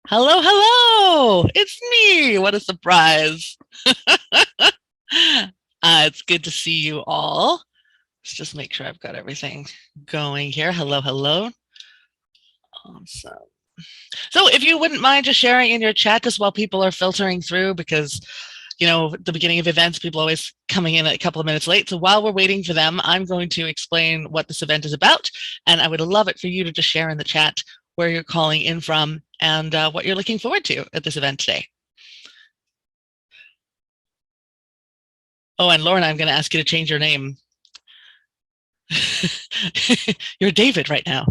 Hello, hello. It's me. What a surprise. It's good to see you all. Let's just make sure I've got everything going here. Hello, hello. Awesome. So if you wouldn't mind just sharing in your chat just while people are filtering through, because at the beginning of events, people always coming in a couple of minutes late. So while we're waiting for them, I'm going to explain what this event is about. And I would love it for you to just share in the chat where you're calling in from and what you're looking forward to at this event today. Oh, and Lauren, I'm going to ask you to change your name. You're David right now.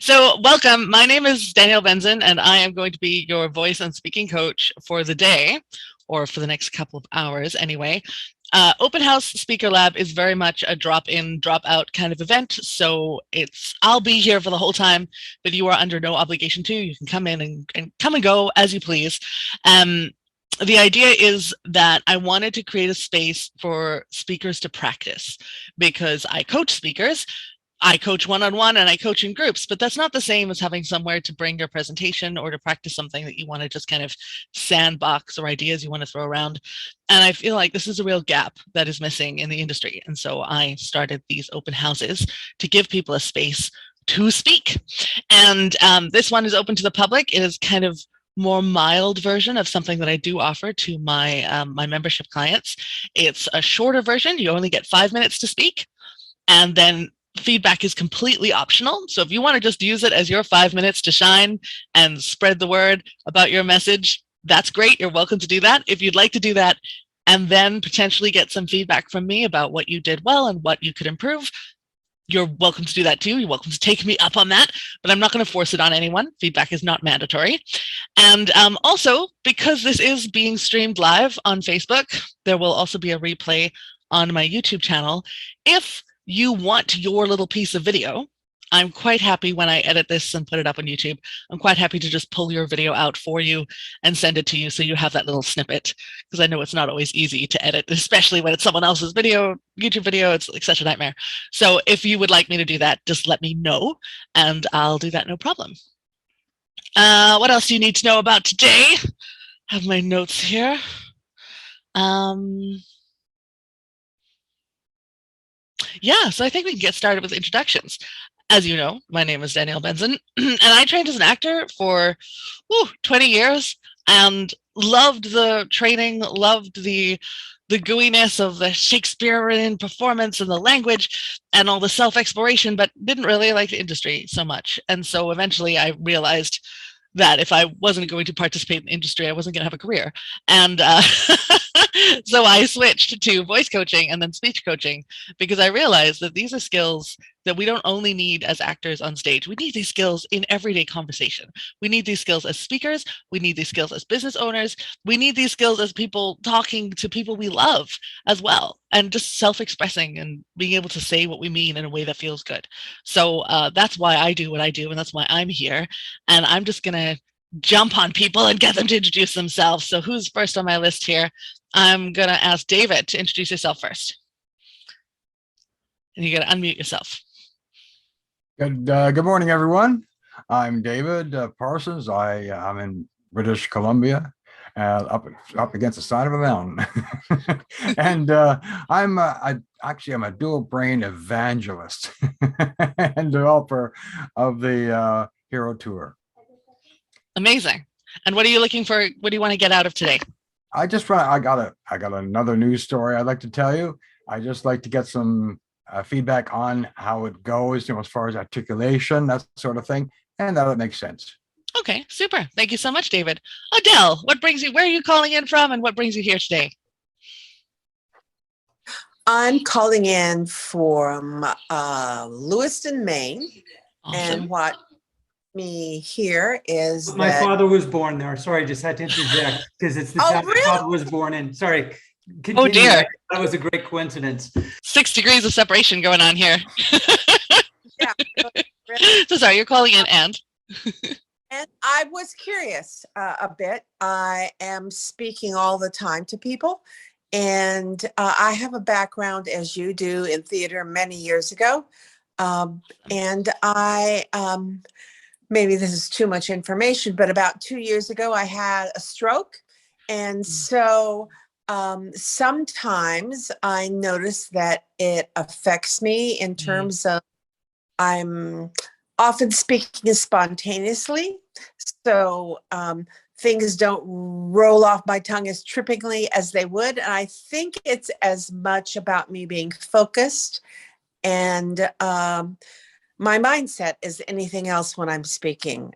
So welcome. My name is Danielle Benzon, and I am going to be your voice and speaking coach for the day, or for the next couple of hours anyway. Open House Speaker Lab is very much a drop-in, drop-out kind of event. So I'll be here for the whole time, but you are under no obligation to. You can come in and come and go as you please. The idea is that I wanted to create a space for speakers to practice, because I coach speakers. I coach one-on-one and I coach in groups, but that's not the same as having somewhere to bring your presentation or to practice something that you want to just kind of sandbox, or ideas you want to throw around. And I feel like this is a real gap that is missing in the industry. And so I started these open houses to give people a space to speak. And this one is open to the public. It is kind of more mild version of something that I do offer to my my membership clients. It's a shorter version. You only get 5 minutes to speak, and then feedback is completely optional. So if you want to just use it as your 5 minutes to shine and spread the word about your message, that's great. You're welcome to do that. If you'd like to do that and then potentially get some feedback from me about what you did well and what you could improve, you're welcome to do that too. You're welcome to take me up on that, but I'm not going to force it on anyone. Feedback is not mandatory. And also, because this is being streamed live on Facebook, there will also be a replay on my YouTube channel. If you want your little piece of video, I'm quite happy when I edit this and put it up on YouTube. I'm quite happy to just pull your video out for you and send it to you so you have that little snippet, because I know it's not always easy to edit, especially when it's someone else's video, YouTube video. It's like such a nightmare. So if you would like me to do that, just let me know and I'll do that, no problem. What else do you need to know about today? I have my notes here. Yeah, so I think we can get started with introductions. As you know, my name is Danielle Benzon, and I trained as an actor for 20 years and loved the training, loved the gooiness of the Shakespearean performance and the language and all the self-exploration, but didn't really like the industry so much. And so eventually I realized that if I wasn't going to participate in the industry, I wasn't going to have a career. And so I switched to voice coaching and then speech coaching, because I realized that these are skills that we don't only need as actors on stage. We need these skills in everyday conversation. We need these skills as speakers. We need these skills as business owners. We need these skills as people talking to people we love as well, and just self-expressing and being able to say what we mean in a way that feels good. So that's why I do what I do, and that's why I'm here. And I'm just going to jump on people and get them to introduce themselves. So who's first on my list here? I'm going to ask David to introduce yourself first. And you got to unmute yourself. Good morning, everyone. I'm David Parsons. I'm in British Columbia, up against the side of a mountain. And I'm a dual brain evangelist and developer of the Hero Tour. Amazing. And what are you looking for? What do you want to get out of today? I got another news story I'd like to tell you. I just like to get some feedback on how it goes, as far as articulation, that sort of thing, and that makes sense. Okay, super. Thank you so much, David. Adele, where are you calling in from, and what brings you here today? I'm calling in from Lewiston, Maine. Awesome. And what me here is my father was born there. Sorry, just had to interject because it's the town my father was born in. Sorry. Continue. Oh dear. That was a great coincidence. 6 degrees of separation going on here. Yeah. So sorry, you're calling in and I was curious a bit. I am speaking all the time to people, and I have a background, as you do, in theater many years ago. And I maybe this is too much information, but about 2 years ago, I had a stroke. And so sometimes I notice that it affects me in terms of I'm often speaking spontaneously. So things don't roll off my tongue as trippingly as they would. And I think it's as much about me being focused and my mindset as anything else when I'm speaking.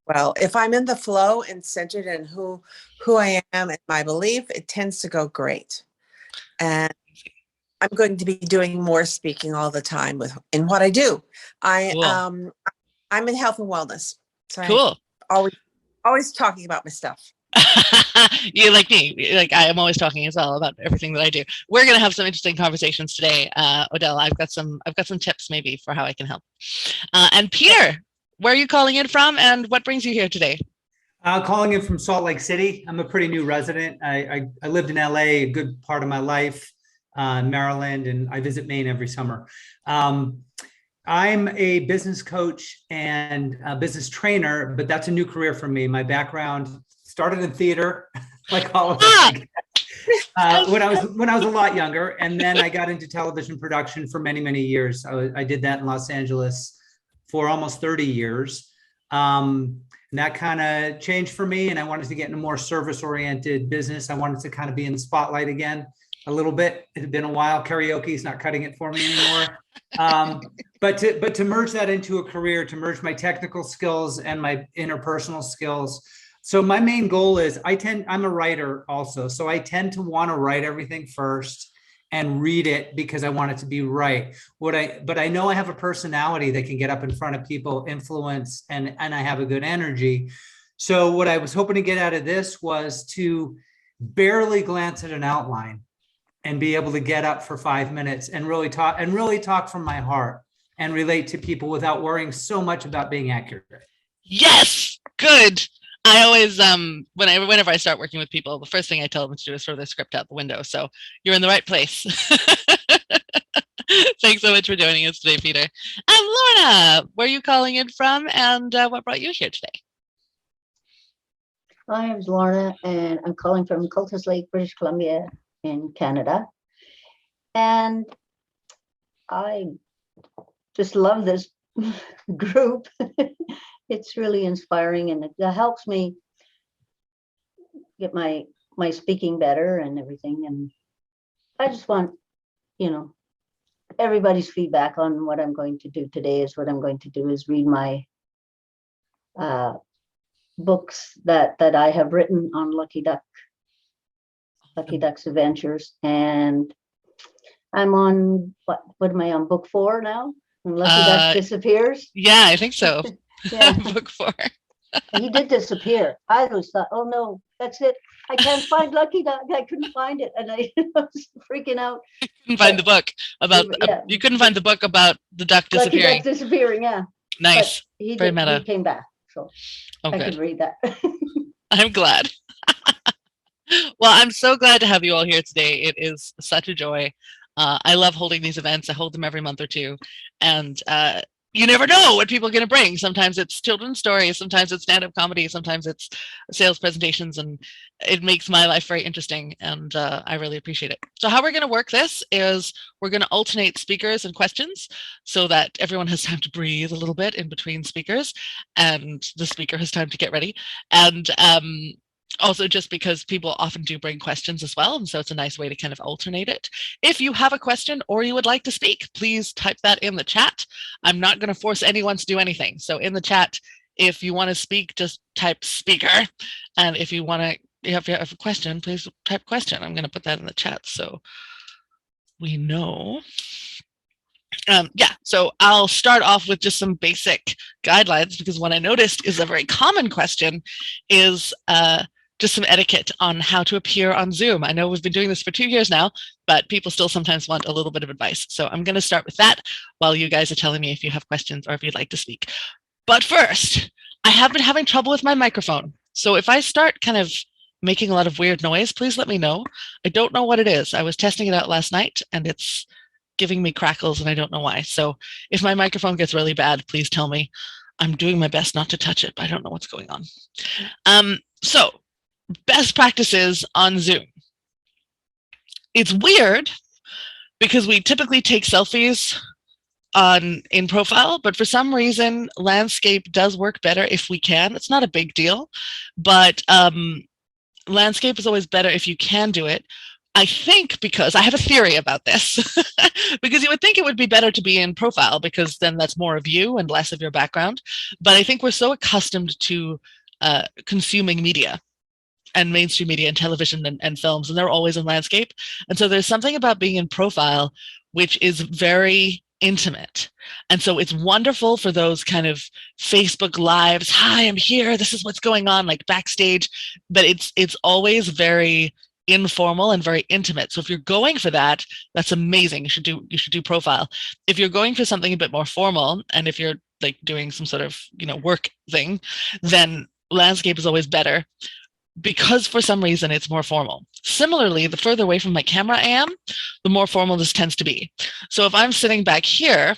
Well, if I'm in the flow and centered in who I am and my belief, it tends to go great. And I'm going to be doing more speaking all the time in what I do. I'm in health and wellness. So cool. I'm always talking about my stuff. You like me, like I am always talking as well about everything that I do. We're going to have some interesting conversations today. Odell, I've got some tips maybe for how I can help. And Peter, where are you calling in from and what brings you here today? Calling in from Salt Lake City. I'm a pretty new resident. I lived in LA a good part of my life, Maryland, and I visit Maine every summer. I'm a business coach and a business trainer, but that's a new career for me. My background started in theater, like all of us, when I was a lot younger, and then I got into television production for many, many years. I did that in Los Angeles for almost 30 years. And that kind of changed for me. And I wanted to get in a more service-oriented business. I wanted to kind of be in the spotlight again a little bit. It had been a while. Karaoke is not cutting it for me anymore. But to merge that into a career, to merge my technical skills and my interpersonal skills. So my main goal is I'm a writer also. So I tend to want to write everything first and read it because I want it to be right. But I know I have a personality that can get up in front of people, influence, and I have a good energy. So what I was hoping to get out of this was to barely glance at an outline and be able to get up for 5 minutes and really talk from my heart and relate to people without worrying so much about being accurate. Yes, good. I always, whenever I start working with people, the first thing I tell them to do is throw their script out the window. So you're in the right place. Thanks so much for joining us today, Peter. Lorna, where are you calling in from and what brought you here today? My name is Lorna and I'm calling from Cultus Lake, British Columbia in Canada. And I just love this group. It's really inspiring and it helps me get my speaking better and everything. And I just want, everybody's feedback on what I'm going to do today. What I'm going to do is read my books that I have written on Lucky Duck's adventures. And I'm on, what am I on, book 4 now? And Lucky Duck disappears? Yeah, I think so. Yeah. Book 4. He did disappear. I always thought, oh no, that's it. I can't find Lucky Duck. I couldn't find it. And I was freaking out. You couldn't find the book about, you couldn't find the book about the duck disappearing. Lucky Duck disappearing, yeah. Nice. But very meta. He came back, so I could read that. I'm glad. Well, I'm so glad to have you all here today. It is such a joy. I love holding these events. I hold them every month or two. And you never know what people are going to bring. Sometimes it's children's stories, sometimes it's stand-up comedy, sometimes it's sales presentations, and it makes my life very interesting, and I really appreciate it. So how we're going to work this is we're going to alternate speakers and questions so that everyone has time to breathe a little bit in between speakers, and the speaker has time to get ready. And also just because people often do bring questions as well, and so it's a nice way to kind of alternate it. If you have a question or you would like to speak, please type that in the chat. I'm not going to force anyone to do anything. So in the chat, if you want to speak, just type speaker. And if you have a question, please type question. I'm going to put that in the chat so we know. So I'll start off with just some basic guidelines, because what I noticed is a very common question is just some etiquette on how to appear on Zoom. I know we've been doing this for 2 years now, but people still sometimes want a little bit of advice. So I'm going to start with that while you guys are telling me if you have questions or if you'd like to speak. But first, I have been having trouble with my microphone. So if I start kind of making a lot of weird noise, please let me know. I don't know what it is. I was testing it out last night and it's giving me crackles and I don't know why. So if my microphone gets really bad, please tell me. I'm doing my best not to touch it, but I don't know what's going on. So best practices on Zoom. It's weird because we typically take selfies in profile, but for some reason, landscape does work better if we can. It's not a big deal, but landscape is always better if you can do it. I think because I have a theory about this, because you would think it would be better to be in profile because then that's more of you and less of your background. But I think we're so accustomed to consuming media and mainstream media and television and films, and they're always in landscape. And so there's something about being in profile which is very intimate. And so it's wonderful for those kind of Facebook lives. Hi, I'm here. This is what's going on, like backstage. But it's always very informal and very intimate. So if you're going for that, that's amazing. You should do profile. If you're going for something a bit more formal, and if you're like doing some sort of work thing, then landscape is always better because for some reason it's more formal. Similarly, the further away from my camera I am, the more formal this tends to be. So if I'm sitting back here,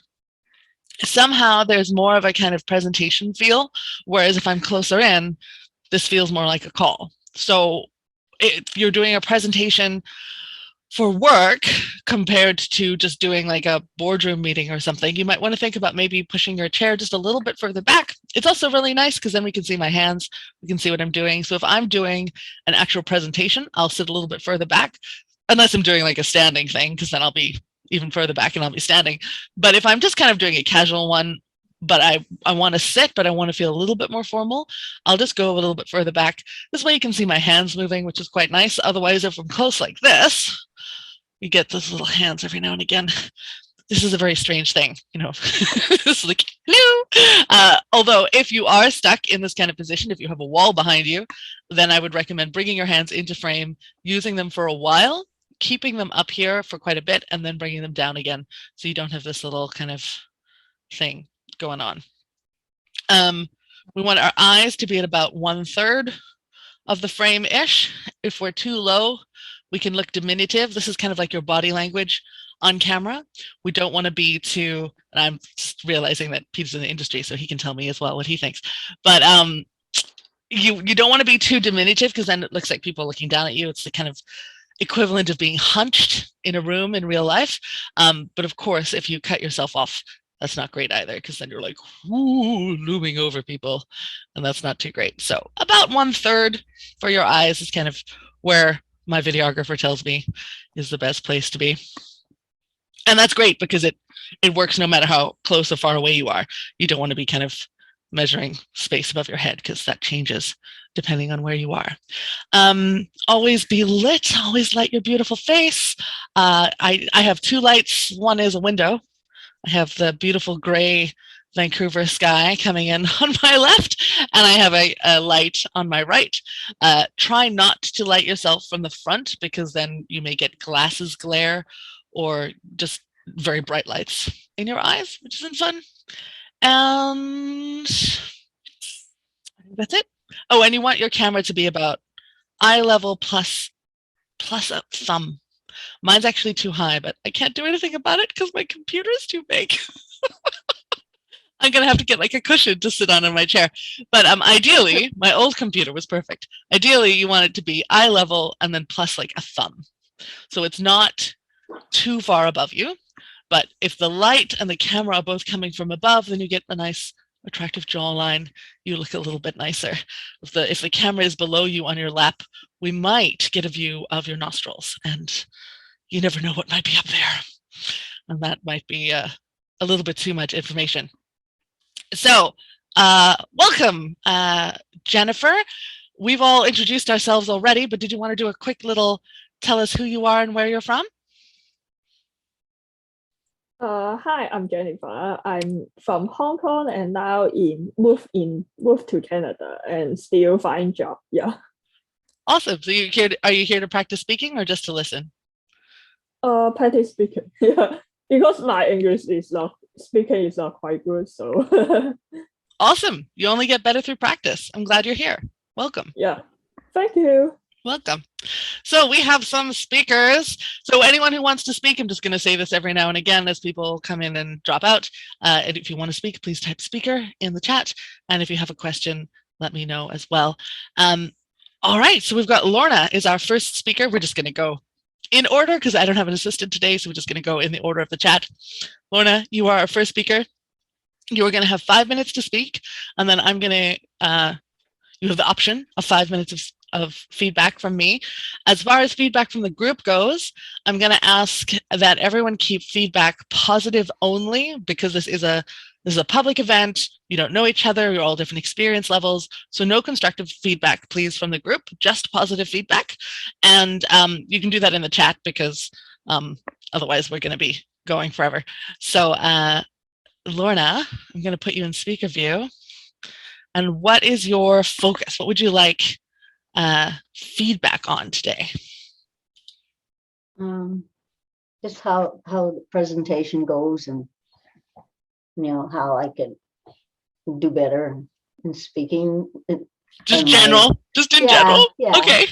somehow there's more of a kind of presentation feel, whereas if I'm closer in, this feels more like a call. So if you're doing a presentation for work compared to just doing like a boardroom meeting or something, you might want to think about maybe pushing your chair just a little bit further back. It's also really nice because then we can see my hands, we can see what I'm doing. So if I'm doing an actual presentation, I'll sit a little bit further back, unless I'm doing like a standing thing, because then I'll be even further back and I'll be standing. But if I'm just kind of doing a casual one, but I want to sit, but I want to feel a little bit more formal, I'll just go a little bit further back. This way you can see my hands moving, which is quite nice. Otherwise, if I'm close like this, you get those little hands every now and again. This is a very strange thing, It's like, hello. Although if you are stuck in this kind of position, if you have a wall behind you, then I would recommend bringing your hands into frame, using them for a while, keeping them up here for quite a bit, and then bringing them down again. So you don't have this little kind of thing going on. We want our eyes to be at about 1/3 of the frame-ish. If we're too low, we can look diminutive. This is kind of like your body language on camera. We don't want to be too, and I'm just realizing that Peter's in the industry, so he can tell me as well what he thinks. But you don't want to be too diminutive because then it looks like people are looking down at you. It's the kind of equivalent of being hunched in a room in real life. But of course, if you cut yourself off, that's not great either, because then you're like, ooh, looming over people, and that's not too great. So about 1/3 for your eyes is kind of where my videographer tells me is the best place to be. And that's great because it works no matter how close or far away you are. You don't want to be kind of measuring space above your head because that changes depending on where you are. Always be lit, always light your beautiful face. I have 2 lights. One is a window. I have the beautiful gray Vancouver sky coming in on my left, and I have a light on my right. Try not to light yourself from the front because then you may get glasses glare or just very bright lights in your eyes, which isn't fun. And that's it. Oh, and you want your camera to be about eye level plus a thumb. Mine's actually too high, but I can't do anything about it because my computer is too big. I'm going to have to get like a cushion to sit on in my chair. But ideally, my old computer was perfect. Ideally, you want it to be eye level and then plus like a thumb. So it's not too far above you. But if the light and the camera are both coming from above, then you get a nice attractive jawline. You look a little bit nicer. If the camera is below you on your lap, we might get a view of your nostrils, and you never know what might be up there. And that might be a little bit too much information. So welcome, Jennifer. We've all introduced ourselves already, but did you want to do a quick little tell us who you are and where you're from? Hi, I'm Jennifer. I'm from Hong Kong and now moved to Canada and still find job. Yeah. Awesome. So are you here to practice speaking or just to listen? Practice speaking. Yeah, because my English speaking is not quite good. So. Awesome. You only get better through practice. I'm glad you're here. Welcome. Yeah. Thank you. Welcome. So we have some speakers. So anyone who wants to speak, I'm just going to say this every now and again as people come in and drop out. And if you want to speak, please type speaker in the chat. And if you have a question, let me know as well. All right, so we've got Lorna is our first speaker. We're just going to go in order because I don't have an assistant today, so we're just going to go in the order of the chat. Lorna, you are our first speaker. You are going to have 5 minutes to speak, and then I'm going to, you have the option of 5 minutes of feedback from me. As far as feedback from the group goes, I'm going to ask that everyone keep feedback positive only, because this is a public event. You don't know each other. You're all different experience levels. So no constructive feedback, please, from the group, just positive feedback. And you can do that in the chat because otherwise we're going to be going forever. So Lorna, I'm going to put you in speaker view. And what is your focus? What would you like feedback on today? Just how the presentation goes, and how I can do better in speaking. Just general, just in general. Yeah. Okay,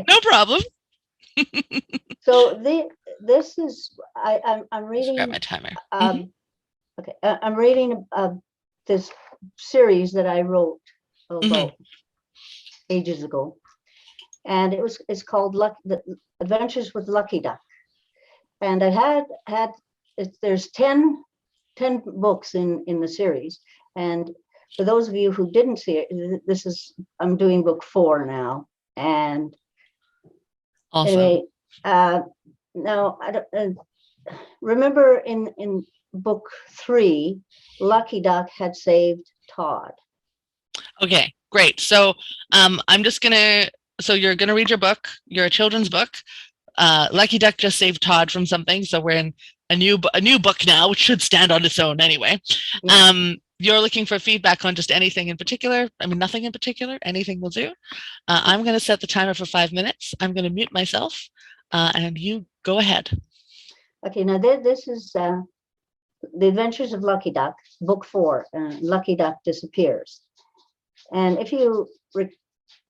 no problem. So this is I'm reading. Grab my timer. Okay, I'm reading this series that I wrote about ages ago, and it's called The Adventures with Lucky Duck, and I had there's 10 books in the series, and for those of you who didn't see it, I'm doing book 4 now, and awesome. Anyway, now I don't remember in book 3, Lucky Duck had saved Todd. Okay, great. So I'm just gonna, so you're gonna read your book, your children's book. Lucky Duck just saved Todd from something. So we're in a new book now, which should stand on its own anyway. Yeah. You're looking for feedback on just anything in particular. I mean, nothing in particular, anything will do. I'm gonna set the timer for 5 minutes. I'm gonna mute myself and you go ahead. Okay, now this is The Adventures of Lucky Duck, book 4, Lucky Duck Disappears. And if you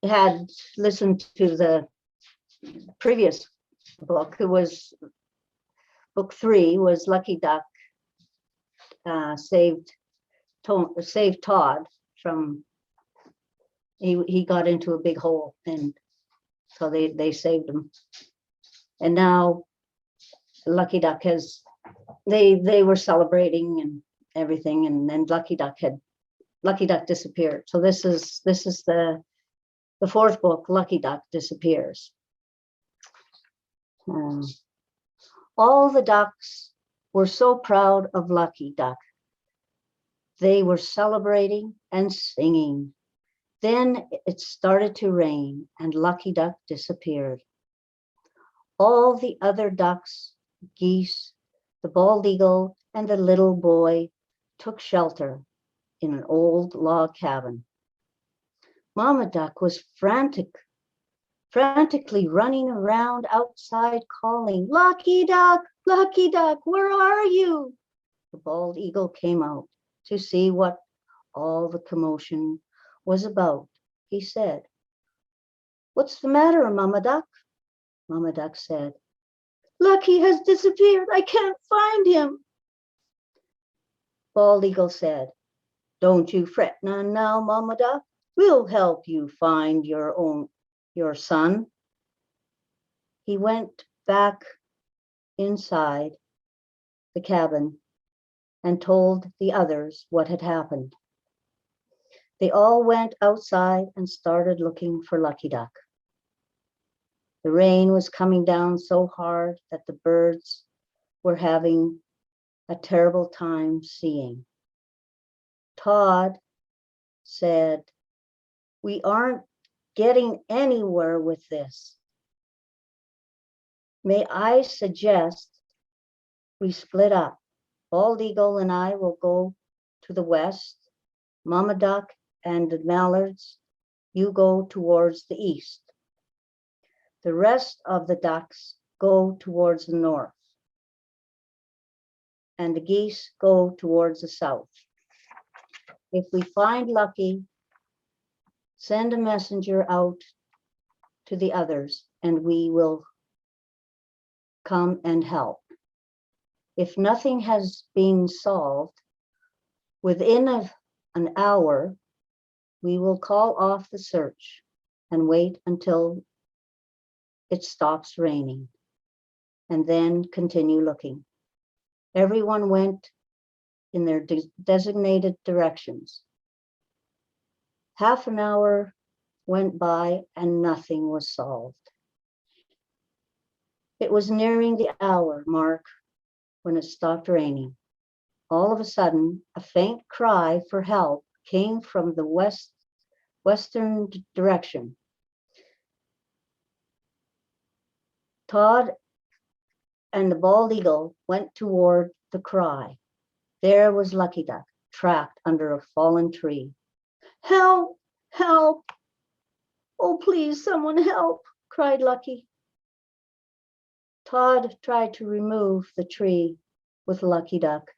had listened to the previous book, it was book 3 was Lucky Duck saved Todd from, he got into a big hole, and so they saved him. And now Lucky Duck has, they were celebrating and everything, and then Lucky Duck disappeared. So this is the 4th book, Lucky Duck Disappears. All the ducks were so proud of Lucky Duck. They were celebrating and singing. Then it started to rain and Lucky Duck disappeared. All the other ducks, geese, the bald eagle, and the little boy took shelter in an old log cabin. Mama Duck was frantically running around outside calling, Lucky Duck, where are you? The bald eagle came out to see what all the commotion was about. He said, "What's the matter, Mama Duck?" Mama Duck said, "Lucky has disappeared. I can't find him." Bald Eagle said, "Don't you fret none now, Mama Duck. We'll help you find your son." He went back inside the cabin and told the others what had happened. They all went outside and started looking for Lucky Duck. The rain was coming down so hard that the birds were having a terrible time seeing. Todd said, "We aren't getting anywhere with this. May I suggest we split up? Bald Eagle and I will go to the west. Mama Duck and the mallards, you go towards the east. The rest of the ducks go towards the north, and the geese go towards the south. If we find Lucky, send a messenger out to the others, and we will come and help. If nothing has been solved, within an hour, we will call off the search and wait until it stops raining, and then continue looking. Everyone went in their designated directions. Half an hour went by and nothing was solved. It was nearing the hour mark when it stopped raining. All of a sudden, a faint cry for help came from the western direction. Todd and the bald eagle went toward the cry. There was Lucky Duck, trapped under a fallen tree. Help! Help! Oh, please, someone help, cried Lucky. Todd tried to remove the tree with Lucky Duck,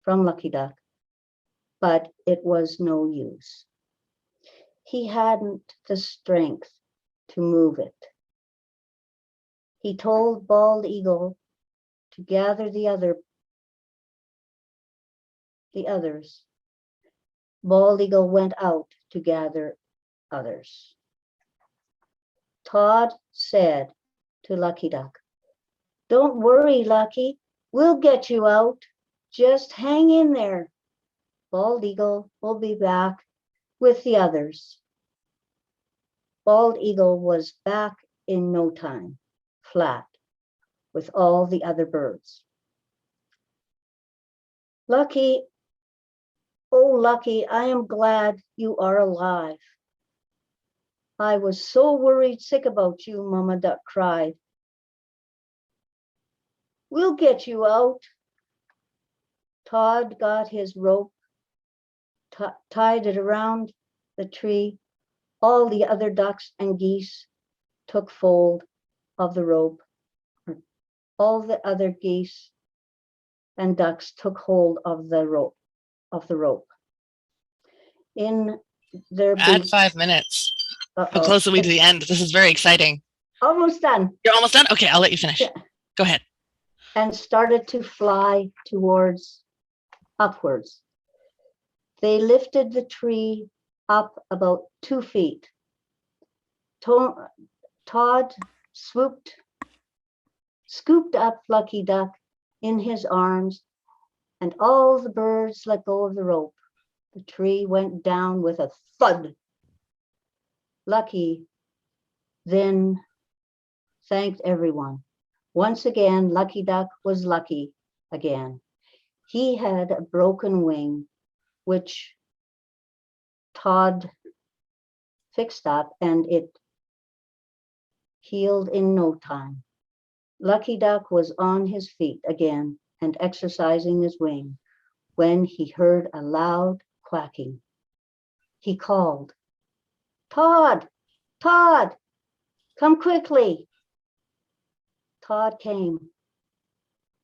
from Lucky Duck, but it was no use. He hadn't the strength to move it. He told Bald Eagle to gather the others. Bald Eagle went out to gather others. Todd said to Lucky Duck, "Don't worry, Lucky, we'll get you out. Just hang in there. Bald Eagle will be back with the others." Bald Eagle was back in no time, flat, with all the other birds. Lucky, oh Lucky, I am glad you are alive. I was so worried sick about you, Mama Duck cried. We'll get you out. Todd got his rope, tied it around the tree. All the other ducks and geese took hold of the rope. All the other geese and ducks took hold of the rope. In their Add beaks, 5 minutes. How close are we to the end? This is very exciting. almost done. You're almost done? Okay, I'll let you finish. Yeah. Go ahead. And started to fly upwards. They lifted the tree up about 2 feet. Todd scooped up Lucky Duck in his arms, and all the birds let go of the rope. The tree went down with a thud. Lucky then thanked everyone. Once again, Lucky Duck was lucky again. He had a broken wing, which Todd fixed up, and it healed in no time. Lucky Duck was on his feet again and exercising his wing when he heard a loud quacking. He called, "Todd, Todd, come quickly." Todd came.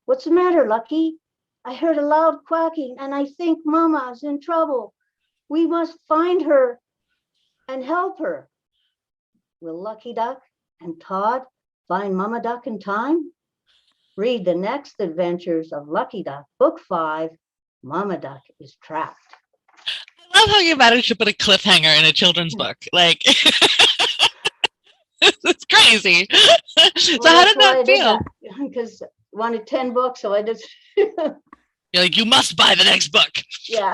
"What's the matter, Lucky? I heard a loud quacking and I think Mama's in trouble. We must find her and help her." Will Lucky Duck and Todd find Mama Duck in time? Read the next adventures of Lucky Duck, Book 5, Mama Duck is Trapped. I love how you managed to put a cliffhanger in a children's book. Like, it's crazy. So Well, how did that feel? Because I wanted 10 books, so I just, You're like, you must buy the next book. yeah.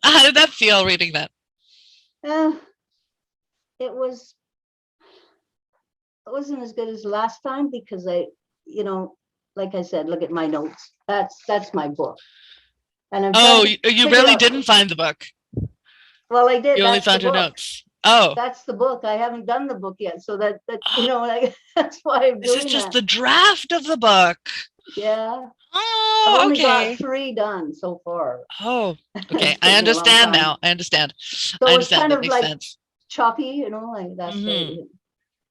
How did that feel reading that? It wasn't as good as last time because like I said, look at my notes. That's my book. And I'm you really didn't find the book. Well, I did. You only found your notes. Oh, that's the book. I haven't done the book yet, so that that's why I'm doing this is just that. the draft of the book. Yeah. Oh, I've only okay. got 3 done so far. Oh, okay. It's I taken a long understand time. now. I understand. So I it's understand. kind That of makes like sense. choppy, like that's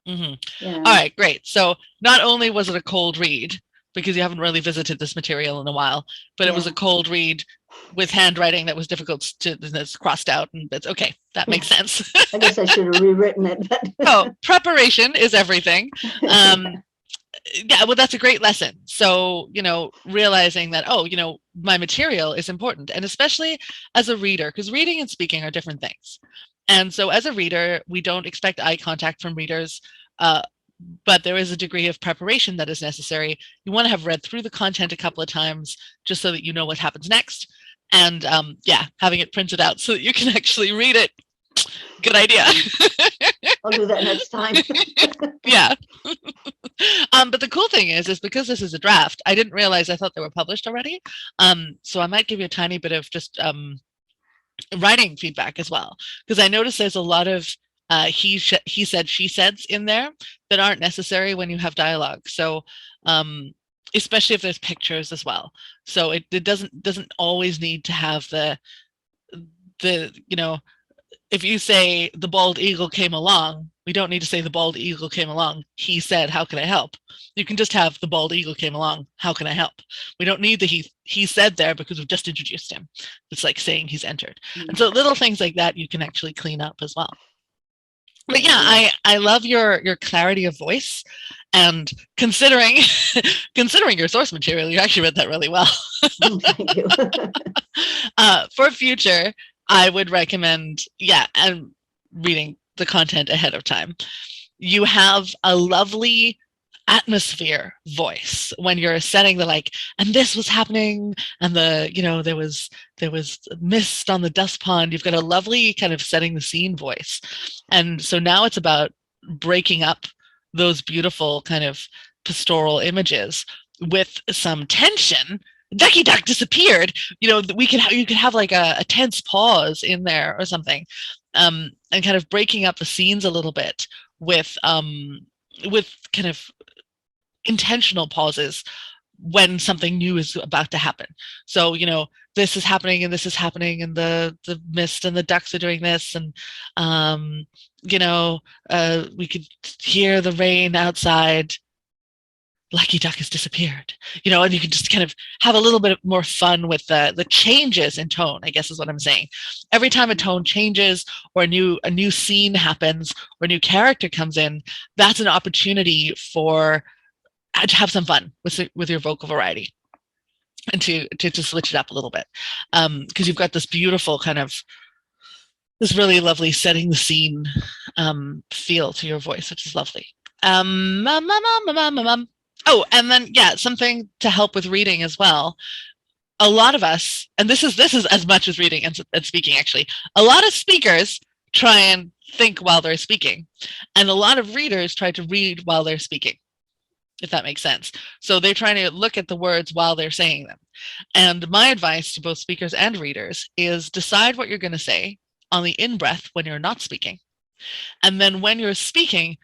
Mm-hmm. yeah. All right, great. So not only was it a cold read, because you haven't really visited this material in a while, but it was Yeah. a cold read with handwriting that was difficult to, that's crossed out, and it's okay. That makes sense. I guess I should have rewritten it. But Oh, preparation is everything. Yeah, well, that's a great lesson. So, realizing that, oh, my material is important, and especially as a reader, because reading and speaking are different things. And so as a reader, we don't expect eye contact from readers, but there is a degree of preparation that is necessary. You want to have read through the content a couple of times just so that you know what happens next. And yeah, having it printed out so that you can actually read it. Good idea. I'll do that next time. Yeah. But the cool thing is because this is a draft, I didn't realize, I thought they were published already. So I might give you a tiny bit of just writing feedback as well, because I noticed there's a lot of he said, she saids in there that aren't necessary when you have dialogue. So especially if there's pictures as well. So it doesn't always need to have the if you say the bald eagle came along, we don't need to say the bald eagle came along. He said, how can I help? You can just have the bald eagle came along. How can I help? We don't need the he said there because we've just introduced him. It's like saying he's entered. And so little things like that you can actually clean up as well. But yeah, I love your clarity of voice, and considering your source material, you actually read that really well. Thank you. For future, I would recommend, and reading the content ahead of time. You have a lovely atmosphere voice when you're setting the and this was happening, and there was mist on the dust pond. You've got a lovely kind of setting the scene voice. And so now it's about breaking up those beautiful kind of pastoral images with some tension. Ducky Duck disappeared. You could have like a tense pause in there or something, and kind of breaking up the scenes a little bit with kind of intentional pauses when something new is about to happen. So this is happening and this is happening, and the mist and the ducks are doing this, and we could hear the rain outside. Lucky Duck has disappeared, and you can just kind of have a little bit more fun with the changes in tone, I guess is what I'm saying. Every time a tone changes, or a new scene happens, or a new character comes in, that's an opportunity to have some fun with your vocal variety, and to switch it up a little bit, because you've got this beautiful kind of, this really lovely setting the scene feel to your voice, which is lovely. Oh, and then, something to help with reading as well. A lot of us, and this is as much as reading and speaking, actually, a lot of speakers try and think while they're speaking, and a lot of readers try to read while they're speaking, if that makes sense. So they're trying to look at the words while they're saying them. And my advice to both speakers and readers is decide what you're going to say on the in-breath when you're not speaking. And then when you're speaking,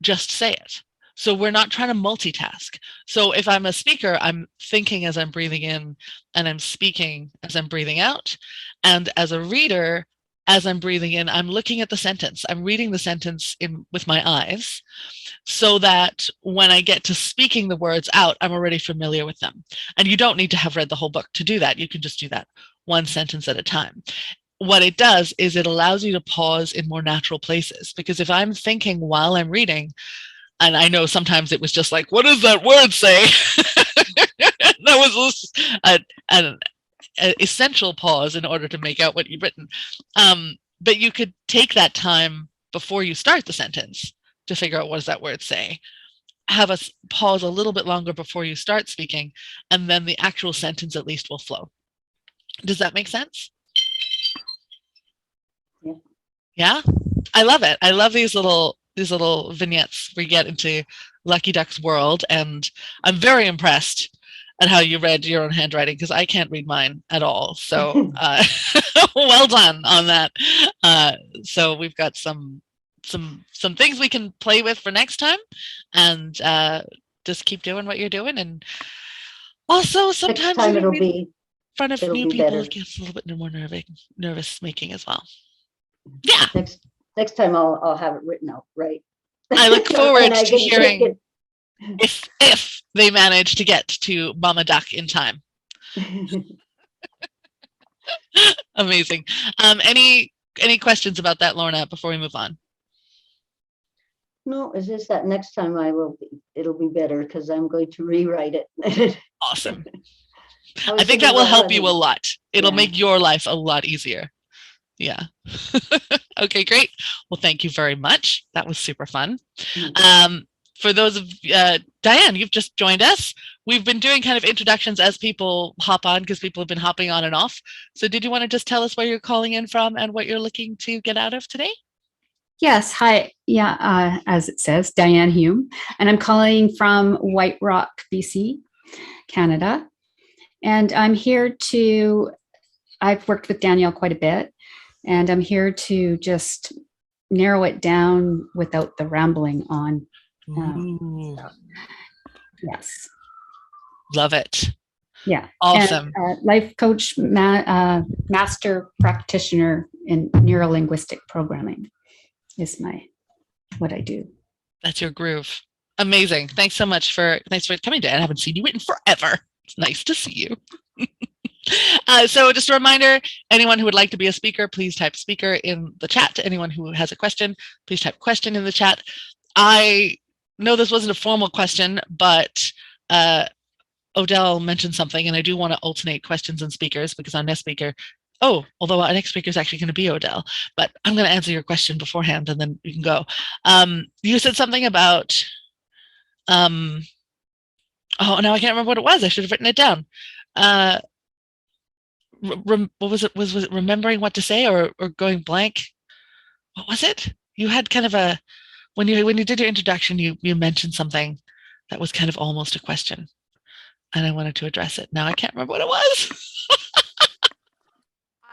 just say it. So we're not trying to multitask. So if I'm a speaker, I'm thinking as I'm breathing in, and I'm speaking as I'm breathing out. And as a reader, as I'm breathing in, I'm looking at the sentence. I'm reading the sentence with my eyes, so that when I get to speaking the words out, I'm already familiar with them. And you don't need to have read the whole book to do that. You can just do that one sentence at a time. What it does is it allows you to pause in more natural places, because if I'm thinking while I'm reading, and I know sometimes it was just like, what does that word say? That was an essential pause in order to make out what you've written. But you could take that time before you start the sentence to figure out what does that word say. Have us pause a little bit longer before you start speaking, and then the actual sentence at least will flow. Does that make sense? Yeah. Yeah? I love it. I love these little vignettes we get into Lucky Duck's world, and I'm very impressed at how you read your own handwriting, because I can't read mine at all. So well done on that. So we've got some things we can play with for next time, and just keep doing what you're doing. And also sometimes Next time it'll be in front of new people, better. it gets a little bit more nervous making as well. Yeah. Next time I'll have it written out right. I look forward And I to can hearing. take it if they manage to get to Mama Duck in time. Amazing. Any questions about that, Lorna, before we move on? No, it's just that next time it'll be better because I'm going to rewrite it. Awesome. I I was think that thinking will about help you a running. lot. It'll Yeah. make your life a lot easier. Yeah. Okay, great. Well, thank you very much. That was super fun. For those of Diane, you've just joined us. We've been doing kind of introductions as people hop on because people have been hopping on and off. So did you want to just tell us where you're calling in from and what you're looking to get out of today? Yes, hi. Yeah, as it says, Diane Hume, and I'm calling from White Rock, BC, Canada. And I'm here I've worked with Danielle quite a bit, and I'm here to just narrow it down without the rambling on. Yes. Love it. Yeah. Awesome. And, life coach, master practitioner in neurolinguistic programming is what I do. That's your groove. Amazing. Thanks for coming, Dan. I haven't seen you in forever. It's nice to see you. So just a reminder, anyone who would like to be a speaker, please type speaker in the chat. Anyone who has a question, please type question in the chat. I know this wasn't a formal question, but Odell mentioned something, and I do want to alternate questions and speakers because our next speaker, although our next speaker is actually going to be Odell, but I'm going to answer your question beforehand and then you can go. You said something about, now I can't remember what it was. I should have written it down. What was it? Was it remembering what to say or going blank? What was it? You had kind of when you did your introduction, you mentioned something that was kind of almost a question, and I wanted to address it. Now I can't remember what it was.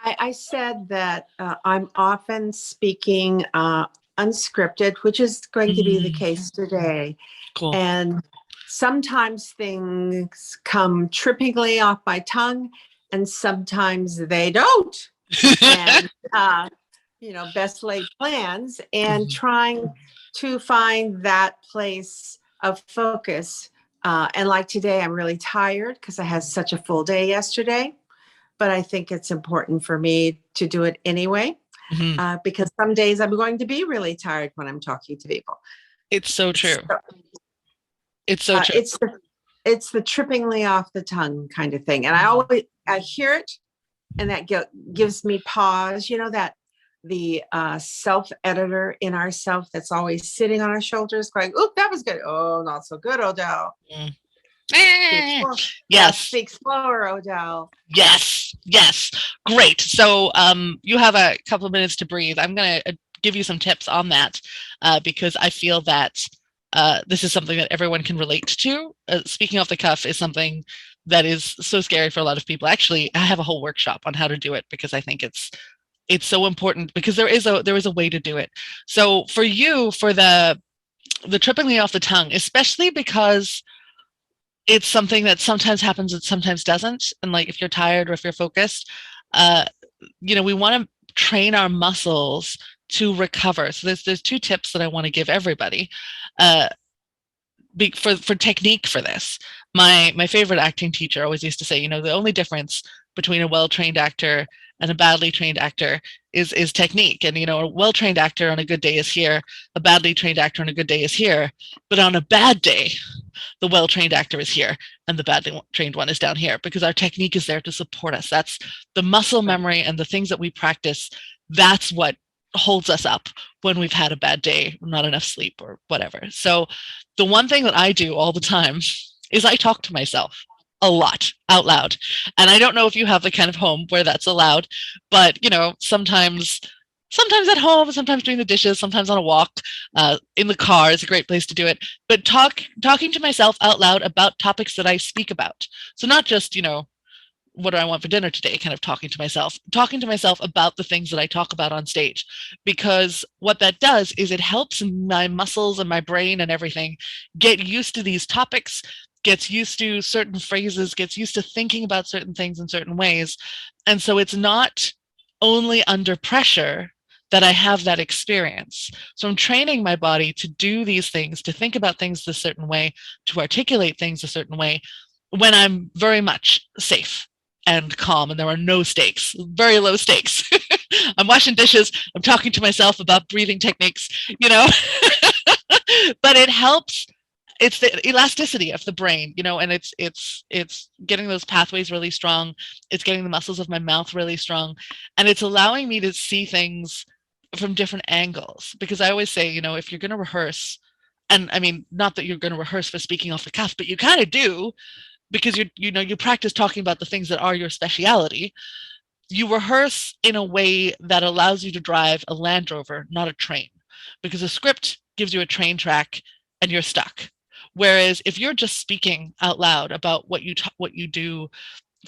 I said that I'm often speaking unscripted, which is going to be the case today. Cool. And sometimes things come trippingly off my tongue, and sometimes they don't. And, best laid plans, and trying to find that place of focus. And like today, I'm really tired because I had such a full day yesterday. But I think it's important for me to do it anyway, because some days I'm going to be really tired when I'm talking to people. It's so true. It's so true. It's the trippingly off the tongue kind of thing. And I hear it, and that gives me pause, that the self-editor in ourself that's always sitting on our shoulders going, "Oop, that was good. Oh, not so good, Odell." Yes. Speak slower, Odell. Yes. Great. So you have a couple of minutes to breathe. I'm going to give you some tips on that because I feel that this is something that everyone can relate to. Speaking off the cuff is something that is so scary for a lot of people. Actually, I have a whole workshop on how to do it because I think it's so important because there is a way to do it. So for you, for the trippingly off the tongue, especially because it's something that sometimes happens and sometimes doesn't. And like if you're tired or if you're focused, we want to train our muscles to recover. So there's two tips that I want to give everybody for technique for this. My favorite acting teacher always used to say, the only difference between a well-trained actor and a badly trained actor is technique. And, a well-trained actor on a good day is here, a badly trained actor on a good day is here, but on a bad day, the well-trained actor is here and the badly trained one is down here because our technique is there to support us. That's the muscle memory and the things that we practice. That's what holds us up when we've had a bad day, not enough sleep or whatever. So the one thing that I do all the time is I talk to myself a lot out loud. And I don't know if you have the kind of home where that's allowed, but sometimes at home, sometimes doing the dishes, sometimes on a walk, in the car is a great place to do it. But talking to myself out loud about topics that I speak about. So not just, what do I want for dinner today, kind of talking to myself about the things that I talk about on stage. Because what that does is it helps my muscles and my brain and everything get used to these topics, gets used to certain phrases, gets used to thinking about certain things in certain ways. And so it's not only under pressure that I have that experience. So I'm training my body to do these things, to think about things a certain way, to articulate things a certain way when I'm very much safe and calm and there are no stakes, very low stakes. I'm washing dishes, I'm talking to myself about breathing techniques, you know, but it helps. It's the elasticity of the brain, you know, and it's getting those pathways really strong. It's getting the muscles of my mouth really strong, and it's allowing me to see things from different angles. Because I always say, you know, if you're going to rehearse, and I mean, not that you're going to rehearse for speaking off the cuff, but you kind of do, because you practice talking about the things that are your speciality. You rehearse in a way that allows you to drive a Land Rover, not a train, because a script gives you a train track and you're stuck. Whereas if you're just speaking out loud about what you do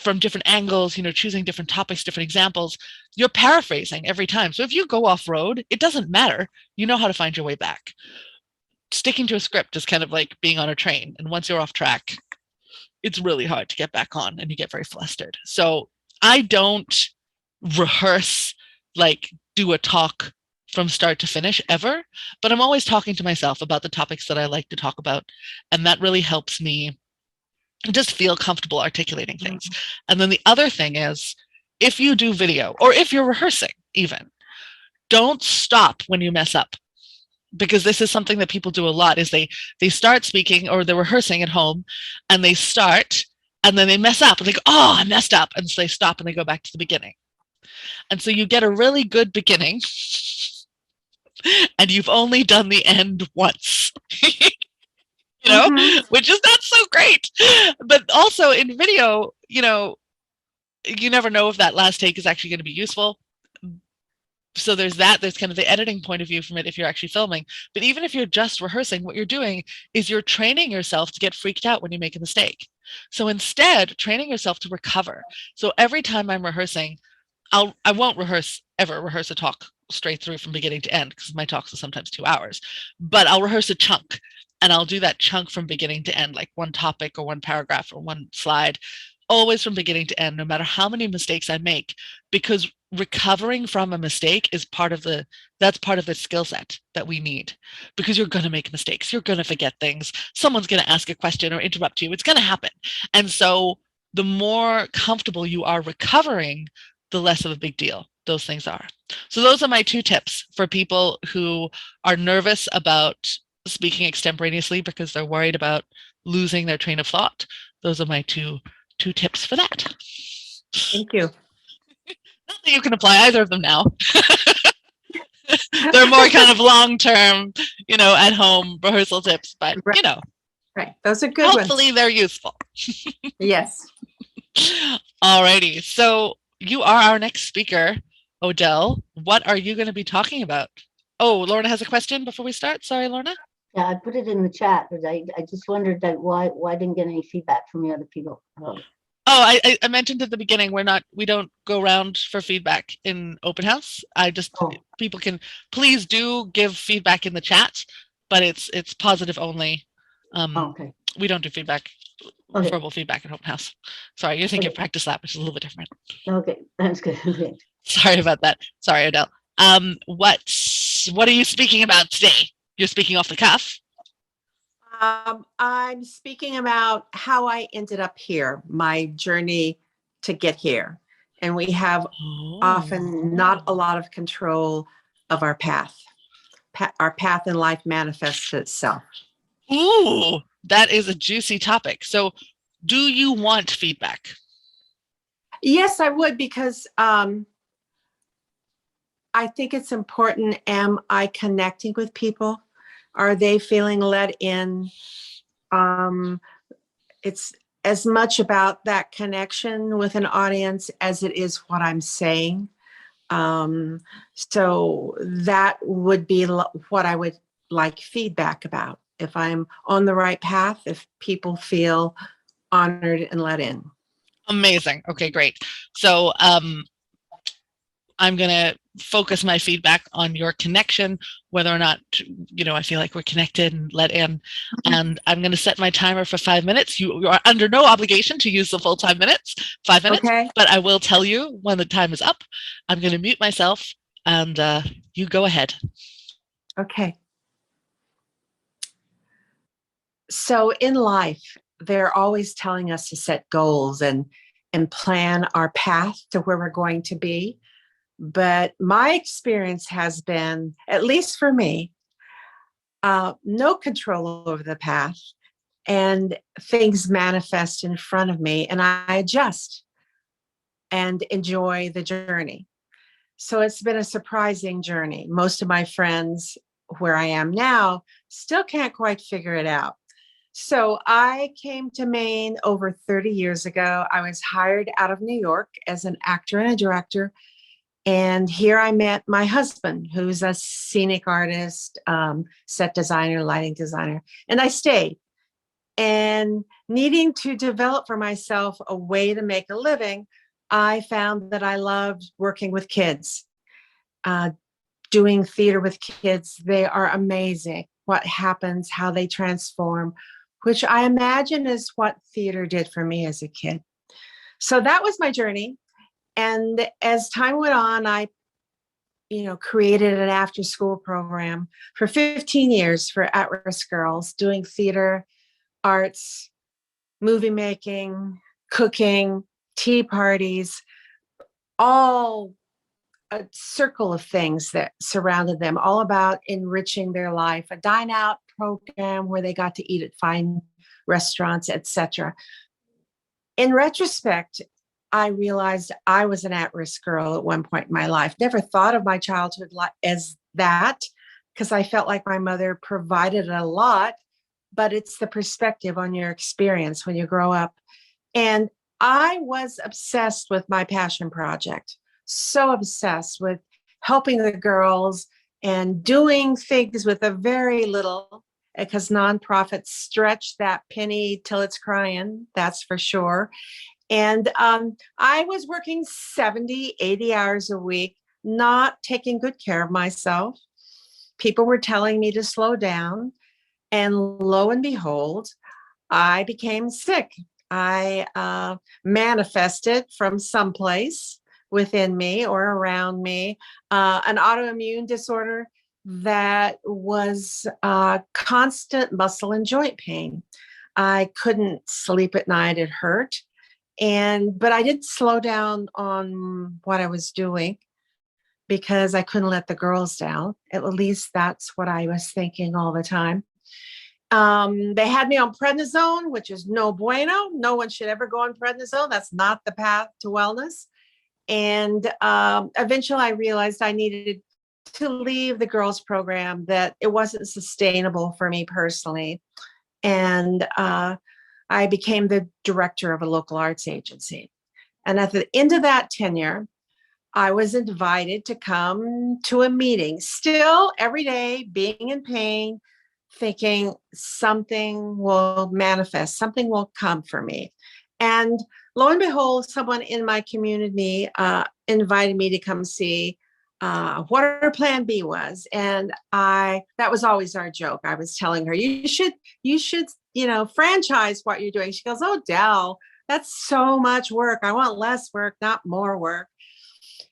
from different angles, you know, choosing different topics, different examples, you're paraphrasing every time. So if you go off road, it doesn't matter. You know how to find your way back. Sticking to a script is kind of like being on a train. And once you're off track, it's really hard to get back on and you get very flustered. So I don't rehearse, like do a talk from start to finish ever, but I'm always talking to myself about the topics that I like to talk about. And that really helps me just feel comfortable articulating things. And then the other thing is, if you do video or if you're rehearsing even, don't stop when you mess up. Because this is something that people do a lot, is they start speaking or they're rehearsing at home and they start and then they mess up and they go, oh, I messed up. And so they stop and they go back to the beginning. And so you get a really good beginning and you've only done the end once. You know, which is not so great. But also in video, you know, you never know if that last take is actually going to be useful. So there's kind of the editing point of view from it if you're actually filming. But even if you're just rehearsing, what you're doing is you're training yourself to get freaked out when you make a mistake. So instead, training yourself to recover. So every time I'm rehearsing, I won't ever rehearse a talk straight through from beginning to end, because my talks are sometimes 2 hours. But I'll rehearse a chunk. And I'll do that chunk from beginning to end, like one topic or one paragraph or one slide, always from beginning to end, no matter how many mistakes I make, because recovering from a mistake is part of the skill set that we need, because you're going to make mistakes. You're going to forget things. Someone's going to ask a question or interrupt you. It's going to happen. And so the more comfortable you are recovering, the less of a big deal those things are. So those are my 2 tips for people who are nervous about speaking extemporaneously because they're worried about losing their train of thought. Those are my two tips for that. Thank you. Not that you can apply either of them now. They're more kind of long-term, you know, at-home rehearsal tips, but Right. you know, Right. Those are good hopefully ones. they're useful. Yes. Alrighty, so you are our next speaker, Odell. What are you going to be talking about? Oh, Lorna has a question before we start. Sorry, Lorna. Yeah, I put it in the chat, but I just wondered that why I didn't get any feedback from the other people. Oh, I mentioned at the beginning, we don't go around for feedback in open house. People can please do give feedback in the chat, but it's positive only. Okay. We don't do feedback, Okay. verbal feedback in open house. Sorry, you're thinking Okay. practice lab, which is a little bit different. Okay, that's good. Okay. Sorry about that. Sorry, Odell. What are you speaking about today? You're speaking off the cuff. I'm speaking about how I ended up here, my journey to get here. And we have often not a lot of control of our path. Our path in life manifests itself. Ooh, that is a juicy topic. So do you want feedback? Yes, I would, because I think it's important. Am I connecting with people? Are they feeling let in? It's as much about that connection with an audience as it is what I'm saying. So that would be what I would like feedback about. If I'm on the right path, if people feel honored and let in. Amazing. Okay, great. So I'm going to focus my feedback on your connection, whether or not, you know, I feel like we're connected and let in. And I'm going to set my timer for 5 minutes. You are under no obligation to use the full 5 minutes, 5 minutes, Okay. but I will tell you when the time is up. I'm going to mute myself and you go ahead. Okay. So in life, they're always telling us to set goals and plan our path to where we're going to be. But my experience has been, at least for me, no control over the path, and things manifest in front of me, and I adjust and enjoy the journey. So it's been a surprising journey. Most of my friends where I am now still can't quite figure it out. So I came to Maine over 30 years ago. I was hired out of New York as an actor and a director. And here I met my husband, who's a scenic artist, set designer, lighting designer. And I stayed. And needing to develop for myself a way to make a living, I found that I loved working with kids, doing theater with kids. They are amazing. What happens, how they transform, which I imagine is what theater did for me as a kid. So that was my journey. And as time went on, I, created an after-school program for 15 years for at-risk girls, doing theater, arts, movie making, cooking, tea parties, all a circle of things that surrounded them, all about enriching their life, a dine out program where they got to eat at fine restaurants, etc. In retrospect, I realized I was an at-risk girl at one point in my life. Never thought of my childhood as that, because I felt like my mother provided a lot, but it's the perspective on your experience when you grow up. And I was obsessed with my passion project, so obsessed with helping the girls and doing things with a very little, because nonprofits stretch that penny till it's crying, that's for sure. And I was working 70, 80 hours a week, not taking good care of myself. People were telling me to slow down. And lo and behold, I became sick. I manifested from someplace within me or around me an autoimmune disorder that was constant muscle and joint pain. I couldn't sleep at night. It hurt. But I didn't slow down on what I was doing because I couldn't let the girls down. At least that's what I was thinking all the time. They had me on prednisone, which is no bueno. No one should ever go on prednisone. That's not the path to wellness. And eventually I realized I needed to leave the girls program, that it wasn't sustainable for me personally. And I became the director of a local arts agency. And at the end of that tenure, I was invited to come to a meeting, still every day being in pain, thinking something will manifest, something will come for me. And lo and behold, someone in my community invited me to come see what her plan B was. And that was always our joke. I was telling her, you should, franchise what you're doing. She goes, oh, Del, that's so much work. I want less work, not more work.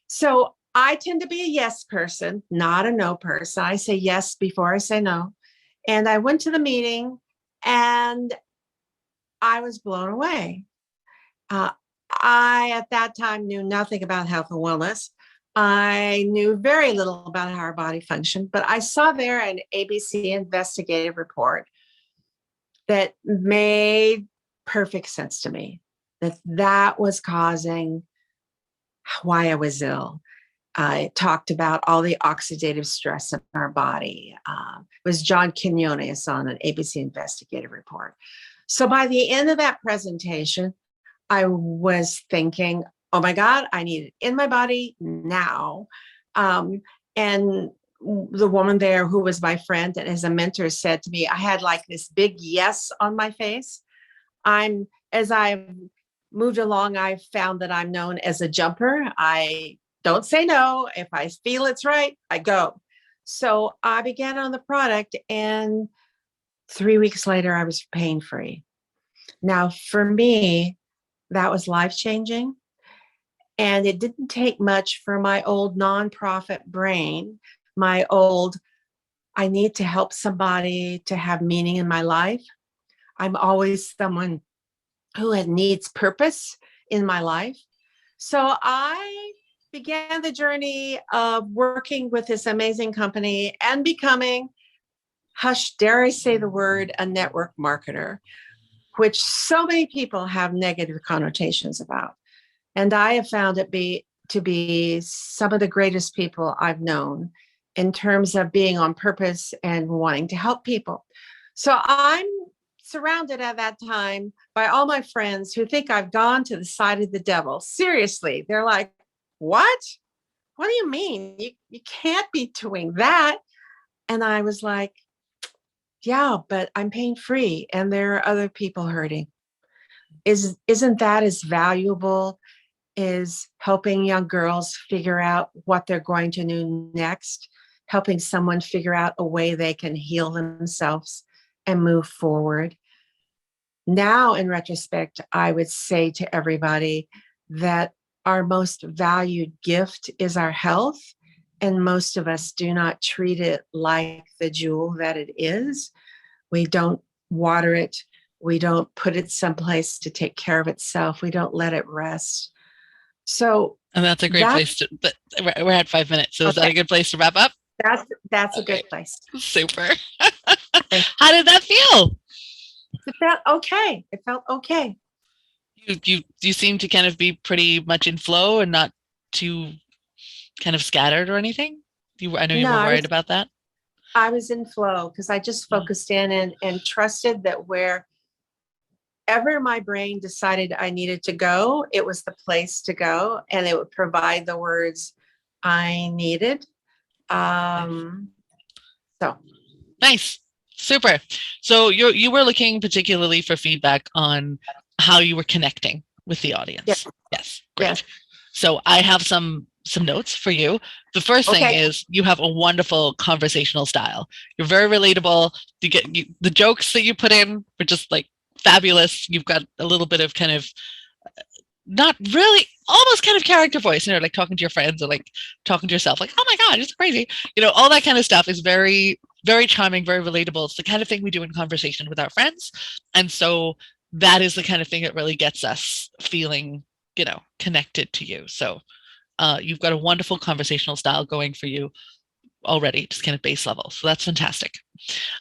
So I tend to be a yes person, not a no person. I say yes before I say no. And I went to the meeting and I was blown away. I, at that time, knew nothing about health and wellness. I knew very little about how our body functioned, but I saw there an ABC investigative report that made perfect sense to me, that was causing why I was ill. It talked about all the oxidative stress in our body. It was John Quinones on an ABC investigative report. So by the end of that presentation, I was thinking, oh my God, I need it in my body now. And the woman there who was my friend and as a mentor said to me, I had like this big yes on my face. As I've moved along, I've found that I'm known as a jumper. I don't say no. If I feel it's right, I go. So I began on the product and 3 weeks later, I was pain-free. Now, for me, that was life-changing. And it didn't take much for my old nonprofit brain, my old, I need to help somebody to have meaning in my life. I'm always someone who needs purpose in my life. So I began the journey of working with this amazing company and becoming, hush, dare I say the word, a network marketer, which so many people have negative connotations about. And I have found it to be some of the greatest people I've known in terms of being on purpose and wanting to help people. So I'm surrounded at that time by all my friends who think I've gone to the side of the devil. Seriously, they're like, what? What do you mean? You can't be doing that. And I was like, yeah, but I'm pain free and there are other people hurting. Isn't that as valuable as helping young girls figure out what they're going to do next, helping someone figure out a way they can heal themselves and move forward? Now, in retrospect, I would say to everybody that our most valued gift is our health, and most of us do not treat it like the jewel that it is. We don't water it. We don't put it someplace to take care of itself. We don't let it rest. So, And that's a great place to, but we're at 5 minutes. So is that a good place to wrap up? That's a Okay. good place. Super. How did that feel? It felt okay. It felt okay. You seem to kind of be pretty much in flow and not too kind of scattered or anything. I know you No, were I worried was- about that. I was in flow because I just focused in and trusted that wherever my brain decided I needed to go, it was the place to go, and it would provide the words I needed. So Nice. Super. So you were looking particularly for feedback on how you were connecting with the audience. Yes. Yes. Great. Yes. So I have some notes for you. The first thing Okay. is you have a wonderful conversational style. You're very relatable. The jokes that you put in were just like fabulous. You've got a little bit of kind of not really, almost kind of character voice, like talking to your friends or like talking to yourself, like, oh my God, it's crazy. All that kind of stuff is very, very charming, very relatable. It's the kind of thing we do in conversation with our friends. And so that is the kind of thing that really gets us feeling, connected to you. So you've got a wonderful conversational style going for you already, just kind of base level. So that's fantastic.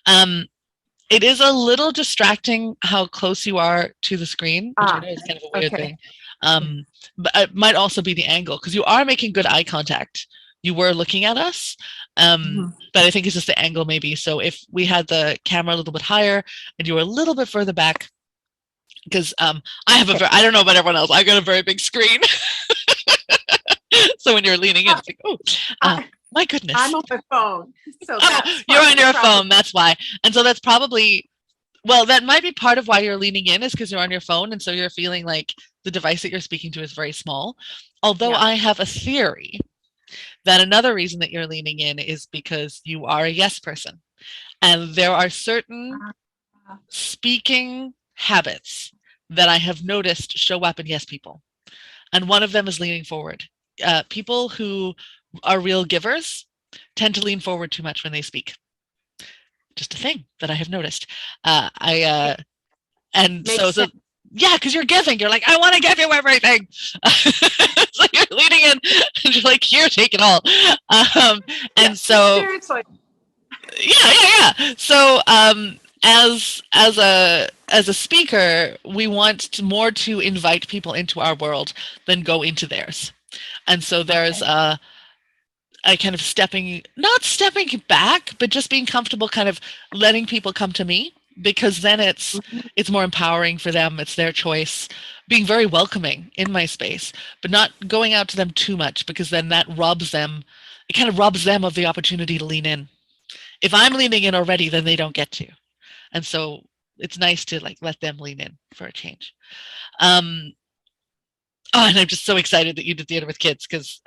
It is a little distracting how close you are to the screen, which I know is kind of a weird thing. But it might also be the angle, because you are making good eye contact. You were looking at us, but I think it's just the angle maybe. So if we had the camera a little bit higher and you were a little bit further back, because I don't know about everyone else, I got a very big screen. So when you're leaning in, it's like, my goodness. I'm on my phone. So you're on your phone, that's why. And so that's probably, well, that might be part of why you're leaning in, is because you're on your phone. And so you're feeling like the device that you're speaking to is very small. Although I have a theory that another reason that you're leaning in is because you are a yes person. And there are certain speaking habits that I have noticed show up in yes people. And one of them is leaning forward. People who are real givers tend to lean forward too much when they speak. Just a thing that I have noticed. Yeah, because you're giving. You're like, I want to give you everything. So you're leaning in, and you're like, here, take it all. And so, seriously. yeah. So, as a speaker, we want more to invite people into our world than go into theirs. And so there's a kind of not stepping back, but just being comfortable, kind of letting people come to me, because then it's more empowering for them. It's their choice. Being very welcoming in my space, but not going out to them too much, because then that robs them. It kind of robs them of the opportunity to lean in. If I'm leaning in already, then they don't get to. And so it's nice to let them lean in for a change. And I'm just so excited that you did theater with kids, because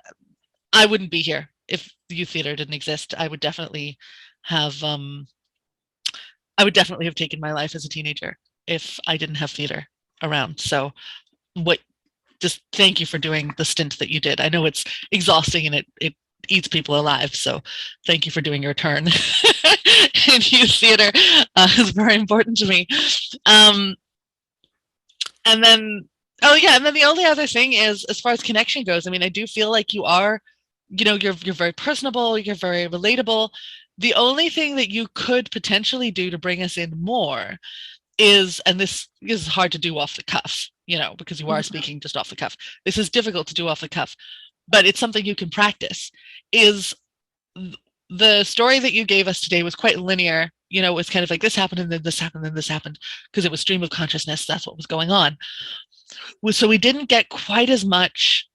I wouldn't be here if the youth theater didn't exist. I would definitely have taken my life as a teenager if I didn't have theater around. So just thank you for doing the stint that you did. I know it's exhausting and it eats people alive. So thank you for doing your turn in youth theater. Is very important to me. And then, and then the only other thing is, as far as connection goes, I mean, I do feel like you are, you're very personable, you're very relatable. The only thing that you could potentially do to bring us in more is, and this is hard to do off the cuff, because you are speaking just off the cuff. This is difficult to do off the cuff, but it's something you can practice, is the story that you gave us today was quite linear. It was kind of like this happened and then this happened and this happened, because it was stream of consciousness. That's what was going on. So we didn't get quite as much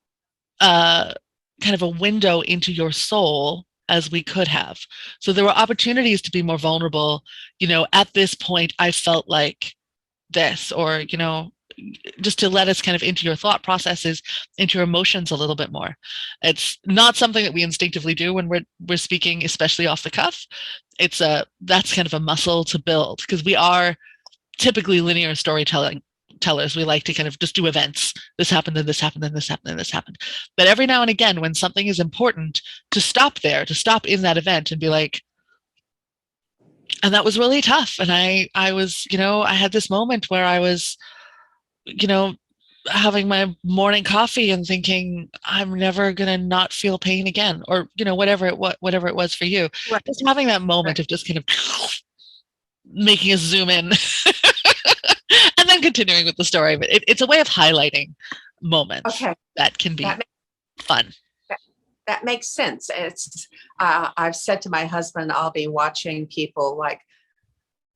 kind of a window into your soul as we could have. So there were opportunities to be more vulnerable. At this point, I felt like this, or, just to let us kind of into your thought processes, into your emotions a little bit more. It's not something that we instinctively do when we're speaking, especially off the cuff. That's kind of a muscle to build, because we are typically linear storytelling tellers. We like to kind of just do events. This happened and this happened and this happened and this happened. But every now and again, when something is important, to stop there, to stop in that event and be like, and that was really tough. And I was, I had this moment where I was, having my morning coffee and thinking, I'm never gonna not feel pain again, or whatever it was for you. Right. Just having that moment of just kind of making us zoom in, and then continuing with the story. But it's a way of highlighting moments that can be fun. That makes sense. It's I've said to my husband, I'll be watching people like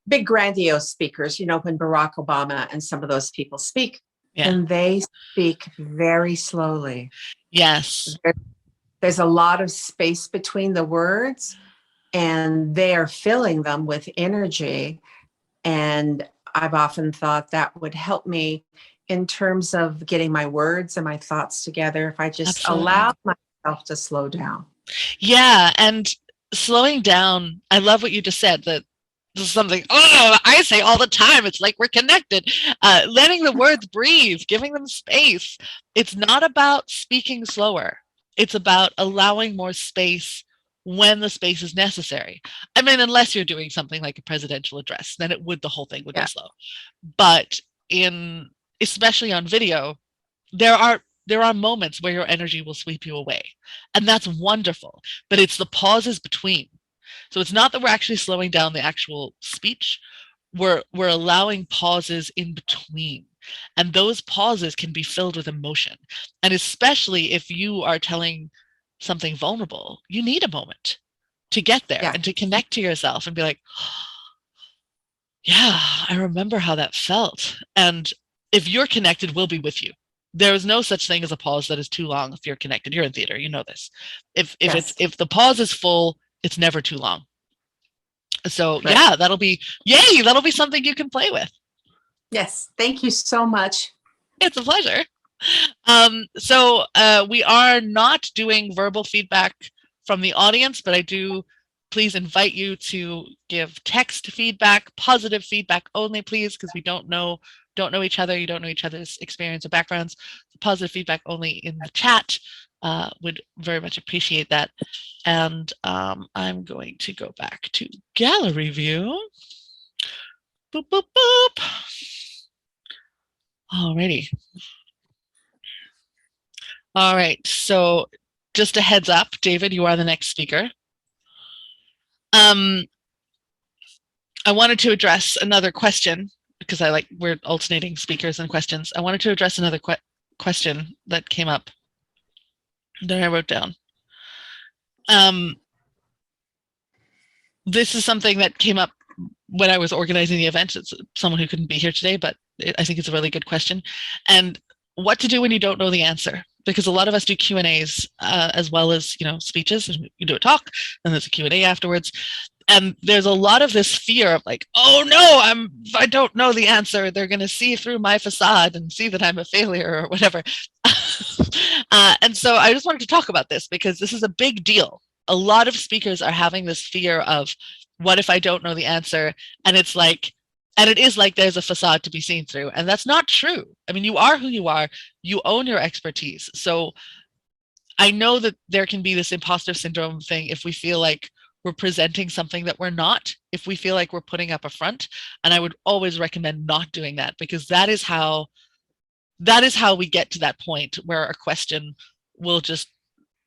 big grandiose speakers, when Barack Obama and some of those people speak, and they speak very slowly. Yes. There's a lot of space between the words, and they are filling them with energy. And I've often thought that would help me in terms of getting my words and my thoughts together if I just allow myself to slow down. Yeah. And slowing down, I love what you just said, that this is something, I say all the time. It's like we're connected. Letting the words breathe, giving them space. It's not about speaking slower. It's about allowing more space when the space is necessary. I mean, unless you're doing something like a presidential address, then the whole thing would go slow. But especially on video, there are moments where your energy will sweep you away. And that's wonderful. But it's the pauses between. So it's not that we're actually slowing down the actual speech. We're allowing pauses in between. And those pauses can be filled with emotion. And especially if you are telling something vulnerable, you need a moment to get there and to connect to yourself and be like, yeah, I remember how that felt. And if you're connected, we'll be with you. There is no such thing as a pause that is too long if you're connected. You're in theater, you know this. If the pause is full, it's never too long. So that'll be something you can play with. Yes. Thank you so much. It's a pleasure. So we are not doing verbal feedback from the audience, but I do please invite you to give text feedback, positive feedback only, please, because we don't know each other. You don't know each other's experience or backgrounds. Positive feedback only in the chat. Would very much appreciate that. And I'm going to go back to gallery view. Boop, boop, boop. Alrighty. All right, so just a heads up, David, you are the next speaker. I wanted to address another question, because we're alternating speakers and questions. I wanted to address another question that came up that I wrote down. This is something that came up when I was organizing the event. It's someone who couldn't be here today, but I think it's a really good question. And what to do when you don't know the answer? Because a lot of us do Q&As as well as, speeches. You do a talk, and there's a Q&A afterwards. And there's a lot of this fear of like, oh no, I don't know the answer. They're going to see through my facade and see that I'm a failure or whatever. And so I just wanted to talk about this because this is a big deal. A lot of speakers are having this fear of, what if I don't know the answer? And it's like, And it is like there's a facade to be seen through. And that's not true. I mean, you are who you are. You own your expertise. So I know that there can be this imposter syndrome thing if we feel like we're presenting something that we're not, if we feel like we're putting up a front. And I would always recommend not doing that, because that is how we get to that point where a question will just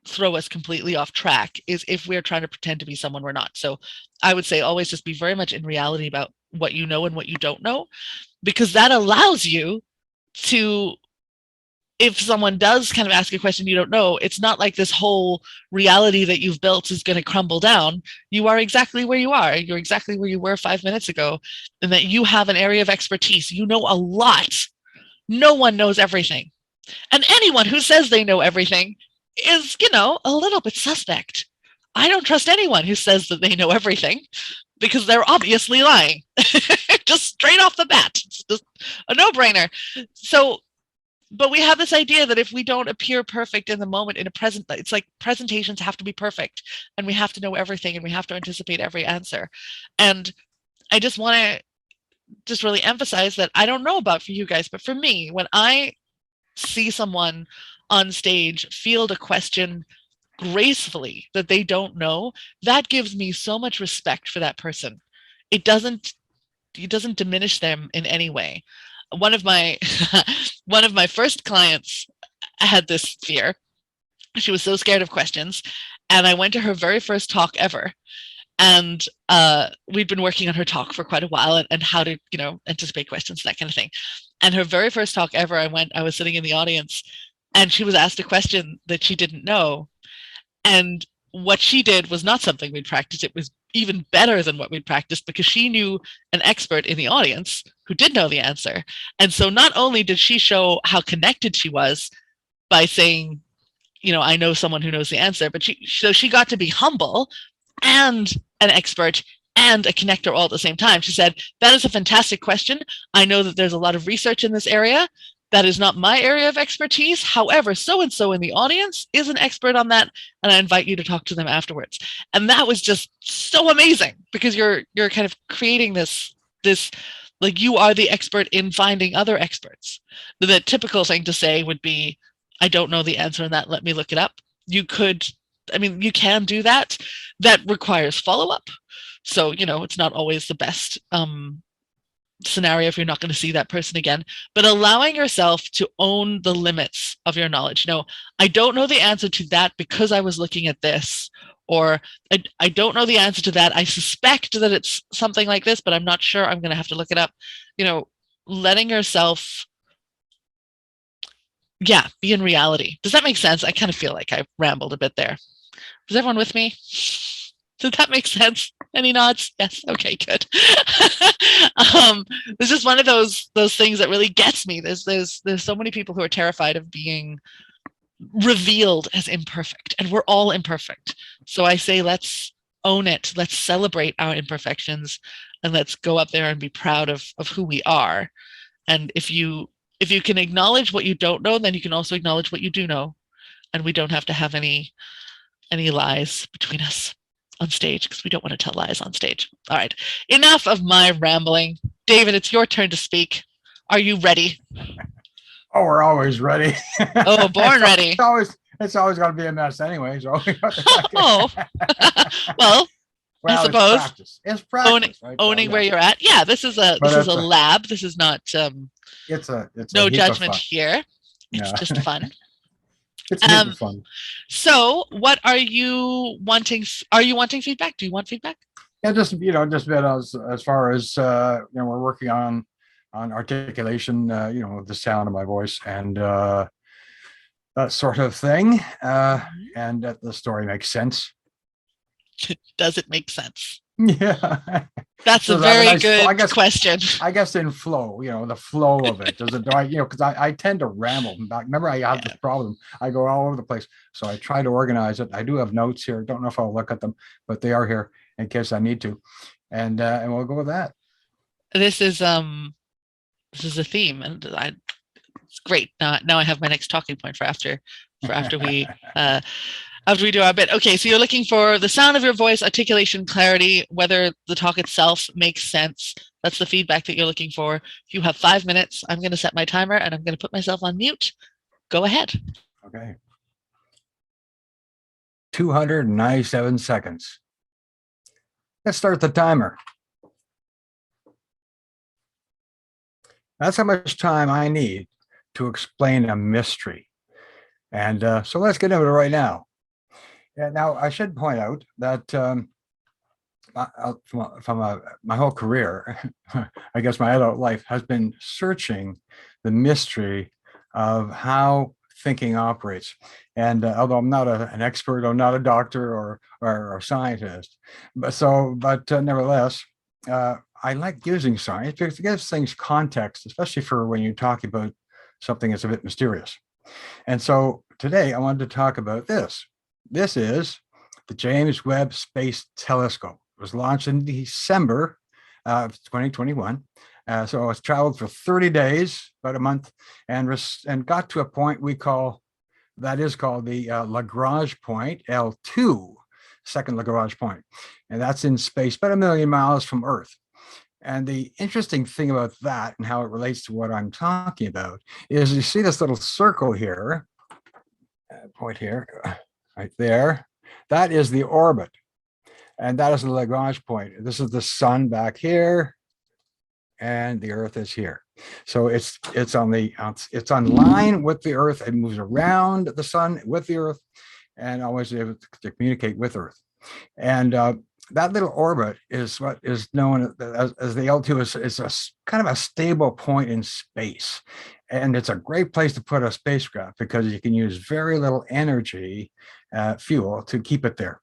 throw us completely off track, is if we're trying to pretend to be someone we're not. So I would say always just be very much in reality about what you know and what you don't know, because that allows you to, if someone does kind of ask a question you don't know, it's not like this whole reality that you've built is going to crumble down. You are exactly where you are. You're exactly where you were 5 minutes ago, and that you have an area of expertise. You know a lot. No one knows everything. And anyone who says they know everything is, a little bit suspect. I don't trust anyone who says that they know everything, because they're obviously lying. Just straight off the bat. It's just a no-brainer. So, but we have this idea that if we don't appear perfect in the moment, in a present, it's like presentations have to be perfect, and we have to know everything, and we have to anticipate every answer. And I just want to just really emphasize that I don't know about for you guys, but for me, when I see someone on stage field a question gracefully that they don't know, that gives me so much respect for that person. It doesn't diminish them in any way. One of my first clients had this fear. She was so scared of questions, and I went to her very first talk ever. And we'd been working on her talk for quite a while, and how to, anticipate questions, that kind of thing. And her very first talk ever, I was sitting in the audience, and she was asked a question that she didn't know. And what she did was not something we'd practiced. It was even better than what we'd practiced, because she knew an expert in the audience who did know the answer. And so not only did she show how connected she was by saying, I know someone who knows the answer, but she got to be humble and an expert and a connector all at the same time. She said, that is a fantastic question. I know that there's a lot of research in this area. That is not my area of expertise. However, so-and-so in the audience is an expert on that, and I invite you to talk to them afterwards. And that was just so amazing, because you're kind of creating this like, you are the expert in finding other experts. The typical thing to say would be, I don't know the answer on that, let me look it up. You can do that. That requires follow-up. So, it's not always the best scenario if you're not going to see that person again, but allowing yourself to own the limits of your knowledge. I don't know the answer to that because I was looking at this, or I don't know the answer to that. I suspect that it's something like this, but I'm not sure. I'm going to have to look it up. Letting yourself, be in reality. Does that make sense? I kind of feel like I rambled a bit there. Was everyone with me? Did that make sense? Any nods? Yes. Okay, good. This is one of those things that really gets me. There's so many people who are terrified of being revealed as imperfect, and we're all imperfect. So I say, let's own it. Let's celebrate our imperfections, and let's go up there and be proud of who we are. And if you can acknowledge what you don't know, then you can also acknowledge what you do know, and we don't have to have any lies between us on stage, because we don't want to tell lies on stage. All right, enough of my rambling. David, it's your turn to speak. Are you ready? Oh, we're always ready. Oh, born ready. It's always going to be a mess anyway. So oh, well, I suppose it's practice. Owning where you're at. Yeah, this is a lab. This is not. It's no judgment here. It's just fun. It's fun. So what are you wanting? Are you wanting feedback? Do you want feedback? Yeah, just a bit as far as we're working on articulation, the sound of my voice and that sort of thing, and that the story makes sense. Does it make sense? Yeah, that's a very good question. I guess in flow, the flow of it. Does it? Because I tend to ramble. Remember, I have this problem. I go all over the place, so I try to organize it. I do have notes here. Don't know if I'll look at them, but they are here in case I need to, and we'll go with that. This is a theme, and it's great. Now I have my next talking point for after we. After we do our bit. Okay, so you're looking for the sound of your voice, articulation, clarity, whether the talk itself makes sense. That's the feedback that you're looking for. You have 5 minutes. I'm going to set my timer and I'm going to put myself on mute. Go ahead. Okay. 297 seconds. Let's start the timer. That's how much time I need to explain a mystery. And so let's get into it right now. Yeah, now, I should point out that from my whole career, I guess my adult life has been searching the mystery of how thinking operates. And although I'm not an expert, I'm not a doctor or a scientist, but nevertheless, I like using science because it gives things context, especially for when you're talking about something that's a bit mysterious. And so today I wanted to talk about this. This is the James Webb Space Telescope. It was launched in December of 2021. So it's traveled for 30 days, about a month, and got to a point that is called the Lagrange point, L2, second Lagrange point. And that's in space, about 1 million miles from Earth. And the interesting thing about that and how it relates to what I'm talking about is you see this little circle here, point here, right there. That is the orbit. And that is the Lagrange point. This is the sun back here, and the Earth is here. So it's on line with the Earth. It moves around the sun with the Earth, and always able to communicate with Earth. And that little orbit is what is known as the L2. Is a kind of a stable point in space, and it's a great place to put a spacecraft because you can use very little energy, fuel, to keep it there.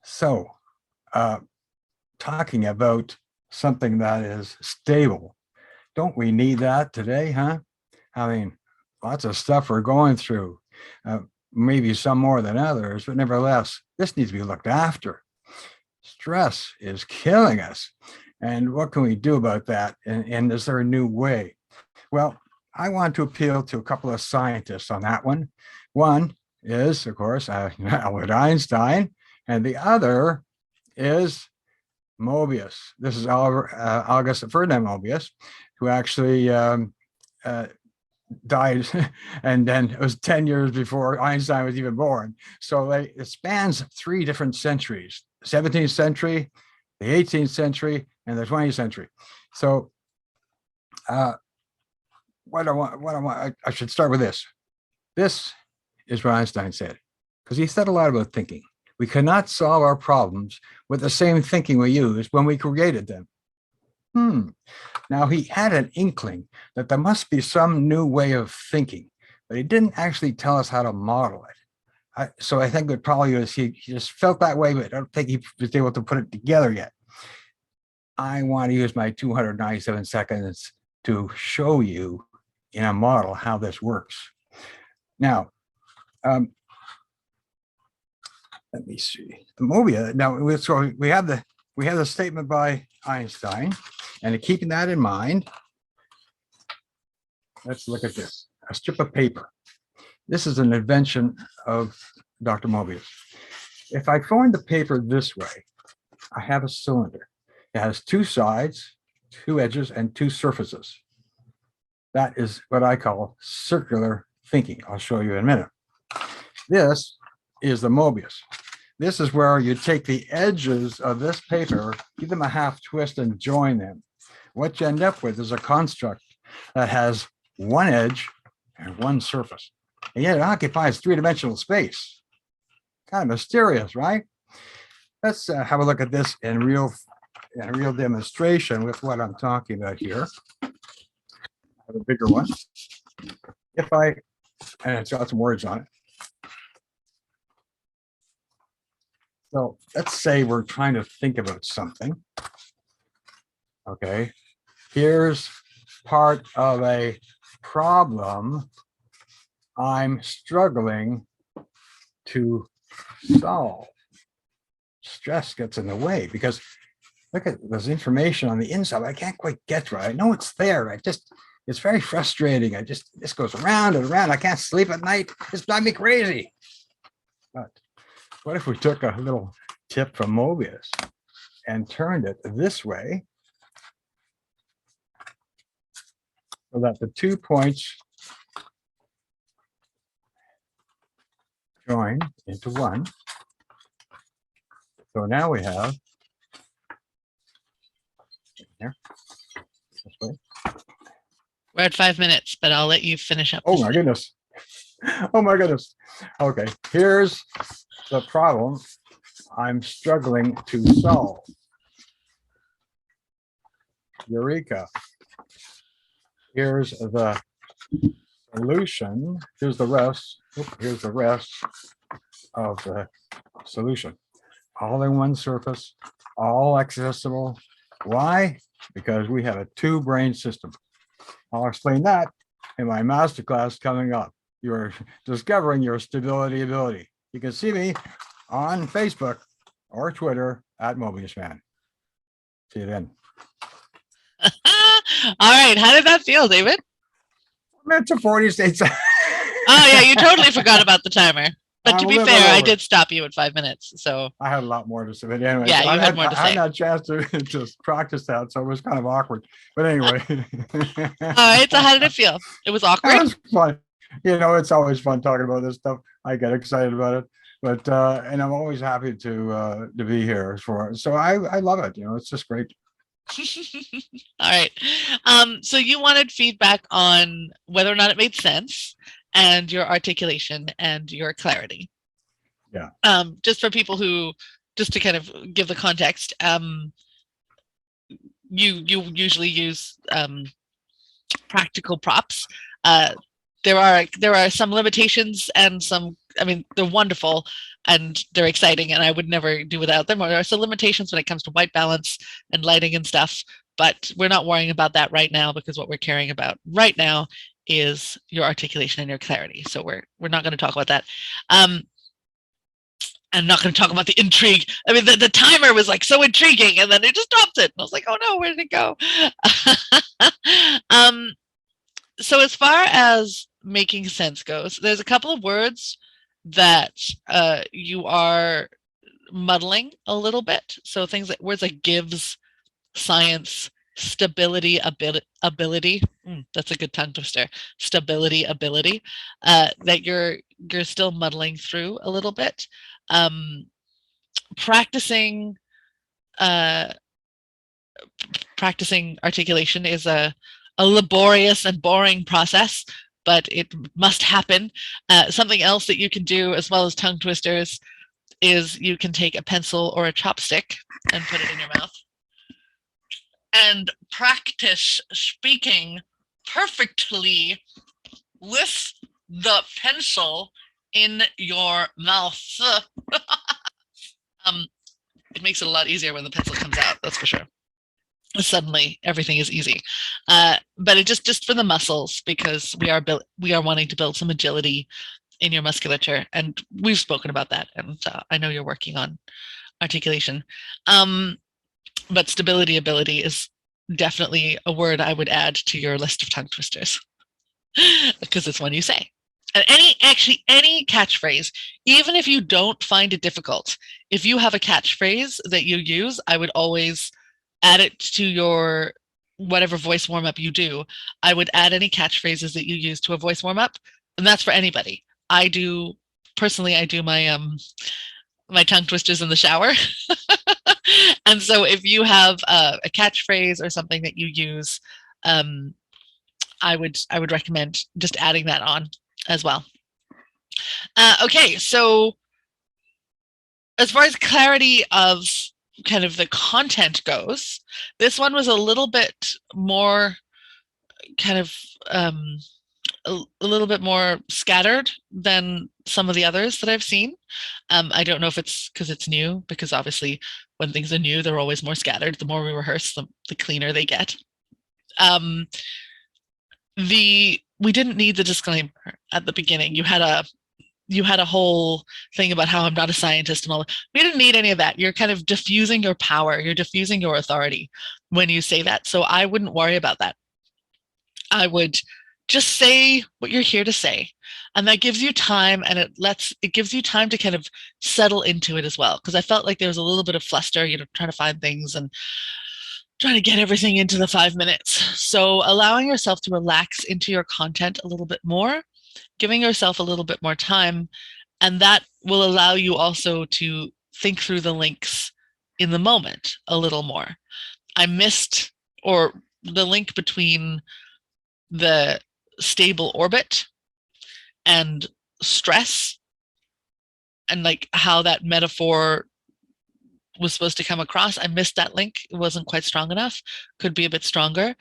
So, talking about something that is stable, don't we need that today, huh? I mean, lots of stuff we're going through, maybe some more than others, but nevertheless, this needs to be looked after. Stress is killing us. And what can we do about that? And is there a new way? Well, I want to appeal to a couple of scientists on that one. One is, of course, Albert Einstein, and the other is Mobius. This is August Ferdinand Mobius, who actually died, and then it was 10 years before Einstein was even born. So it spans 3 different centuries: 17th century, the 18th century, and the 20th century. So I should start with this. This is what Einstein said, because he said a lot about thinking. We cannot solve our problems with the same thinking we used when we created them. Now, he had an inkling that there must be some new way of thinking, but he didn't actually tell us how to model it. So I think it probably was he just felt that way, but I don't think he was able to put it together yet. I want to use my 297 seconds to show you in a model how this works. Now, let me see the Mobius. Now, so we have the statement by Einstein, and keeping that in mind, let's look at this. A strip of paper. This is an invention of Dr. Mobius. If I form the paper this way, I have a cylinder. It has 2 sides, 2 edges, and 2 surfaces. That is what I call circular thinking. I'll show you in a minute. This is the Mobius. This is where you take the edges of this paper, give them a half twist, and join them. What you end up with is a construct that has 1 edge and 1 surface. And yet it occupies 3-dimensional space. Kind of mysterious, right? Let's have a look at this in a real demonstration with what I'm talking about here. I have a bigger one. And it's got some words on it. So let's say we're trying to think about something. Okay, here's part of a problem I'm struggling to solve. Stress gets in the way because look at there's information on the inside I can't quite get to it. I know it's there. It's very frustrating. This goes around and around. I can't sleep at night. It's driving me crazy. But what if we took a little tip from Mobius and turned it this way so that the 2 points join into one. So now we have here, this way. We're at 5 minutes, but I'll let you finish up. Oh my goodness. Oh my goodness. Okay, here's the problem I'm struggling to solve. Eureka. Here's the solution. Here's the rest. Here's the rest of the solution. All in one surface, all accessible. Why? Because we have a two-brain system. I'll explain that in my masterclass coming up. You're discovering your stability ability. You can see me on Facebook or Twitter at Mobius Man. See you then. All right. How did that feel, David? It's a 40 states. Oh, yeah. You totally forgot about the timer. But to be fair, I did stop you at 5 minutes. So I had a lot more to say. But anyway, yeah, you had more to say. I had a chance to just practice that, so it was kind of awkward. But anyway. All right. So how did it feel? It was awkward. It was fun. You know, it's always fun talking about this stuff. I get excited about it. But and I'm always happy to be here for it. So I love it. You know, it's just great. All right. So you wanted feedback on whether or not it made sense and your articulation and your clarity. Yeah. Just for people who, just to kind of give the context, you usually use practical props. There are some limitations and some, I mean, they're wonderful and they're exciting and I would never do without them. Or there are some limitations when it comes to white balance and lighting and stuff, but we're not worrying about that right now because what we're caring about right now is your articulation and your clarity. So we're not going to talk about that. I'm not going to talk about the intrigue. I mean, the timer was like so intriguing and then it just dropped it. And I was like, oh no, where did it go? So as far as making sense goes, there's a couple of words that you are muddling a little bit. So things like words like gives, science, stability, ability. That's a good tongue twister. Stability, ability. That you're still muddling through a little bit. Practicing articulation is a laborious and boring process, but it must happen. Something else that you can do as well as tongue twisters is you can take a pencil or a chopstick and put it in your mouth and practice speaking perfectly with the pencil in your mouth. It makes it a lot easier when the pencil comes out, that's for sure. Suddenly everything is easy, but it just for the muscles, because we are wanting to build some agility in your musculature, and we've spoken about that, and I know you're working on articulation, but stability ability is definitely a word I would add to your list of tongue twisters because it's one you say. And any catchphrase, even if you don't find it difficult, if you have a catchphrase that you use, I would always add it to your whatever voice warm-up you do. I would add any catchphrases that you use to a voice warm-up, and that's for anybody. I do my my tongue twisters in the shower. And so if you have a catchphrase or something that you use, I would recommend just adding that on as well. Okay, so as far as clarity of kind of the content goes, this one was a little bit more kind of a little bit more scattered than some of the others that I've seen. I don't know if it's because it's new, because obviously when things are new, they're always more scattered. The more we rehearse, the cleaner they get. We didn't need the disclaimer at the beginning. You had a whole thing about how I'm not a scientist and all. We didn't need any of that. You're kind of diffusing your power. You're diffusing your authority when you say that. So I wouldn't worry about that. I would just say what you're here to say. And that gives you time, and it gives you time to kind of settle into it as well. Because I felt like there was a little bit of fluster, trying to find things and trying to get everything into the 5 minutes. So allowing yourself to relax into your content a little bit more, giving yourself a little bit more time, and that will allow you also to think through the links in the moment a little more. I missed, or the link between the stable orbit and stress, and like how that metaphor was supposed to come across. I missed that link. It wasn't quite strong enough. Could be a bit stronger.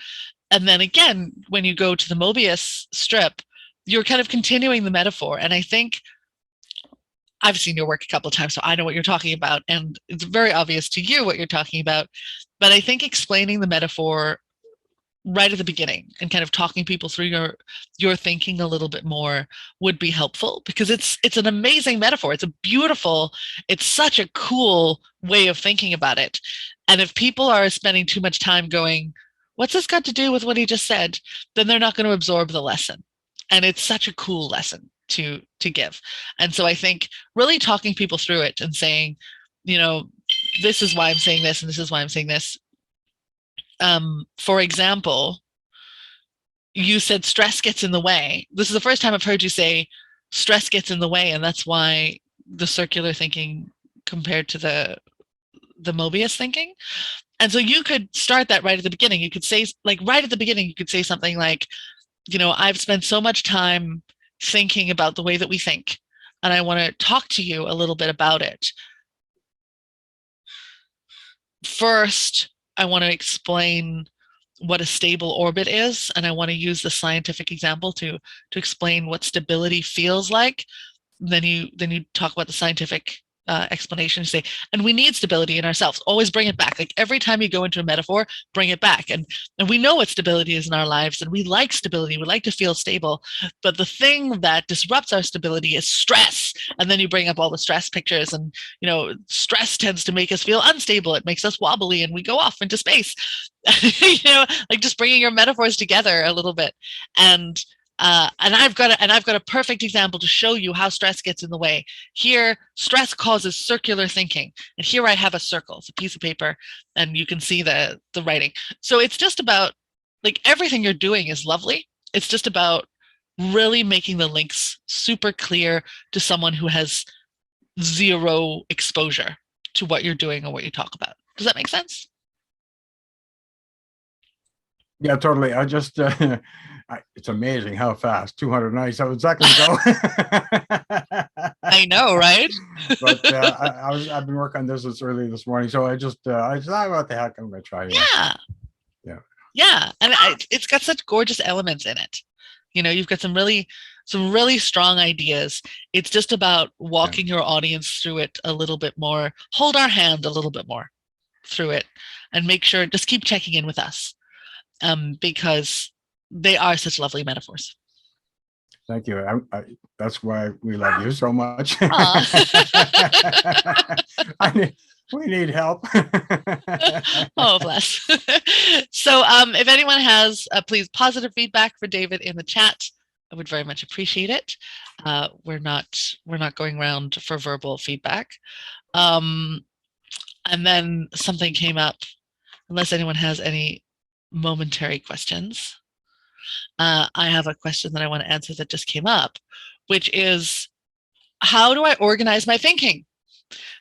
And then again, when you go to the Mobius strip, you're kind of continuing the metaphor. And I think I've seen your work a couple of times, so I know what you're talking about. And it's very obvious to you what you're talking about. But I think explaining the metaphor right at the beginning and kind of talking people through your thinking a little bit more would be helpful, because it's an amazing metaphor. It's such a cool way of thinking about it. And if people are spending too much time going, what's this got to do with what he just said, then they're not going to absorb the lesson. And it's such a cool lesson to give. And so I think really talking people through it and saying, this is why I'm saying this and this is why I'm saying this. For example, you said stress gets in the way. This is the first time I've heard you say stress gets in the way, and that's why the circular thinking compared to the Mobius thinking. And so you could start that right at the beginning. You could say, like, right at the beginning, you could say something like, I've spent so much time thinking about the way that we think, and I want to talk to you a little bit about it. First, I want to explain what a stable orbit is, and I want to use the scientific example to explain what stability feels like. Then you talk about the scientific explanation. You say, and we need stability in ourselves. Always bring it back. Like every time you go into a metaphor, bring it back. And we know what stability is in our lives, and we like stability. We like to feel stable. But the thing that disrupts our stability is stress. And then you bring up all the stress pictures, and stress tends to make us feel unstable. It makes us wobbly, and we go off into space. Like just bringing your metaphors together a little bit. And I've got a perfect example to show you how stress gets in the way. Here, stress causes circular thinking, and here I have a circle. It's a piece of paper, and you can see the writing. So it's just about, like, everything you're doing is lovely. It's just about really making the links super clear to someone who has zero exposure to what you're doing or what you talk about. Does that make sense? Yeah, totally. I just, it's amazing how fast 297 seconds go. I know, right? But I've been working on this early this morning, so I just thought, what the heck, I'm going to try it. Yeah. And it's got such gorgeous elements in it. You've got some really strong ideas. It's just about walking your audience through it a little bit more. Hold our hand a little bit more through it, and make sure, just keep checking in with us. Because they are such lovely metaphors. Thank you. That's why we love you so much. We need help. Oh, bless. So if anyone has please positive feedback for David in the chat, I would very much appreciate it. We're not going around for verbal feedback. And then something came up, unless anyone has any momentary questions. I have a question that I want to answer that just came up, which is, how do I organize my thinking?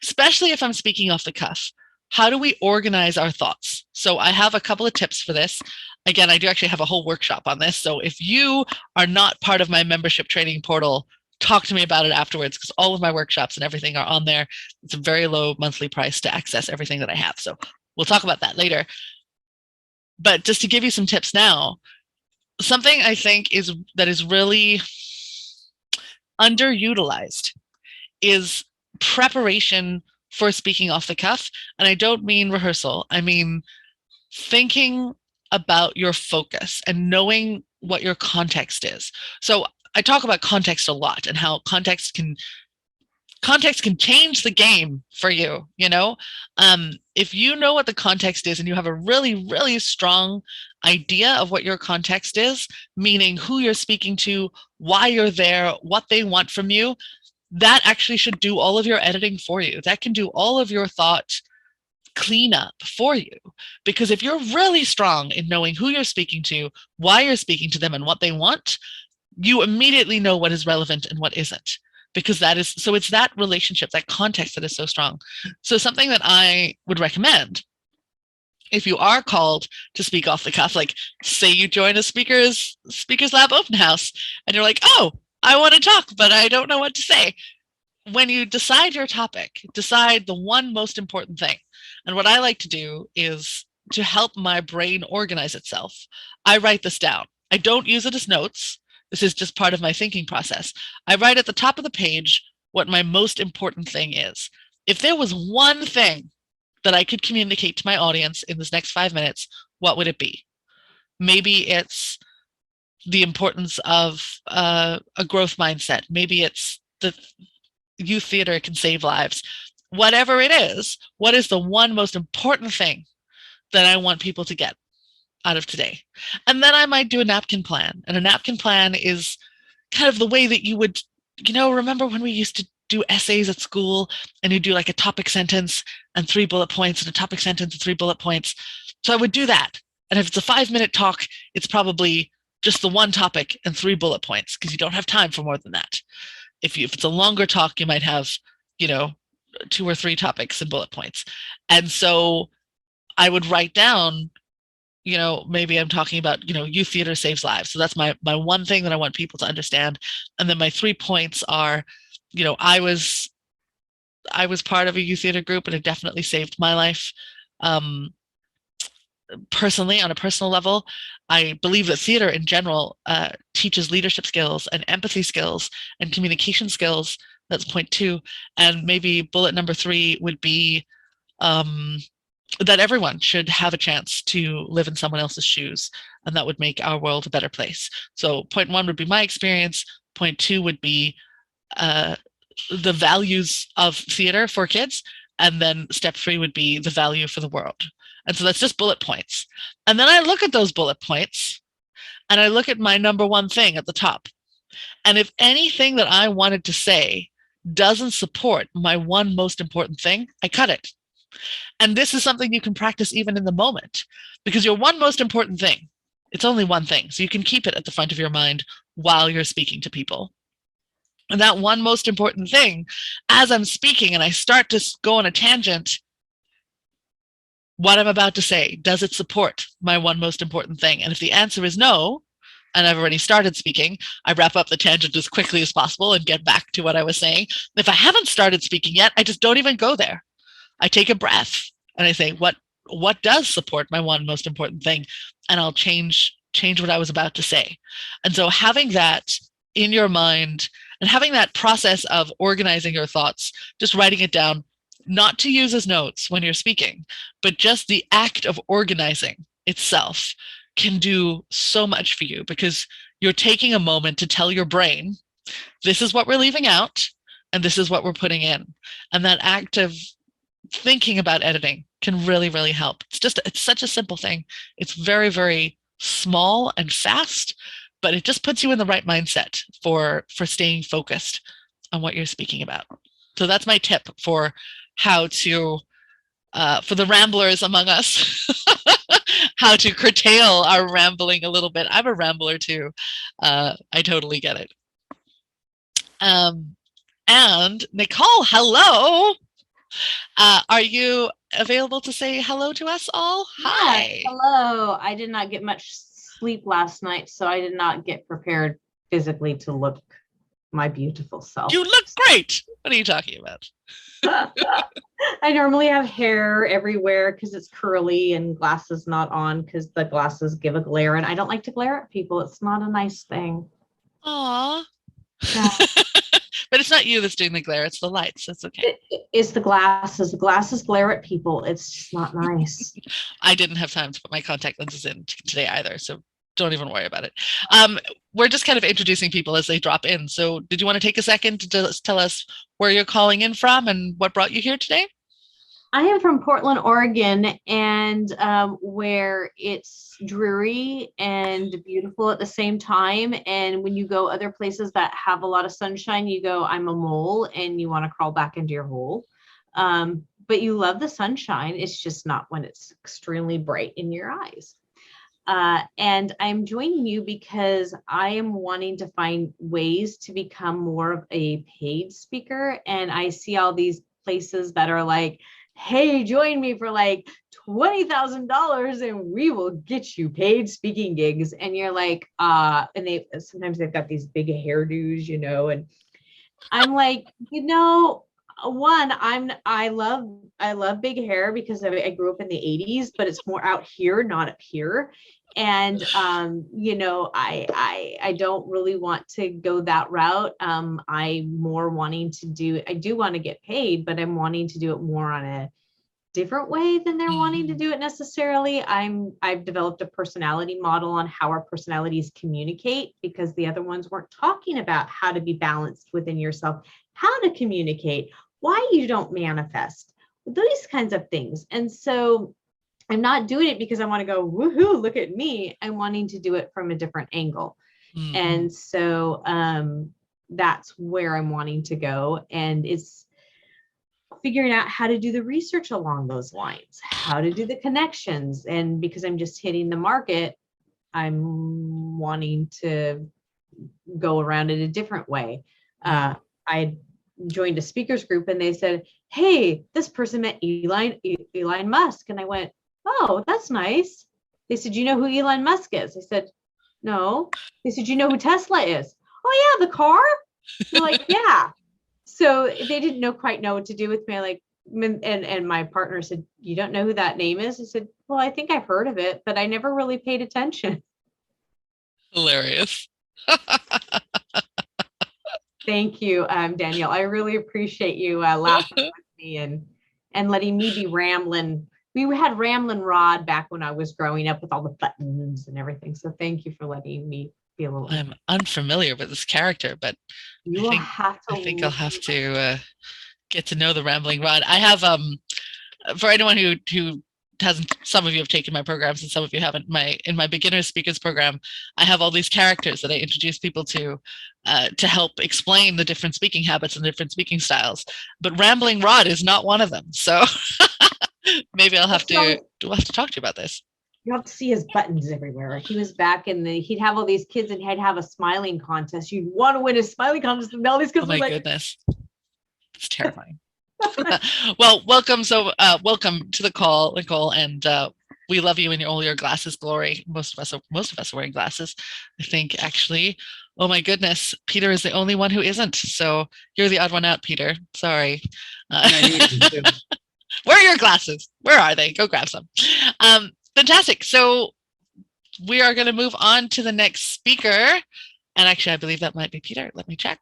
Especially if I'm speaking off the cuff. How do we organize our thoughts? So I have a couple of tips for this. Again, I do actually have a whole workshop on this. So if you are not part of my membership training portal, talk to me about it afterwards, because all of my workshops and everything are on there. It's a very low monthly price to access everything that I have. So we'll talk about that later. But just to give you some tips now, something I think that is really underutilized is preparation for speaking off the cuff. And I don't mean rehearsal. I mean thinking about your focus and knowing what your context is. So I talk about context a lot, and how context can context can change the game for you, you know? If you know what the context is and you have a really, really strong idea of what your context is, meaning who you're speaking to, why you're there, what they want from you, that actually should do all of your editing for you. That can do all of your thought cleanup for you. Because if you're really strong in knowing who you're speaking to, why you're speaking to them, and what they want, you immediately know what is relevant and what isn't. Because that is, so it's that relationship, that context that is so strong. So something that I would recommend, if you are called to speak off the cuff, like say you join a speakers lab open house and you're like, oh, I want to talk, but I don't know what to say. When you decide your topic, decide the one most important thing. And what I like to do is to help my brain organize itself. I write this down. I don't use it as notes. This is just part of my thinking process. I write at the top of the page what my most important thing is. If there was one thing that I could communicate to my audience in this next 5 minutes, what would it be? Maybe it's the importance of a growth mindset. Maybe it's the youth theater can save lives. Whatever it is, what is the one most important thing that I want people to get out of today? And then I might do a napkin plan. And a napkin plan is kind of the way that you would, you know, remember when we used to do essays at school and you do like a topic sentence and 3 bullet points and a topic sentence and 3 bullet points. So I would do that. And if it's a 5-minute talk, it's probably just the one topic and 3 bullet points because you don't have time for more than that. If it's a longer talk, you might have, you know, 2 or 3 topics and bullet points. And so I would write down, you know, maybe I'm talking about, you know, youth theater saves lives. So that's my one thing that I want people to understand. And then my 3 points are, you know, I was part of a youth theater group and it definitely saved my life. Personally, on a personal level, I believe that theater in general teaches leadership skills and empathy skills and communication skills. That's point 2. And maybe bullet number 3 would be that everyone should have a chance to live in someone else's shoes, and that would make our world a better place. So point 1 would be my experience. Point 2 would be the values of theater for kids. And then step 3 would be the value for the world. And so that's just bullet points. And then I look at those bullet points and I look at my number 1 thing at the top. And if anything that I wanted to say doesn't support my one most important thing, I cut it. And this is something you can practice even in the moment, because your one most important thing, it's only one thing. So you can keep it at the front of your mind while you're speaking to people. And that one most important thing, as I'm speaking and I start to go on a tangent, what I'm about to say, does it support my one most important thing? And if the answer is no, and I've already started speaking, I wrap up the tangent as quickly as possible and get back to what I was saying. If I haven't started speaking yet, I just don't even go there. I take a breath and I say, what does support my one most important thing? And I'll change what I was about to say. And so having that in your mind and having that process of organizing your thoughts, just writing it down, not to use as notes when you're speaking, but just the act of organizing itself can do so much for you, because you're taking a moment to tell your brain, this is what we're leaving out and this is what we're putting in. And that act of thinking about editing can really, really help. It's such a simple thing. It's very, very small and fast, but it just puts you in the right mindset for staying focused on what you're speaking about. So that's my tip for how to, for the ramblers among us, how to curtail our rambling a little bit. I'm a rambler too. I totally get it. And Nicole, hello. Are you available to say hello to us all? Hi. Hello. I did not get much sleep last night, so I did not get prepared physically to look my beautiful self. You look great. What are you talking about? I normally have hair everywhere because it's curly and glasses not on because the glasses give a glare, and I don't like to glare at people. It's not a nice thing. Aw. Yeah. But it's not you that's doing the glare, it's the lights. That's okay. It's the glasses. The glasses glare at people. It's just not nice. I didn't have time to put my contact lenses in today either, so Don't even worry about it. We're just kind of introducing people as they drop in. So did you want to take a second to tell us where you're calling in from and what brought you here today? I am from Portland, Oregon, and where it's dreary and beautiful at the same time. And when you go other places that have a lot of sunshine, you go, I'm a mole, and you want to crawl back into your hole. But you love the sunshine. It's just not when it's extremely bright in your eyes. And I'm joining you because I am wanting to find ways to become more of a paid speaker. And I see all these places that are like, hey, join me for like $20,000 and we will get you paid speaking gigs. And you're like, and sometimes they've got these big hairdos, and I'm like, one, I love big hair because I grew up in the 80s, but it's more out here, not up here. And, I don't really want to go that route. I'm more wanting to I do want to get paid, but I'm wanting to do it more on a different way than they're wanting to do it necessarily. I've developed a personality model on how our personalities communicate, because the other ones weren't talking about how to be balanced within yourself, how to communicate, why you don't manifest, these kinds of things. And so I'm not doing it because I want to go, woohoo, look at me. I'm wanting to do it from a different angle. And so that's where I'm wanting to go. And it's figuring out how to do the research along those lines, how to do the connections. And because I'm just hitting the market, I'm wanting to go around it a different way. I joined a speakers group and they said, hey, this person met Elon Musk. And I went, oh, that's nice. They said, you know who Elon Musk is? I said, no. They said, you know who Tesla is? Oh yeah, the car? They're like, yeah. So they didn't quite know what to do with me. And my partner said, you don't know who that name is? I said, well, I think I've heard of it, but I never really paid attention. Hilarious. Thank you, Danielle. I really appreciate you laughing with me and letting me be rambling. We had Ramblin' Rod back when I was growing up with all the buttons and everything. So thank you for letting me be a little. I'm unfamiliar with this character, but I think I'll have to get to know the Rambling Rod. I have for anyone who hasn't, some of you have taken my programs and some of you haven't. In my beginner speakers program, I have all these characters that I introduce people to help explain the different speaking habits and different speaking styles. But Rambling Rod is not one of them. So maybe we'll have to talk to you about this. You have to see his buttons everywhere. He was back he'd have all these kids and he'd have a smiling contest. You'd want to win a smiling contest. And all these kids were like, goodness. It's terrifying. Well, welcome. So welcome to the call, Nicole. And we love you in all your glasses glory. Most of us are wearing glasses, I think, actually. Oh my goodness. Peter is the only one who isn't. So you're the odd one out, Peter. Sorry. Where are your glasses? Where are they? Go grab some. Fantastic. So we are going to move on to the next speaker. And actually, I believe that might be Peter. Let me check.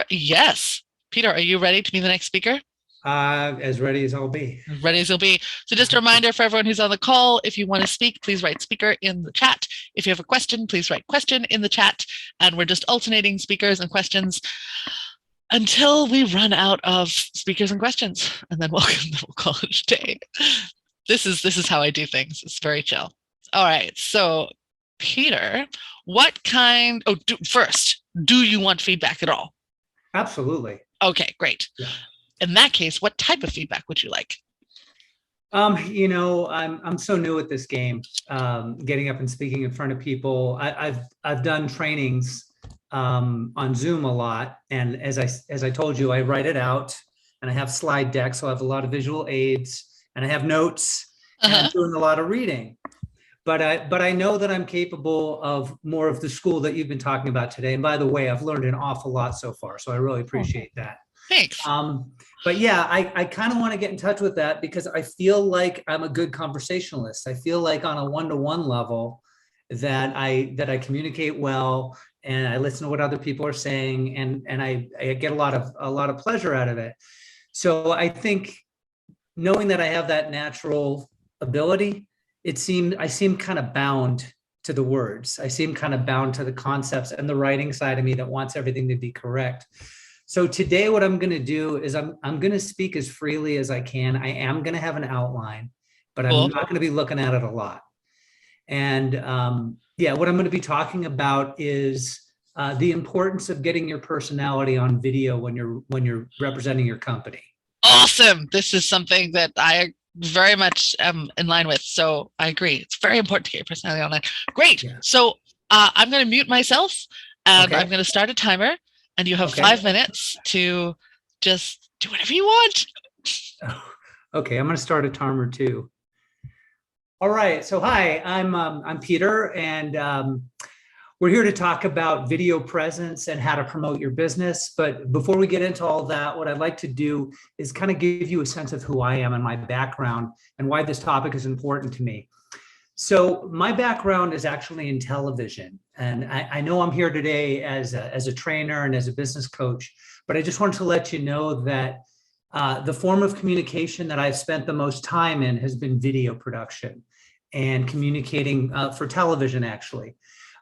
Yes. Peter, are you ready to be the next speaker? As ready as I'll be. As ready as you'll be. So just a reminder for everyone who's on the call, if you want to speak, please write speaker in the chat. If you have a question, please write question in the chat. And we're just alternating speakers and questions until we run out of speakers and questions, and then we'll call it a day. This is how I do things. It's very chill. All right. So, Peter, first, do you want feedback at all? Absolutely. Okay, great. Yeah. In that case, what type of feedback would you like? I'm so new at this game, getting up and speaking in front of people. I've done trainings on Zoom a lot. And as I told you, I write it out and I have slide decks. So I have a lot of visual aids and I have notes and I'm doing a lot of reading. But I know that I'm capable of more of the school that you've been talking about today. And by the way, I've learned an awful lot so far. So I really appreciate that. Thanks. But yeah, I kind of want to get in touch with that because I feel like I'm a good conversationalist. I feel like on a one-to-one level that I communicate well and I listen to what other people are saying and I get a lot of pleasure out of it. So I think knowing that I have that natural ability I seem kind of bound to the words. I seem kind of bound to the concepts and the writing side of me that wants everything to be correct. So today what I'm going to do is I'm going to speak as freely as I can. I am going to have an outline, but I'm not going to be looking at it a lot. And yeah, what I'm going to be talking about is the importance of getting your personality on video when you're representing your company. Awesome. This is something that I very much am in line with. So I agree. It's very important to get your personality online. Great. Yeah. So I'm going to mute myself and Okay. I'm going to start a timer, and you have 5 minutes to just do whatever you want. Okay, I'm going to start a timer too. All right. So hi, I'm Peter, and we're here to talk about video presence and how to promote your business. But before we get into all that, what I'd like to do is kind of give you a sense of who I am and my background and why this topic is important to me. So my background is actually in television, and I know I'm here today as a trainer and as a business coach, but I just wanted to let you know that the form of communication that I've spent the most time in has been video production and communicating for television, actually.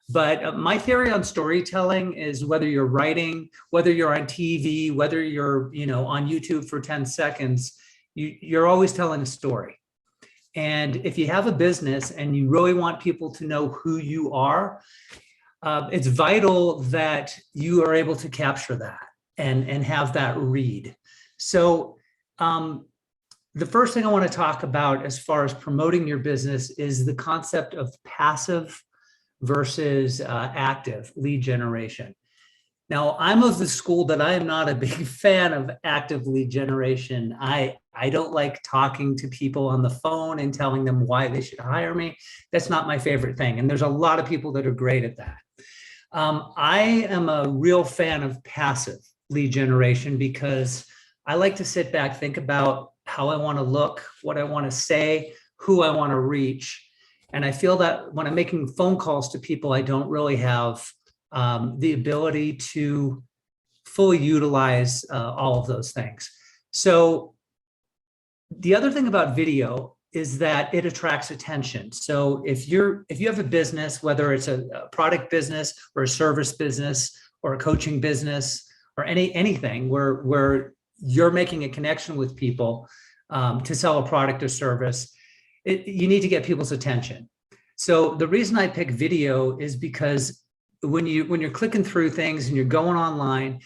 But my theory on storytelling is whether you're writing, whether you're on TV, whether you're on YouTube for 10 seconds, you're always telling a story. And if you have a business and you really want people to know who you are, it's vital that you are able to capture that and have that read. So the first thing I want to talk about as far as promoting your business is the concept of passive versus active lead generation. Now, I'm of the school that I am not a big fan of active lead generation. I don't like talking to people on the phone and telling them why they should hire me. That's not my favorite thing. And there's a lot of people that are great at that. I am a real fan of passive lead generation because I like to sit back, think about how I want to look, what I want to say, who I want to reach. And I feel that when I'm making phone calls to people, I don't really have the ability to fully utilize all of those things. So the other thing about video is that it attracts attention. So if you have a business, whether it's a product business or a service business or a coaching business or anything where you're making a connection with people to sell a product or service, you need to get people's attention. So the reason I pick video is because when you're clicking through things and you're going online,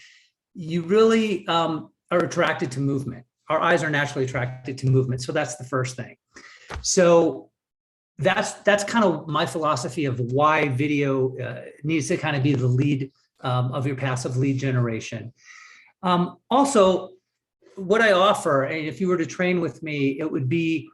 you really are attracted to movement. Our eyes are naturally attracted to movement. So that's the first thing. So that's kind of my philosophy of why video needs to kind of be the lead of your passive lead generation. Also, what I offer, and if you were to train with me, it would be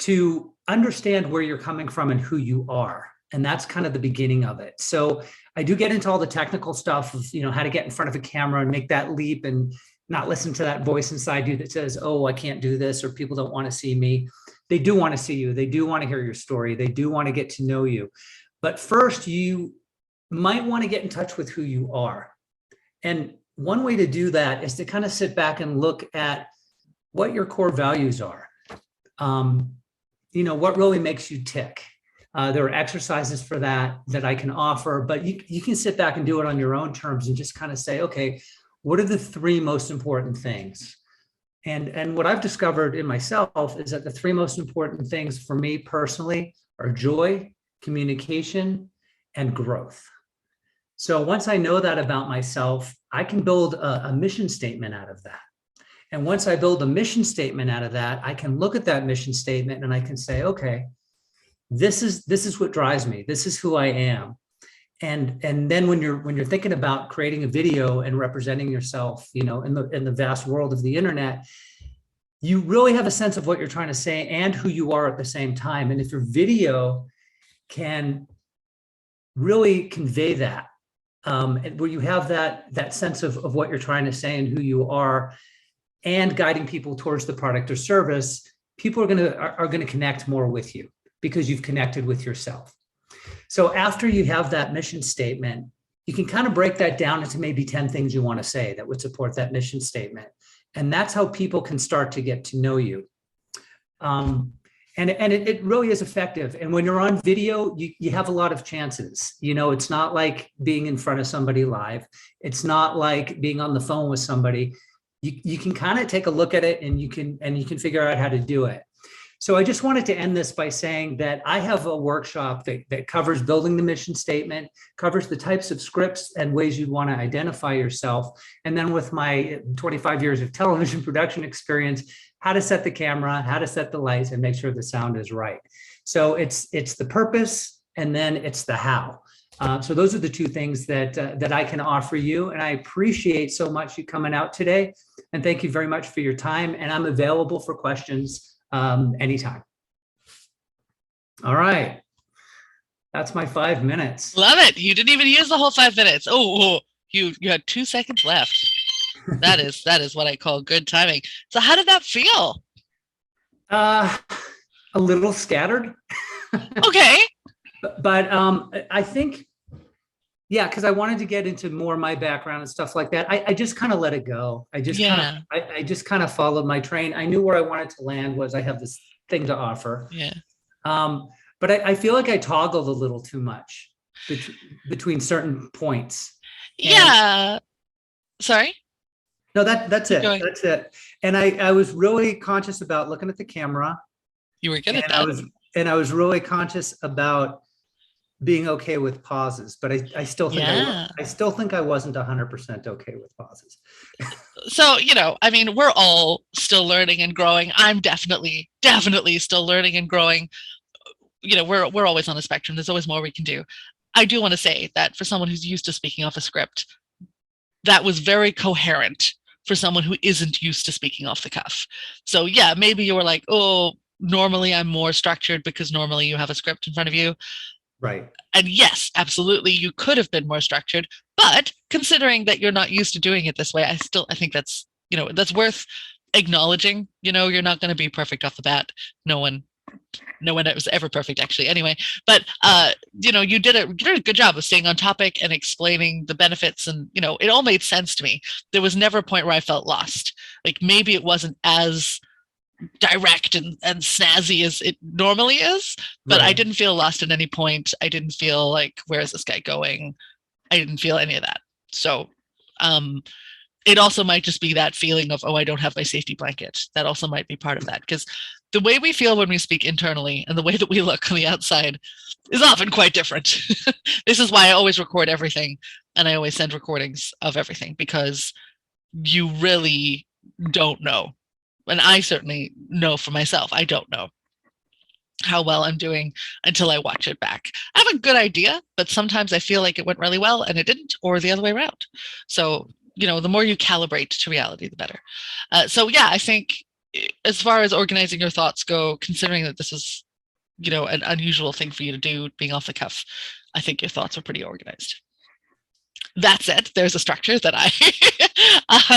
to understand where you're coming from and who you are. And that's kind of the beginning of it. So I do get into all the technical stuff of, how to get in front of a camera and make that leap and not listen to that voice inside you that says, oh, I can't do this, or people don't want to see me. They do want to see you. They do want to hear your story. They do want to get to know you. But first, you might want to get in touch with who you are. And one way to do that is to kind of sit back and look at what your core values are. What really makes you tick. There are exercises for that I can offer, but you can sit back and do it on your own terms and just kind of say, okay, what are the 3 most important things? And what I've discovered in myself is that the 3 most important things for me personally are joy, communication, and growth. So once I know that about myself, I can build a mission statement out of that. And once I build a mission statement out of that, I can look at that mission statement and I can say, okay, this is what drives me. This is who I am. And then when you're thinking about creating a video and representing yourself, in the vast world of the internet, you really have a sense of what you're trying to say and who you are at the same time. And if your video can really convey that, where you have that sense of what you're trying to say and who you are, and guiding people towards the product or service, people are going to connect more with you because you've connected with yourself. So after you have that mission statement, you can kind of break that down into maybe 10 things you want to say that would support that mission statement. And that's how people can start to get to know you. And it really is effective. And when you're on video, you have a lot of chances. You know, it's not like being in front of somebody live. It's not like being on the phone with somebody. You can kind of take a look at it and you can figure out how to do it. So I just wanted to end this by saying that I have a workshop that covers building the mission statement, covers the types of scripts and ways you'd want to identify yourself. And then with my 25 years of television production experience, how to set the camera, how to set the lights, and make sure the sound is right. So it's the purpose, and then it's the how. So those are the two things that I can offer you. And I appreciate so much you coming out today. And thank you very much for your time. And I'm available for questions anytime. All right. That's my 5 minutes. Love it. You didn't even use the whole 5 minutes. Oh, you had 2 seconds left. That is what I call good timing. So how did that feel? A little scattered. Okay. But I think, yeah, because I wanted to get into more of my background and stuff like that. I just kind of let it go. I just kind of followed my train. I knew where I wanted to land was I have this thing to offer. Yeah. But I feel like I toggled a little too much between certain points. Yeah. Sorry? No, that's it. That's it. And I was really conscious about looking at the camera. You were good at that. I was really conscious about being okay with pauses, but I still think I wasn't 100% okay with pauses. So, I mean, we're all still learning and growing. I'm definitely still learning and growing. We're always on a spectrum. There's always more we can do. I do want to say that for someone who's used to speaking off a script, that was very coherent for someone who isn't used to speaking off the cuff. So yeah, maybe you were like, oh, normally I'm more structured because normally you have a script in front of you. Right. And yes, absolutely, you could have been more structured, but considering that you're not used to doing it this way, I think that's, that's worth acknowledging. You're not going to be perfect off the bat. No one was ever perfect, actually, anyway. But you did a good job of staying on topic and explaining the benefits, and it all made sense to me. There was never a point where I felt lost. Like maybe it wasn't as direct and snazzy as it normally is, but right. I didn't feel lost at any point. I didn't feel like, where is this guy going? I didn't feel any of that. So it also might just be that feeling of, oh, I don't have my safety blanket. That also might be part of that, because the way we feel when we speak internally and the way that we look on the outside is often quite different. This is why I always record everything, and I always send recordings of everything, because you really don't know. And I certainly know for myself, I don't know how well I'm doing until I watch it back. I have a good idea, but sometimes I feel like it went really well and it didn't, or the other way around. So, the more you calibrate to reality, the better. So yeah, I think as far as organizing your thoughts go, considering that this is, an unusual thing for you to do, being off the cuff, I think your thoughts are pretty organized. That said, there's a structure that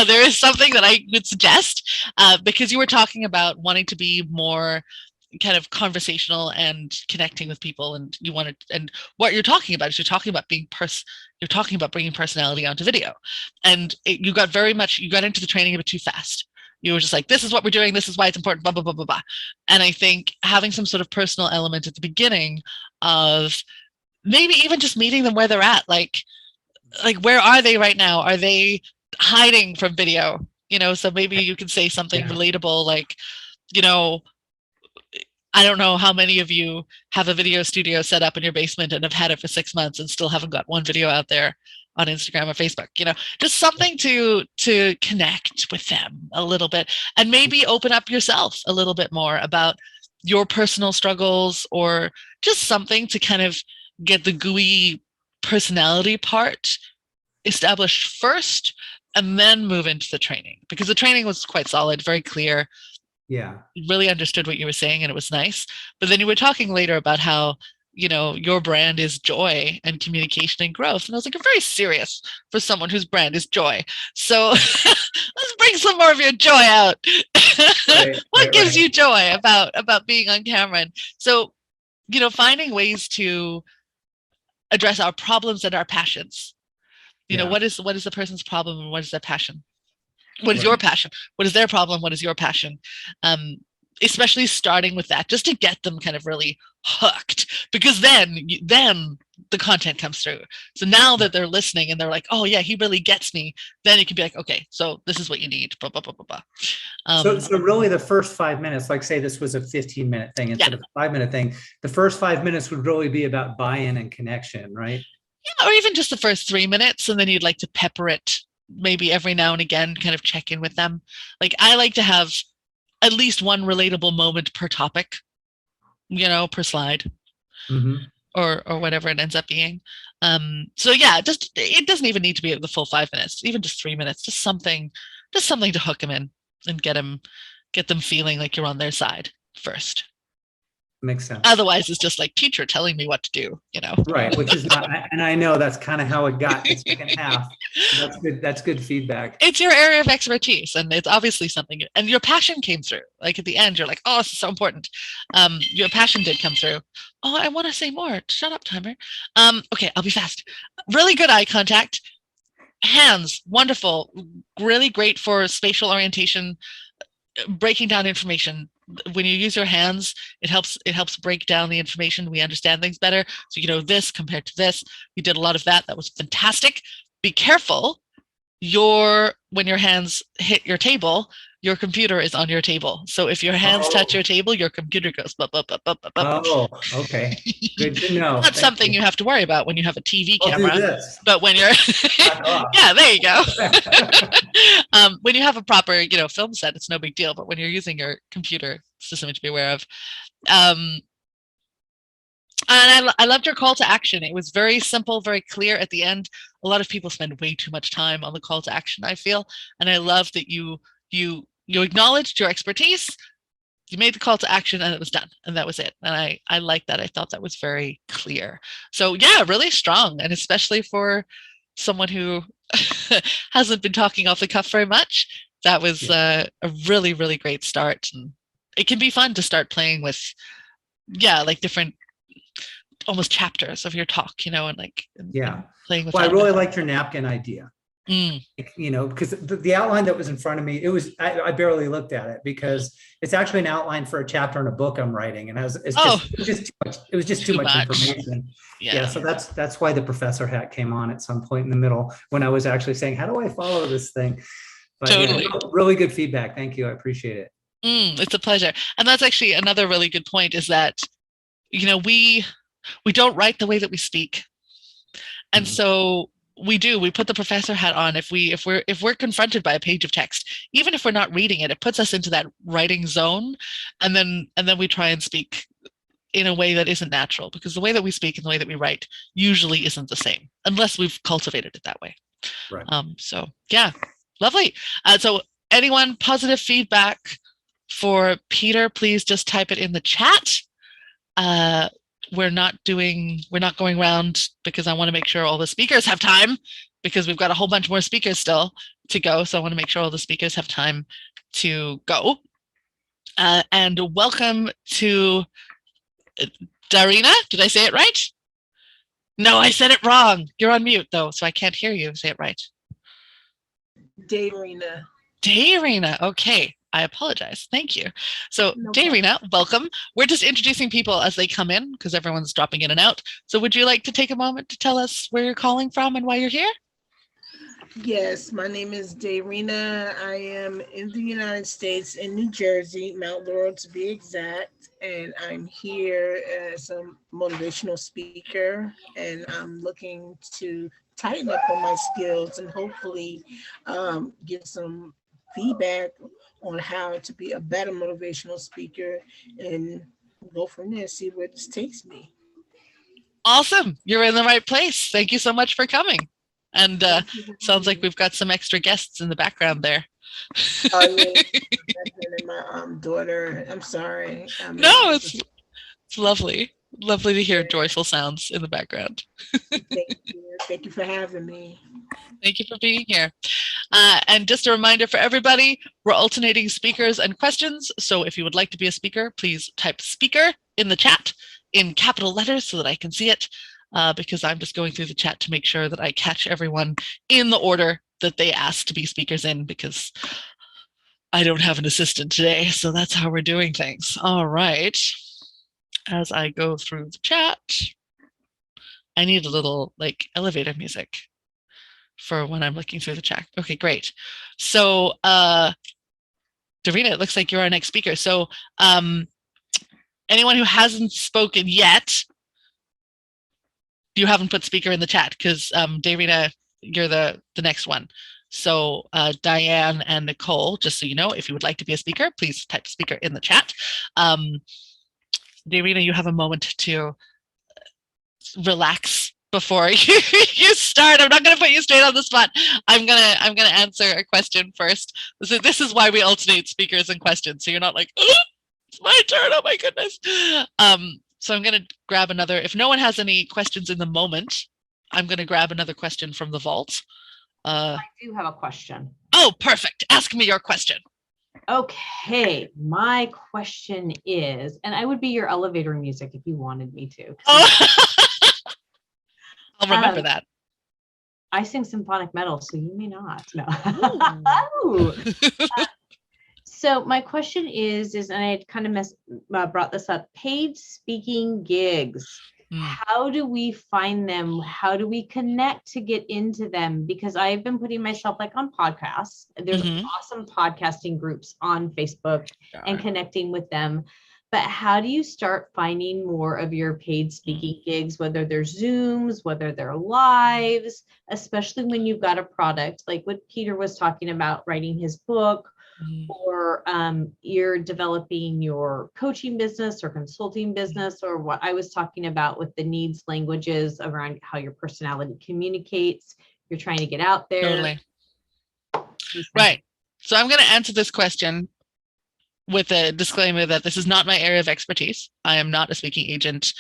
there is something that I would suggest, because you were talking about wanting to be more kind of conversational and connecting with people, and and what you're talking about is you're talking about bringing personality onto video, and you got into the training a bit too fast. You were just like, this is what we're doing, this is why it's important, blah blah blah blah blah. And I think having some sort of personal element at the beginning of maybe even just meeting them where they're at, like where are they right now? Are they hiding from video? So maybe you can say something relatable, like, I don't know how many of you have a video studio set up in your basement and have had it for 6 months and still haven't got one video out there on Instagram or Facebook, just something to connect with them a little bit, and maybe open up yourself a little bit more about your personal struggles, or just something to kind of get the gooey personality part established first and then move into the training, because the training was quite solid, very clear. Yeah. Really understood what you were saying, and it was nice. But then you were talking later about how, your brand is joy and communication and growth. And I was like, I'm very serious for someone whose brand is joy. So let's bring some more of your joy out. What gives you joy about being on camera? And so, finding ways to address our problems and our passions. What is the person's problem and what is their passion? What is your passion? What is their problem? What is your passion? especially starting with that, just to get them kind of really hooked, because then the content comes through. So now that they're listening and they're like, oh yeah, he really gets me, then you can be like, okay, so this is what you need, blah, blah, blah, blah, blah. So really the first 5 minutes, like say this was a 15-minute thing instead of a 5-minute thing, the first 5 minutes would really be about buy-in and connection, right? Yeah, or even just the first 3 minutes, and then you'd like to pepper it maybe every now and again, kind of check in with them. Like I like to have at least one relatable moment per topic, per slide, or whatever it ends up being. So yeah, it doesn't even need to be the full 5 minutes, even just 3 minutes, just something to hook them in and get them feeling like you're on their side first. Makes sense. Otherwise, it's just like teacher telling me what to do, Right, which is not, and I know that's kind of how it got the second half. That's good. That's good feedback. It's your area of expertise, and it's obviously something, and your passion came through. Like at the end, you're like, oh, this is so important. Your passion did come through. Oh, I want to say more. Shut up, timer. Okay, I'll be fast. Really good eye contact. Hands, wonderful. Really great for spatial orientation, breaking down information. When you use your hands, it helps break down the information. We understand things better. So this compared to this. You did a lot of that. That was fantastic. Be careful. When your hands hit your table, your computer is on your table. So if your hands touch your table, your computer goes blah, blah, blah, blah, blah, blah. Oh, okay. Good to know. Not something you have to worry about when you have a TV camera. I'll do this. But when you're yeah, there you go. When you have a proper, film set, it's no big deal. But when you're using your computer, it's just something to be aware of. And I loved your call to action. It was very simple, very clear at the end. A lot of people spend way too much time on the call to action, I feel. And I love that you acknowledged your expertise, you made the call to action, and it was done. And that was it. And I like that. I thought that was very clear. So yeah, really strong. And especially for someone who hasn't been talking off the cuff very much, that was a really, really great start. And it can be fun to start playing with, like different almost chapters of your talk, and playing with. Well, I really liked your napkin idea. Because the outline that was in front of me, I barely looked at it because it's actually an outline for a chapter in a book I'm writing, and it was just too much information. Yeah, so that's why the professor hat came on at some point in the middle when I was actually saying, how do I follow this thing? But, totally. Really good feedback. Thank you. I appreciate it. It's a pleasure. And that's actually another really good point, is that we don't write the way that we speak, and so we put the professor hat on. If we're confronted by a page of text, even if we're not reading it, it puts us into that writing zone, and then we try and speak in a way that isn't natural, because the way that we speak and the way that we write usually isn't the same unless we've cultivated it that way. Right. So yeah, lovely. So anyone positive feedback for Peter, please just type it in the chat. We're not going around because I want to make sure all the speakers have time, because we've got a whole bunch more speakers still to go. So I want to make sure all the speakers have time to go. And welcome to Darina. Did I say it right? No, I said it wrong. You're on mute though, so I can't hear you say it right. Darina. Darina. Okay. I apologize. Thank you. So, Darina, welcome. We're just introducing people as they come in because everyone's dropping in and out. So would you like to take a moment to tell us where you're calling from and why you're here? Yes, my name is Darina. I am in the United States, in New Jersey, Mount Laurel to be exact. And I'm here as a motivational speaker, and I'm looking to tighten up on my skills and hopefully get some feedback on how to be a better motivational speaker, and go from there, see where this takes me. Awesome. You're in the right place. Thank you so much for coming. And sounds like we've got some extra guests in the background there. Oh, yeah. My daughter, I'm sorry. No, it's lovely. Lovely to hear joyful sounds in the background. Thank you. Thank you for having me. Thank you for being here. And just a reminder for everybody, we're alternating speakers and questions. So if you would like to be a speaker, please type speaker in the chat in capital letters so that I can see it, because I'm just going through the chat to make sure that I catch everyone in the order that they asked to be speakers in, because I don't have an assistant today, so that's how we're doing things. All right. As I go through the chat, I need a little like elevator music for when I'm looking through the chat. Okay, great. So, Davina, it looks like you're our next speaker. So, anyone who hasn't spoken yet, you haven't put speaker in the chat because Davina, you're the next one. So Diane and Nicole, just so you know, if you would like to be a speaker, please type speaker in the chat. Davina, you have a moment to relax before you start. I'm not going to put you straight on the spot. I'm gonna answer a question first. So this is why we alternate speakers and questions. So you're not like, oh, it's my turn. Oh my goodness. So I'm going to grab another. If no one has any questions in the moment, I'm going to grab another question from the vault. I do have a question. Oh, perfect. Ask me your question. Okay, my question is, and I would be your elevator music if you wanted me to. Oh. I'll remember that. I sing symphonic metal, so you may not. No. So my question is, and I had kind of brought this up, paid speaking gigs. How do we find them? How do we connect to get into them? Because I've been putting myself like on podcasts. There's awesome podcasting groups on Facebook and connecting with them. But how do you start finding more of your paid speaking gigs, whether they're Zooms, whether they're lives, especially when you've got a product like what Peter was talking about, writing his book, or you're developing your coaching business or consulting business, or what I was talking about with the needs languages around how your personality communicates. You're trying to get out there. Totally. Right. So I'm going to answer this question with a disclaimer that this is not my area of expertise. I am not a speaking agent.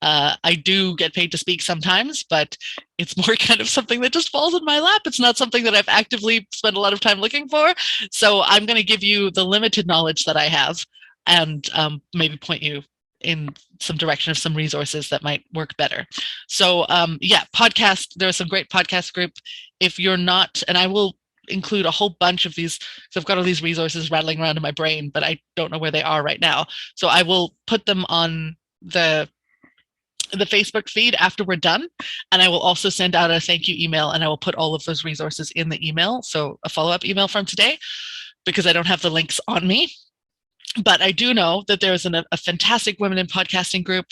I do get paid to speak sometimes, but it's more kind of something that just falls in my lap. It's not something that I've actively spent a lot of time looking for. So I'm going to give you the limited knowledge that I have and maybe point you in some direction of some resources that might work better. So yeah, podcast, there are some great podcast group. If you're not, and I will include a whole bunch of these, so I've got all these resources rattling around in my brain, but I don't know where they are right now. So I will put them on the Facebook feed after we're done. And I will also send out a thank you email, and I will put all of those resources in the email. So a follow-up email from today, because I don't have the links on me. But I do know that there is a fantastic women in podcasting group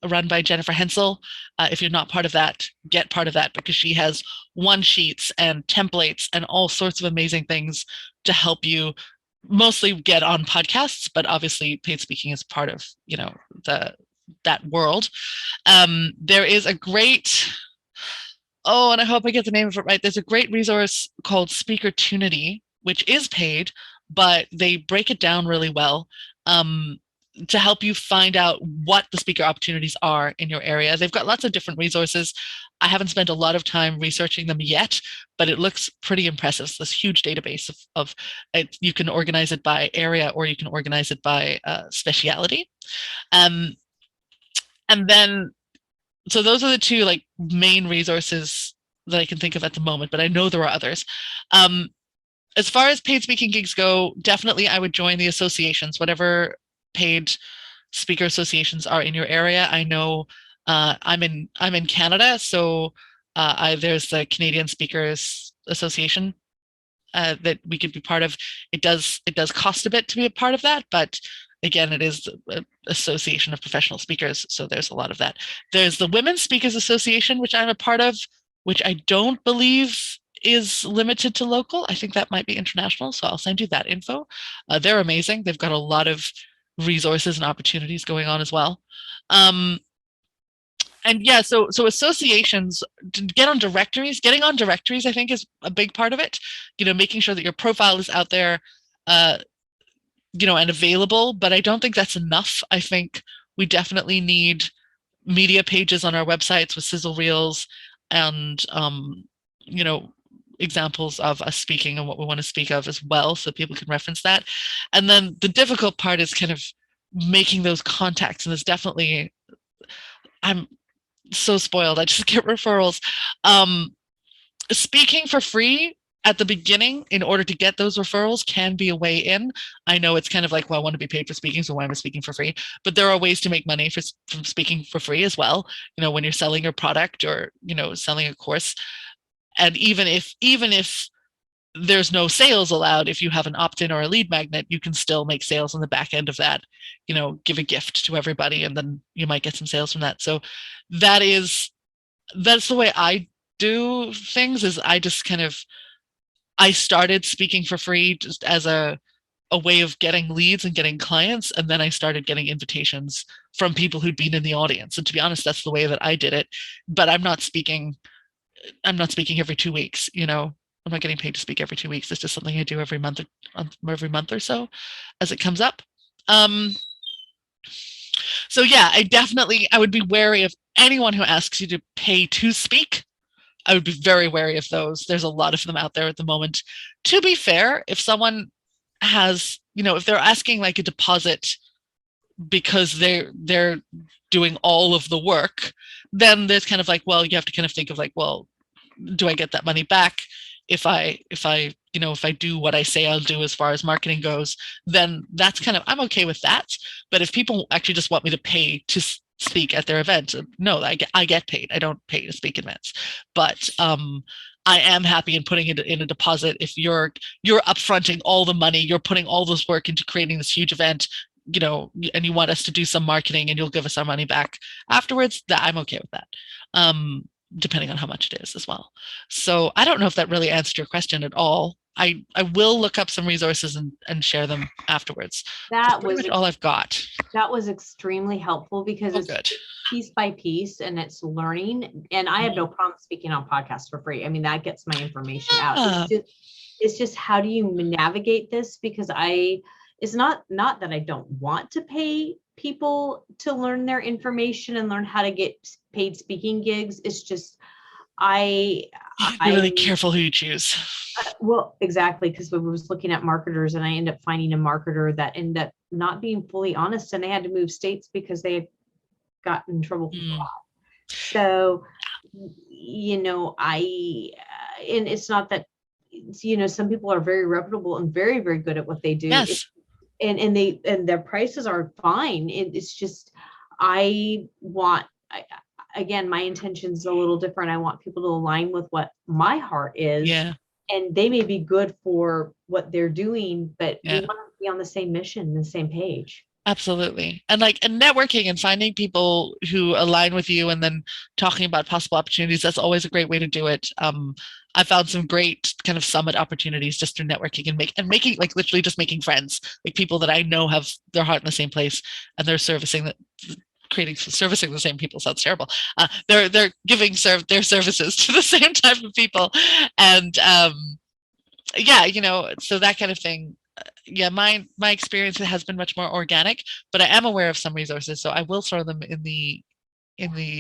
run by Jennifer Hensel. If you're not part of that, get part of that, because she has one sheets and templates and all sorts of amazing things to help you mostly get on podcasts, but obviously paid speaking is part of, you know, that world. There is a great, and I hope I get the name of it right. There's a great resource called Speakertunity, which is paid, but they break it down really well. To help you find out what the speaker opportunities are in your area. They've got lots of different resources. I haven't spent a lot of time researching them yet, but it looks pretty impressive. It's this huge database of you can organize it by area, or you can organize it by speciality. And then, so those are the two like main resources that I can think of at the moment, but I know there are others. As far as paid speaking gigs go, definitely I would join the associations, whatever paid speaker associations are in your area. I know I'm in Canada, so there's the Canadian Speakers Association that we could be part of. It does cost a bit to be a part of that, but again, it is an association of professional speakers, so there's a lot of that. There's the Women's Speakers Association, which I'm a part of, which I don't believe is limited to local. I think that might be international, so I'll send you that info. They're amazing. They've got a lot of resources and opportunities going on as well. And yeah, so associations, to get on directories, getting on directories, I think is a big part of it. You know, making sure that your profile is out there, you know, and available, but I don't think that's enough. I think we definitely need media pages on our websites with sizzle reels and, you know, examples of us speaking and what we want to speak of as well, so people can reference that. And then the difficult part is kind of making those contacts, and there's definitely, I'm so spoiled, I just get referrals. Speaking for free at the beginning, in order to get those referrals, can be a way in. I know it's kind of like, well, I want to be paid for speaking, so why am I speaking for free? But there are ways to make money from speaking for free as well. You know, when you're selling your product or, you know, selling a course. And even if there's no sales allowed, if you have an opt-in or a lead magnet, you can still make sales on the back end of that. You know, give a gift to everybody, and then you might get some sales from that. So that's the way I do things. Is I started speaking for free just as a way of getting leads and getting clients, and then I started getting invitations from people who'd been in the audience. And to be honest, that's the way that I did it. But I'm not speaking every 2 weeks, you know. I'm not getting paid to speak every 2 weeks. It's just something I do every month or so as it comes up. So yeah, I would be wary of anyone who asks you to pay to speak. I would be very wary of those. There's a lot of them out there at the moment. To be fair, if someone has, you know, if they're asking like a deposit because they're doing all of the work, then there's kind of like, well, you have to kind of think of like, well, do I get that money back? If I do what I say I'll do as far as marketing goes, then that's kind of, I'm okay with that. But if people actually just want me to pay to speak at their event, no, I get paid. I don't pay to speak events. But I am happy in putting it in a deposit. If you're upfronting all the money, you're putting all this work into creating this huge event, you know, and you want us to do some marketing and you'll give us our money back afterwards, that I'm okay with that. Depending on how much it is as well. So I don't know if that really answered your question at all. I will look up some resources and share them afterwards. That was all I've got. That was extremely helpful because it's good. Piece by piece and it's learning. And I have no problem speaking on podcasts for free. I mean, that gets my information out. It's just how do you navigate this? Because it's not that I don't want to pay people to learn their information and learn how to get paid speaking gigs. It's just be really careful who you choose. Well, exactly, because we was looking at marketers and I ended up finding a marketer that ended up not being fully honest, and they had to move states because they had gotten in trouble for fraud. So, you know, and it's not that, you know, some people are very reputable and very, very good at what they do. Yes. And their prices are fine. It's just, again, my intention's a little different. I want people to align with what my heart is. Yeah. And they may be good for what they're doing, but we want to be on the same mission, the same page. Absolutely. And networking and finding people who align with you and then talking about possible opportunities, that's always a great way to do it. I found some great kind of summit opportunities just through networking and making, like, literally just making friends, like people that I know have their heart in the same place and they're servicing the same people. Sounds terrible. They're giving their services to the same type of people. And yeah, you know, so that kind of thing. Yeah, my experience has been much more organic, but I am aware of some resources, so I will throw them in the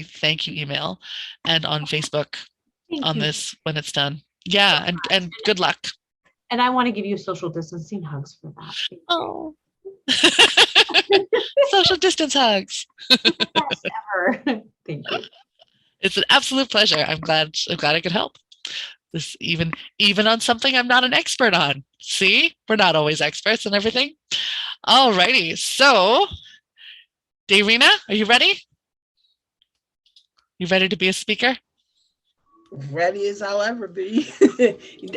thank you email and on Facebook this when it's done. Yeah, and good luck. And I want to give you social distancing hugs for that. Oh. Social distance hugs. Best ever. Thank you. It's an absolute pleasure. I'm glad I could help. This even on something I'm not an expert on. See, we're not always experts and everything. All righty. So, Dayrina, are you ready? You ready to be a speaker? Ready as I'll ever be.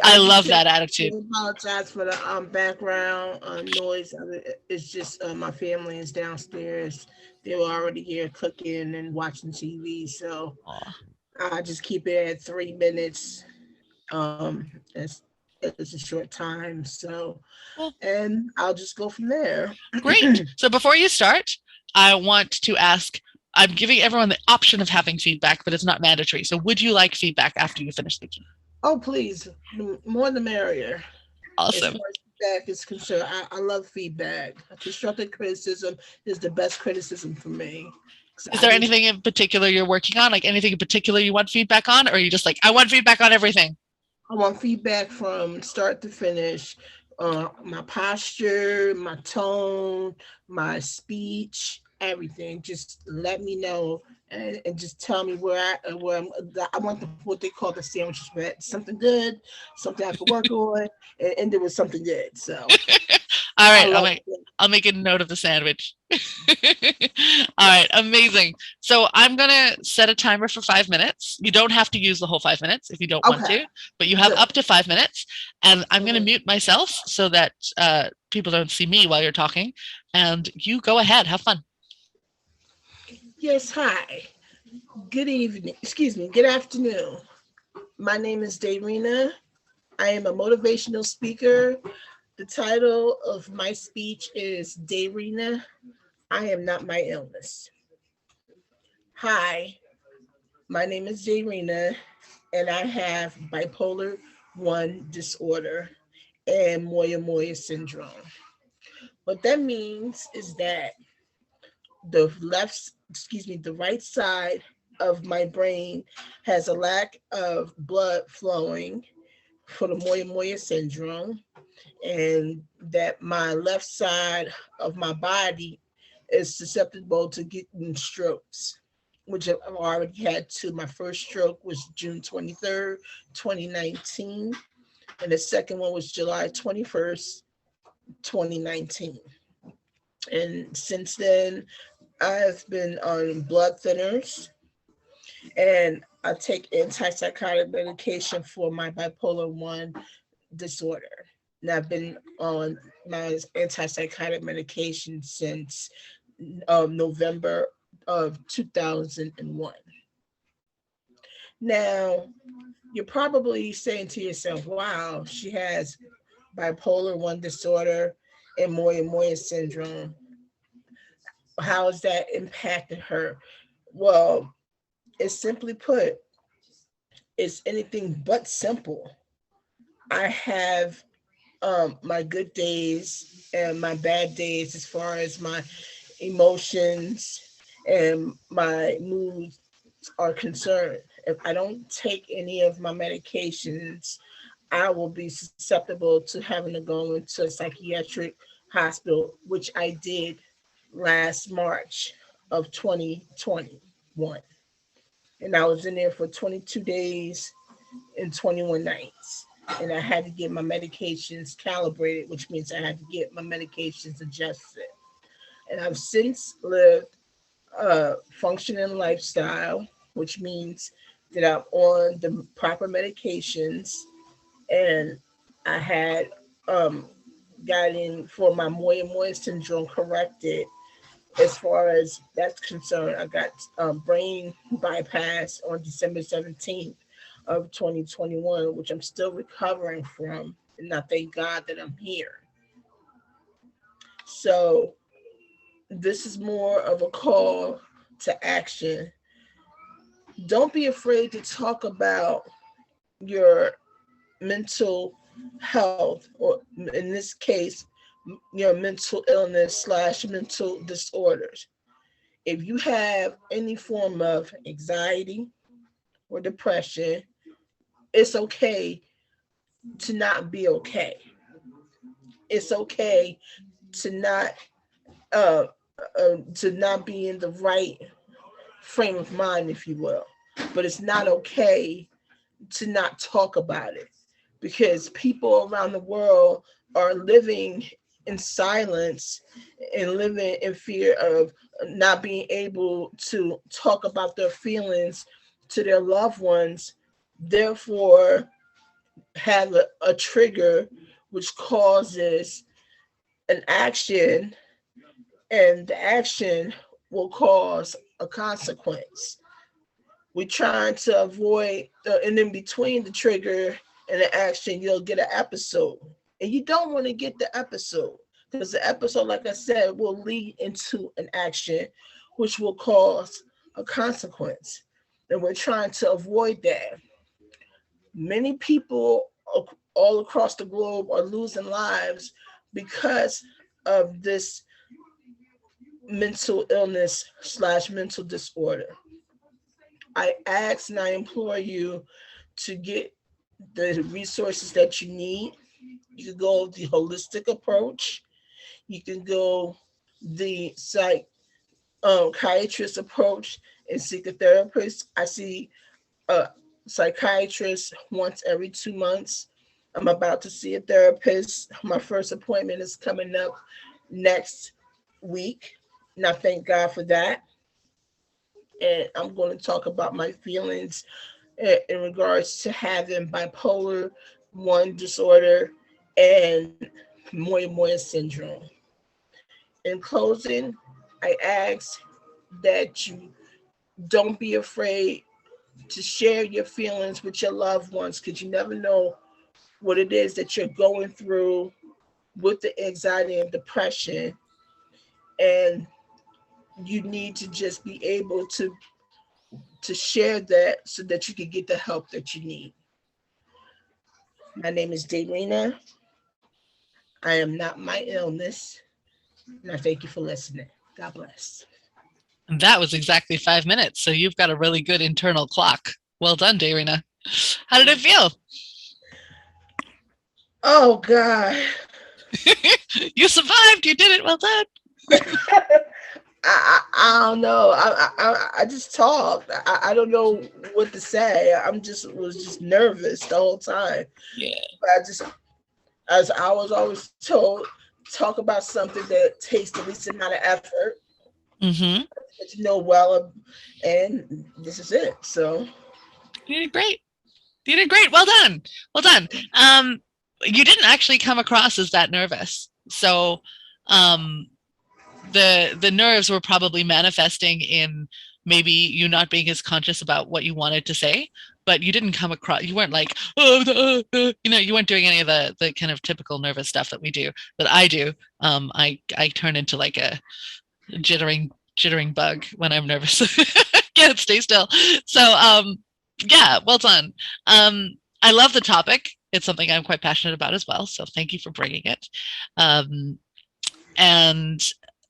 I love that attitude. I apologize for the background noise. It's just my family is downstairs. They were already here cooking and watching TV. So I just keep it at 3 minutes. It's a short time. So, and I'll just go from there. Great. So before you start, I want to ask, I'm giving everyone the option of having feedback, but it's not mandatory. So would you like feedback after you finish speaking? Oh, please. More the merrier. Awesome. As far as feedback is concerned, I love feedback. Constructive criticism is the best criticism for me. Is there anything in particular you're working on? Like anything in particular you want feedback on? Or are you just like, I want feedback on everything? I want feedback from start to finish. My posture, my tone, my speech, everything. Just let me know and just tell me where I want what they call the sandwich spread. Something good, something I could work on, and there was something good. So All I right, love it. I'll make a note of the sandwich. All right, amazing. So I'm gonna set a timer for 5 minutes. You don't have to use the whole 5 minutes if you don't want Okay. to, but you have Good. up to 5 minutes. And I'm gonna Mhm. mute myself so that people don't see me while you're talking. And you go ahead, have fun. Yes, hi. Good evening. Excuse me. Good afternoon. My name is Dayrina. I am a motivational speaker. The title of my speech is Dayrina, I am not my illness. Hi, my name is Dayrina, and I have bipolar 1 disorder and Moya syndrome. What that means is that the right side of my brain has a lack of blood flowing for the Moya syndrome, and that my left side of my body is susceptible to getting strokes, which I've already had two. My first stroke was June 23rd, 2019, and the second one was July 21st, 2019. And since then, I've been on blood thinners, and I take antipsychotic medication for my bipolar 1 disorder. And I've been on my antipsychotic medication since November of 2001. Now, you're probably saying to yourself, wow, she has bipolar 1 disorder and Moya syndrome. How has that impacted her? Well, it's simply put, it's anything but simple. I have my good days and my bad days as far as my emotions and my moods are concerned. If I don't take any of my medications, I will be susceptible to having to go into a psychiatric hospital, which I did last March of 2021. And I was in there for 22 days and 21 nights. And I had to get my medications calibrated, which means I had to get my medications adjusted. And I've since lived a functioning lifestyle, which means that I'm on the proper medications. And I had gotten for my Moya syndrome corrected. As far as that's concerned, I got brain bypass on December 17th of 2021, which I'm still recovering from. And I thank God that I'm here. So this is more of a call to action. Don't be afraid to talk about your mental health, or in this case, your mental illness / mental disorders. If you have any form of anxiety or depression, it's okay to not be okay. It's okay to not be in the right frame of mind, if you will. But it's not okay to not talk about it, because people around the world are living in silence and living in fear of not being able to talk about their feelings to their loved ones, therefore have a trigger which causes an action, and the action will cause a consequence. We're trying to avoid, and in between the trigger and the action, you'll get an episode. And you don't want to get the episode, because the episode, like I said, will lead into an action, which will cause a consequence. And we're trying to avoid that. Many people all across the globe are losing lives because of this mental illness / mental disorder. I ask and I implore you to get the resources that you need. You can go the holistic approach. You can go the psychiatrist approach and seek a therapist. I see a psychiatrist once every 2 months. I'm about to see a therapist. My first appointment is coming up next week, and I thank God for that. And I'm going to talk about my feelings in regards to having bipolar 1 disorder and Moya syndrome. In closing, I ask that you don't be afraid to share your feelings with your loved ones, because you never know what it is that you're going through with the anxiety and depression. And you need to just be able to share that so that you can get the help that you need. My name is Darina. I am not my illness. And I thank you for listening. God bless. And that was exactly 5 minutes. So you've got a really good internal clock. Well done, Darina. How did it feel? Oh, God. You survived. You did it. Well done. I don't know. I just talked. I don't know what to say. Was just nervous the whole time. Yeah. But as I was always told, talk about something that takes the least amount of effort. Mm-hmm. That you know well, and this is it. So you did great. You did great. Well done. Well done. You didn't actually come across as that nervous. So the nerves were probably manifesting in maybe you not being as conscious about what you wanted to say, but you didn't come across, you weren't like, you weren't doing any of the kind of typical nervous stuff that we do, that I do. I turn into like a jittering bug when I'm nervous. Can't stay still. So yeah, well done. I love the topic. It's something I'm quite passionate about as well. So thank you for bringing it. And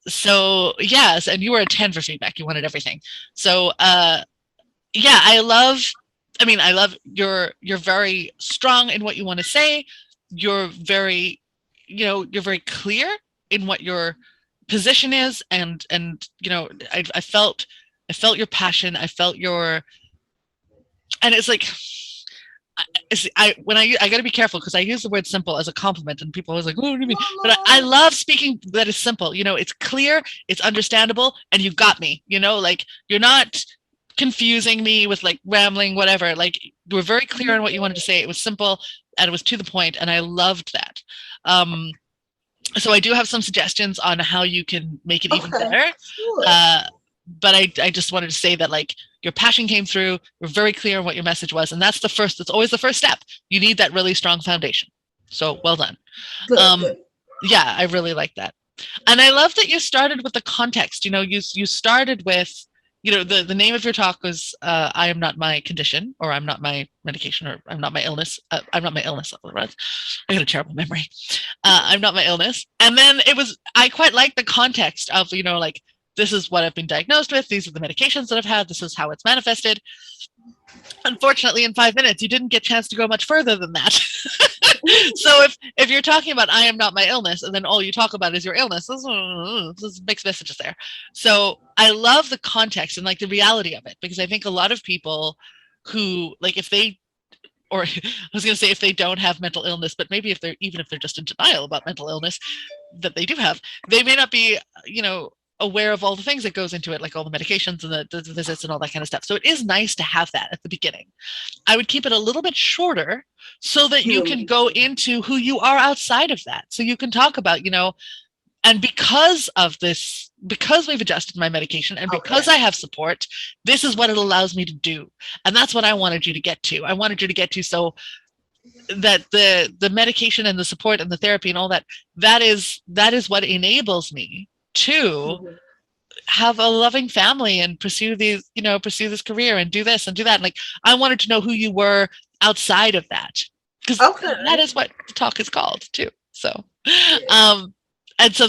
so, yes, and you were a 10 for feedback. You wanted everything. So yeah, I love you're very strong in what you want to say. You're very, you're very clear in what your position is. And I felt your passion. I felt your, and it's like, I got to be careful because I use the word simple as a compliment and people are always like, oh, what do you mean? But I love speaking that is simple. It's clear, it's understandable, and you got me. Like you're not confusing me with like rambling, whatever. Like you were very clear on what you wanted to say. It was simple and it was to the point, and I loved that. So I do have some suggestions on how you can make it even better. Sure. But I just wanted to say that like your passion came through, you're very clear on what your message was. And that's always the first step. You need that really strong foundation. So well done. Good. Yeah, I really like that. And I love that you started with the context. You started with, the name of your talk was I am not my condition, or I'm not my medication, or I'm not my illness. I'm not my illness. I got a terrible memory. I'm not my illness. And then I quite like the context of, like, this is what I've been diagnosed with. These are the medications that I've had. This is how it's manifested. Unfortunately, in 5 minutes, you didn't get a chance to go much further than that. So if you're talking about I am not my illness, and then all you talk about is your illness, there's mixed messages there. So I love the context and like the reality of it, because I think a lot of people who like if they don't have mental illness, but maybe if they're just in denial about mental illness that they do have, they may not be, aware of all the things that goes into it, like all the medications and the visits and all that kind of stuff. So it is nice to have that at the beginning. I would keep it a little bit shorter so that you can go into who you are outside of that. So you can talk about, and because of this, because we've adjusted my medication and because I have support, this is what it allows me to do. And that's what I wanted you to get to. I wanted you to get to so that the medication and the support and the therapy and all that is what enables me to have a loving family and pursue this career and do this and do that. And like, I wanted to know who you were outside of that, because that is what the talk is called too. So, and so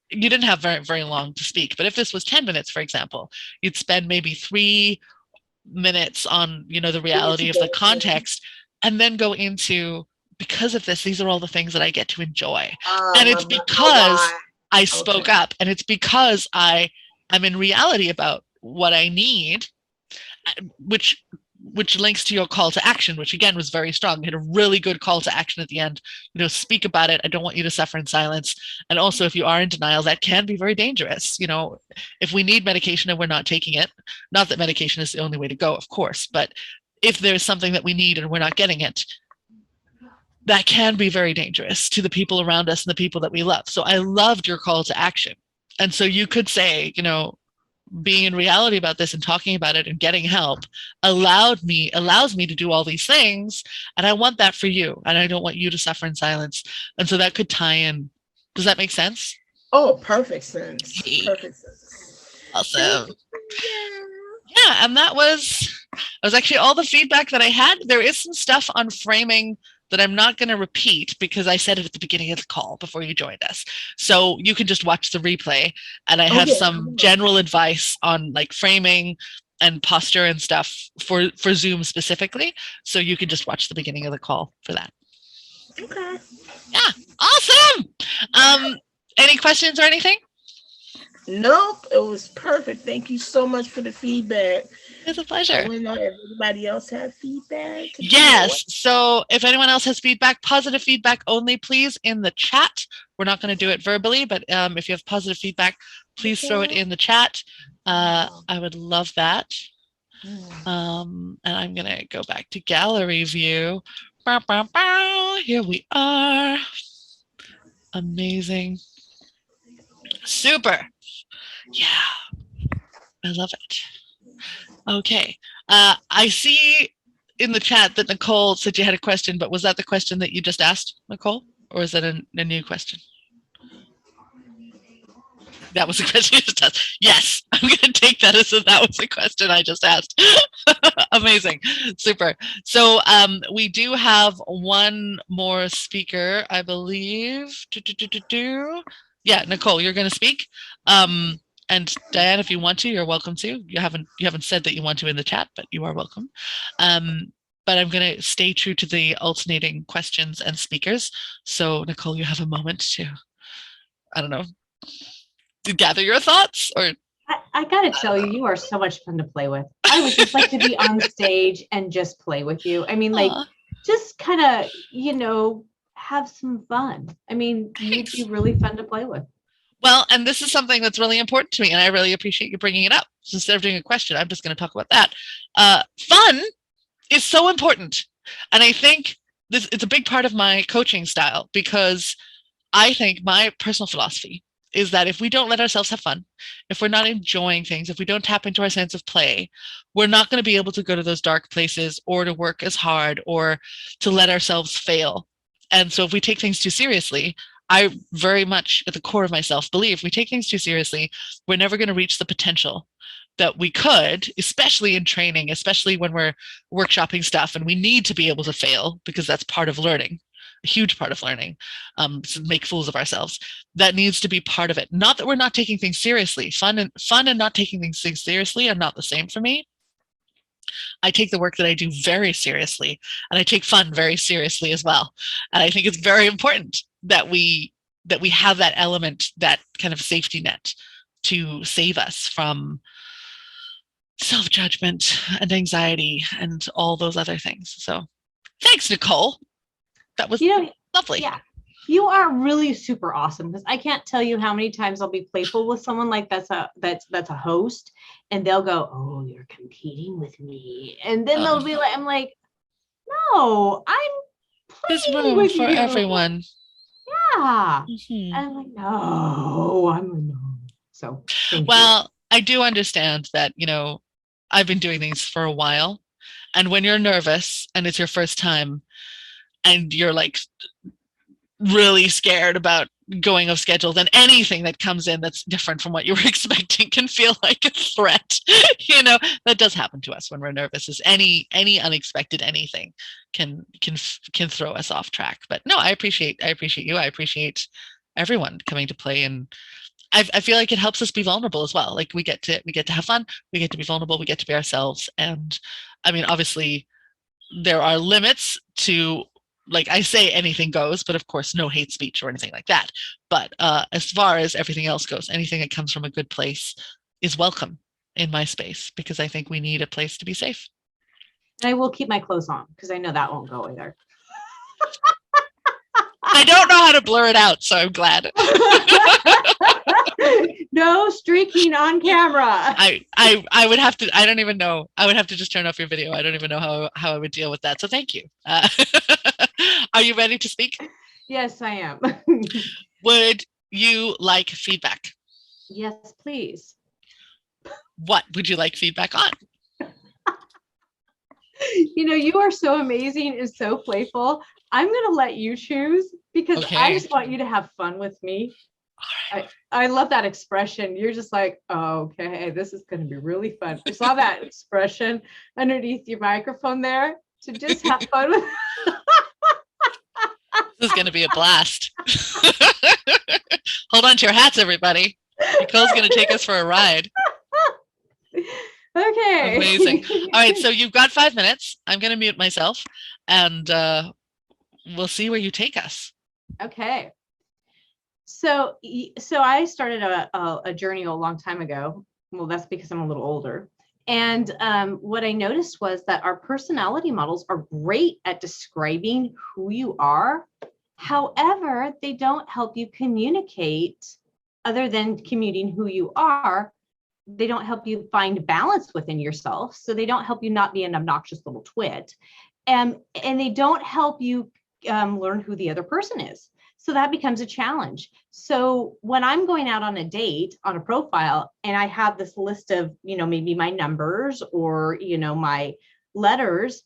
you didn't have very, very long to speak, but if this was 10 minutes, for example, you'd spend maybe 3 minutes on, the reality of the context, and then go into, because of this, these are all the things that I get to enjoy. And it's because I spoke up, and it's because I'm in reality about what I need, which links to your call to action, which again was very strong. You had a really good call to action at the end. You know, speak about it. I don't want you to suffer in silence. And also, if you are in denial, that can be very dangerous. You know, if we need medication and we're not taking it, not that medication is the only way to go, of course, but if there's something that we need and we're not getting it, that can be very dangerous to the people around us and the people that we love. So I loved your call to action. And so you could say, you know, being in reality about this and talking about it and getting help allows me to do all these things. And I want that for you. And I don't want you to suffer in silence. And so that could tie in. Does that make sense? Oh, perfect sense. Perfect sense. Awesome. Yeah. And that was actually all the feedback that I had. There is some stuff on framing that I'm not going to repeat because I said it at the beginning of the call before you joined us. So you can just watch the replay. And I have some general advice on like framing and posture and stuff for Zoom specifically. So you can just watch the beginning of the call for that. Okay. Yeah. Awesome. Any questions or anything? Nope. It was perfect. Thank you so much for the feedback. It's a pleasure. I want to know if anybody else have feedback. Yes. So if anyone else has feedback, positive feedback only, please, in the chat. We're not going to do it verbally, but if you have positive feedback, please throw it in the chat. I would love that. And I'm going to go back to gallery view. Bow, bow, bow. Here we are. Amazing. Super. Yeah. I love it. Okay. I see in the chat that Nicole said you had a question, but was that the question that you just asked, Nicole? Or is that a new question? That was the question you just asked. Yes, I'm going to take that as if that was the question I just asked. Amazing. Super. So we do have one more speaker, I believe. Yeah, Nicole, you're going to speak. And Diane, if you want to, you're welcome to. You haven't said that you want to in the chat, but you are welcome. But I'm going to stay true to the alternating questions and speakers. So Nicole, you have a moment to, I don't know, to gather your thoughts. Or I got to tell you, you are so much fun to play with. I would just like to be on stage and just play with you. I mean, like, just kind of, you know, have some fun. I mean, you'd be really fun to play with. Well, and this is something that's really important to me, and I really appreciate you bringing it up. So instead of doing a question, I'm just going to talk about that. Fun is so important. And I think it's a big part of my coaching style, because I think my personal philosophy is that if we don't let ourselves have fun, if we're not enjoying things, if we don't tap into our sense of play, we're not going to be able to go to those dark places or to work as hard or to let ourselves fail. And so if we take things too seriously, I very much at the core of myself believe we take things too seriously, we're never going to reach the potential that we could, especially in training, especially when we're workshopping stuff and we need to be able to fail because that's part of learning, a huge part of learning, to make fools of ourselves. That needs to be part of it. Not that we're not taking things seriously. Fun and not taking things seriously are not the same for me. I take the work that I do very seriously, and I take fun very seriously as well. And I think it's very important that we have that element, that kind of safety net to save us from self-judgment and anxiety and all those other things. So thanks, Nicole. That was lovely. Yeah. You are really super awesome, because I can't tell you how many times I'll be playful with someone like that's a host, and they'll go, "Oh, you're competing with me," and then they'll be like, "I'm like, no, I'm there's playing room with for you." everyone. Yeah, Mhm. and I'm like, no, I'm like, no. So thank you. Well, I do understand that, you know, I've been doing these for a while, and when you're nervous and it's your first time and you're like really scared about going off schedule, then anything that comes in that's different from what you were expecting can feel like a threat. You know, that does happen to us when we're nervous. Is any unexpected anything can throw us off track. But no, I appreciate you. I appreciate everyone coming to play, and I feel like it helps us be vulnerable as well. Like we get to have fun, we get to be vulnerable, we get to be ourselves. And I mean, obviously there are limits to, like I say, anything goes, but of course no hate speech or anything like that. But as far as everything else goes, anything that comes from a good place is welcome. in my space, because I think we need a place to be safe. And I will keep my clothes on because I know that won't go either. I don't know how to blur it out, so I'm glad. No streaking on camera. I would have to, I don't even know. I would have to just turn off your video. I don't even know how I would deal with that. So thank you. Are you ready to speak? Yes, I am. Would you like feedback? Yes, please. What would you like feedback on? You know, you are so amazing and so playful. I'm going to let you choose because I just want you to have fun with me. I love that expression. You're just like, oh, okay, this is going to be really fun. I saw that expression underneath your microphone there to just have fun with. This is going to be a blast. Hold on to your hats, everybody. Nicole's going to take us for a ride. Okay. Amazing. All right, so you've got 5 minutes. I'm going to mute myself, and we'll see where you take us. Okay. So I started a journey a long time ago. Well, that's because I'm a little older. And what I noticed was that our personality models are great at describing who you are. However, they don't help you communicate other than communicating who you are. They don't help you find balance within yourself. So they don't help you not be an obnoxious little twit. And they don't help you learn who the other person is. So that becomes a challenge. So when I'm going out on a date on a profile and I have this list of, maybe my numbers or, my letters,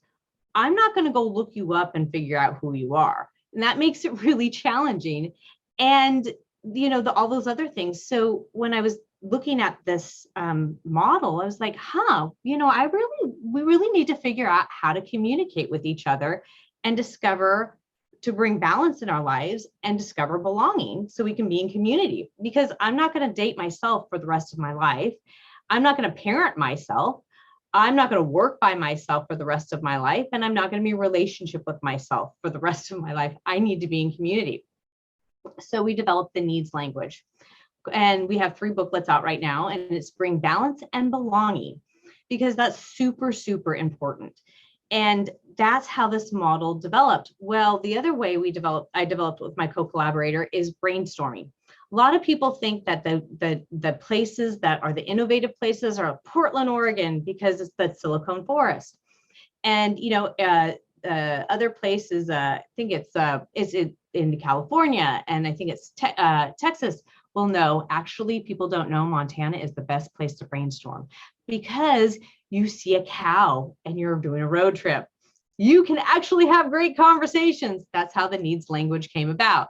I'm not going to go look you up and figure out who you are. And that makes it really challenging. And, all those other things. So when I was looking at this model, I was like, we really need to figure out how to communicate with each other and discover to bring balance in our lives and discover belonging so we can be in community, because I'm not going to date myself for the rest of my life. I'm not going to parent myself. I'm not going to work by myself for the rest of my life. And I'm not going to be in a relationship with myself for the rest of my life. I need to be in community. So we developed the needs language. And we have 3 booklets out right now, and it's bring balance and belonging, because that's super, super important. And that's how this model developed. Well, the other way I developed with my co-collaborator is brainstorming. A lot of people think that the places that are the innovative places are Portland, Oregon, because it's the Silicon Forest. And, other places, I think it's in California, and I think it's Texas. Well, no, actually, people don't know Montana is the best place to brainstorm, because you see a cow and you're doing a road trip. You can actually have great conversations. That's how the needs language came about.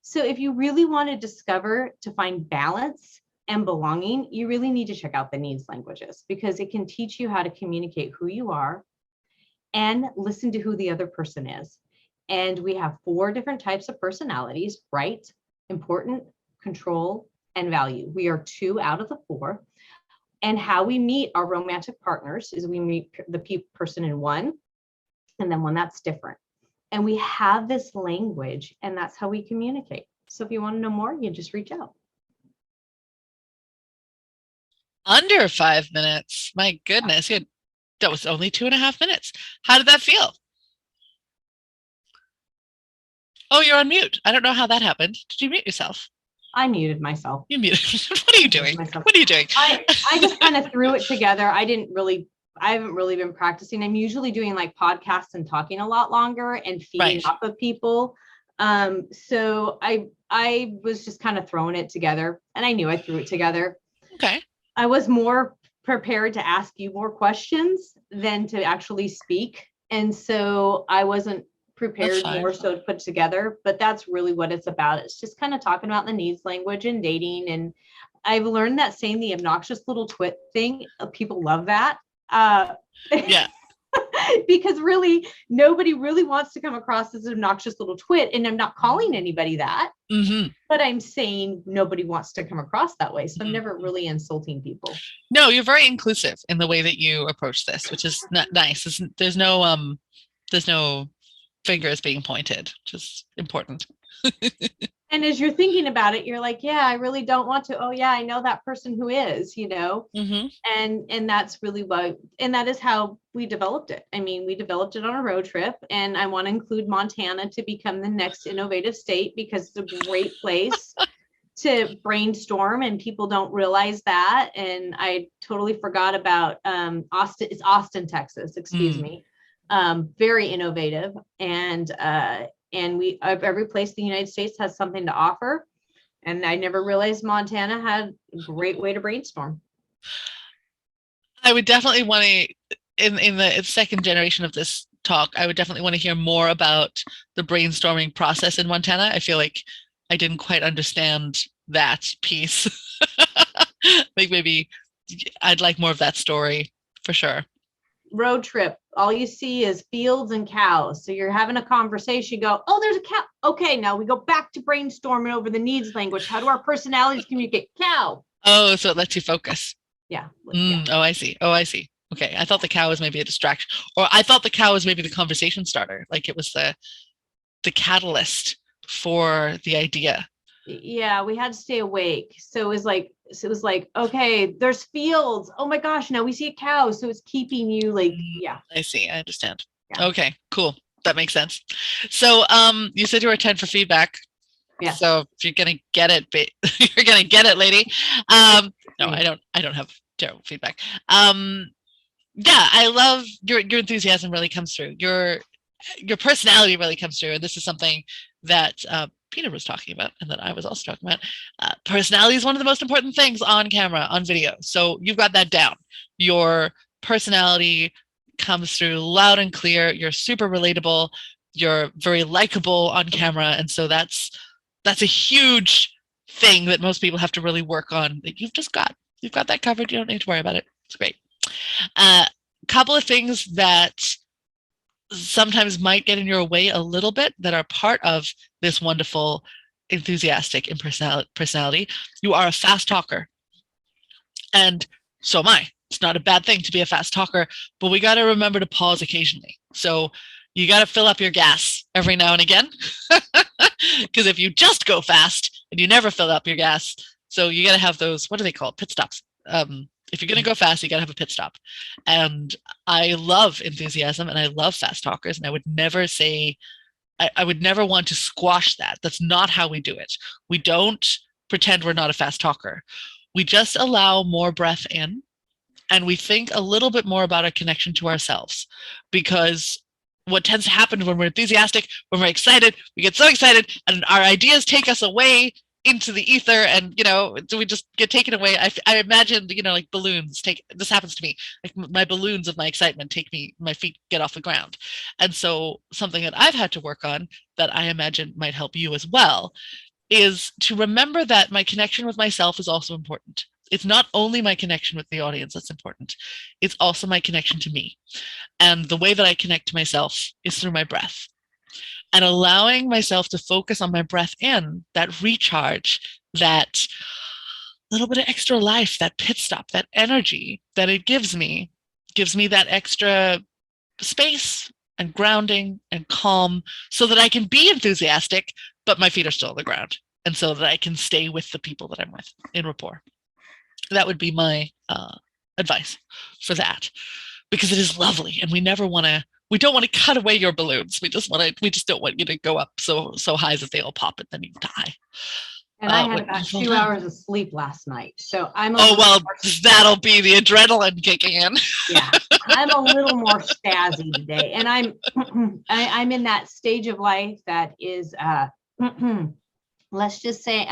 So if you really want to discover to find balance and belonging, you really need to check out the needs languages, because it can teach you how to communicate who you are and listen to who the other person is. And we have 4 different types of personalities: right, important, control, and value. We are 2 out of the 4. And how we meet our romantic partners is we meet the person in one, and then one that's different. And we have this language, and that's how we communicate. So if you want to know more, you just reach out. Under 5 minutes. My goodness. That was only 2.5 minutes. How did that feel? Oh, you're on mute. I don't know how that happened. Did you mute yourself? I muted myself. You muted. What are you doing? What are you doing? I just kind of threw it together. I haven't really been practicing. I'm usually doing like podcasts and talking a lot longer and feeding off of people. So I was just kind of throwing it together, and I knew I threw it together. Okay. I was more prepared to ask you more questions than to actually speak. And so I wasn't prepared more so to put together, but that's really what it's about. It's just kind of talking about the needs language and dating. And I've learned that saying the obnoxious little twit thing, people love that. Yeah. Because really nobody really wants to come across as an obnoxious little twit. And I'm not calling anybody that, but I'm saying nobody wants to come across that way. So I'm never really insulting people. No, you're very inclusive in the way that you approach this, which is nice. There's no finger is being pointed, which is important. And as you're thinking about it, you're like, yeah, I really don't want to. Oh yeah, I know that person who is, Mm-hmm. and that's really why, and that is how we developed it. I mean, we developed it on a road trip, and I want to include Montana to become the next innovative state because it's a great place to brainstorm, and people don't realize that. And I totally forgot about Austin. It's Austin, Texas, excuse me. Very innovative, and we every place in the United States has something to offer. And I never realized Montana had a great way to brainstorm. I would definitely want to, in the second generation of this talk, I would definitely want to hear more about the brainstorming process in Montana. I feel like I didn't quite understand that piece. Like maybe I'd like more of that story for sure. Road trip, all you see is fields and cows. So you're having a conversation, you go, oh, there's a cow. Okay, now we go back to brainstorming over the needs language. How do our personalities communicate? Cow. Oh, so it lets you focus. Yeah. Oh, I see. Okay, I thought the cow was maybe a distraction, or I thought the cow was maybe the conversation starter, like it was the catalyst for the idea. Yeah, we had to stay awake. So it was like, okay, there's fields. Oh my gosh, now we see a cow. So it's keeping you like, yeah. I see. I understand. Yeah. Okay, cool. That makes sense. So you said you were 10 for feedback. Yeah. So if you're gonna get it, you're gonna get it, lady. No, I don't have terrible feedback. Yeah, I love your enthusiasm really comes through. Your personality really comes through. And this is something that Peter was talking about and that I was also talking about. Personality is one of the most important things on camera, on video. So you've got that down. Your personality comes through loud and clear. You're super relatable. You're very likable on camera. And so that's a huge thing that most people have to really work on, that you've got that covered. You don't need to worry about it. It's great. Couple of things that sometimes might get in your way a little bit that are part of this wonderful, enthusiastic personality. You are a fast talker. And so am I. It's not a bad thing to be a fast talker, but we got to remember to pause occasionally. So you got to fill up your gas every now and again, because if you just go fast and you never fill up your gas, so you got to have those, what do they call it? Pit stops. If you're going to go fast, you got to have a pit stop. And I love enthusiasm and I love fast talkers. And I would never say, I would never want to squash that. That's not how we do it. We don't pretend we're not a fast talker. We just allow more breath in, and we think a little bit more about our connection to ourselves. Because what tends to happen when we're enthusiastic, when we're excited, we get so excited and our ideas take us away into the ether, and we just get taken away. I imagine like balloons this happens to me, like my balloons of my excitement my feet get off the ground. And so something that I've had to work on that I imagine might help you as well is to remember that my connection with myself is also important. It's not only my connection with the audience that's important, it's also my connection to me. And the way that I connect to myself is through my breath. And allowing myself to focus on my breath in, that recharge, that little bit of extra life, that pit stop, that energy that it gives me that extra space and grounding and calm, so that I can be enthusiastic, but my feet are still on the ground. And so that I can stay with the people that I'm with in rapport. That would be my advice for that, because it is lovely, and we don't want to cut away your balloons. We just don't want you to go up so high that they all pop and then you die. And I had about 2 hours of sleep last night. So that'll be the adrenaline kicking in. Yeah, I'm a little more spazzy today. And I'm in that stage of life that is, let's just say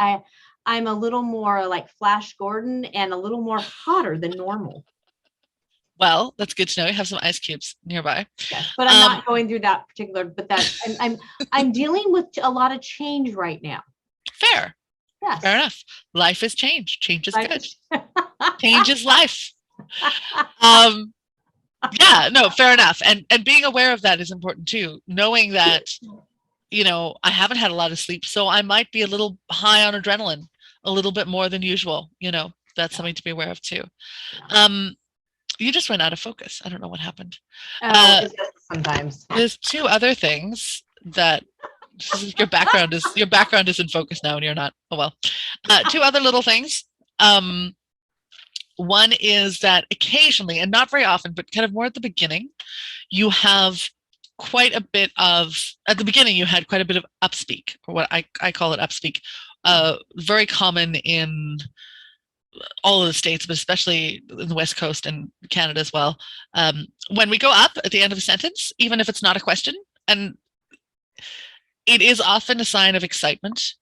I'm a little more like Flash Gordon and a little more hotter than normal. Well, that's good to know. You have some ice cubes nearby. Yes, but I'm not going through that particular. But I'm dealing with a lot of change right now. Fair. Yes. Fair enough. Life is change. Change is good. Change is life. Yeah. No. Fair enough. And being aware of that is important too. Knowing that, I haven't had a lot of sleep, so I might be a little high on adrenaline, a little bit more than usual. That's something to be aware of too. you just went out of focus. I don't know what happened. Oh, it does sometimes. There's two other things that your background is in focus now, and you're not. Oh well. Two other little things. One is that occasionally, and not very often, but kind of more at the beginning, you have quite a bit of, at the beginning, you had quite a bit of upspeak, or what I call it upspeak. Very common in all of the states, but especially in the West Coast and Canada as well. When we go up at the end of a sentence, even if it's not a question, and it is often a sign of excitement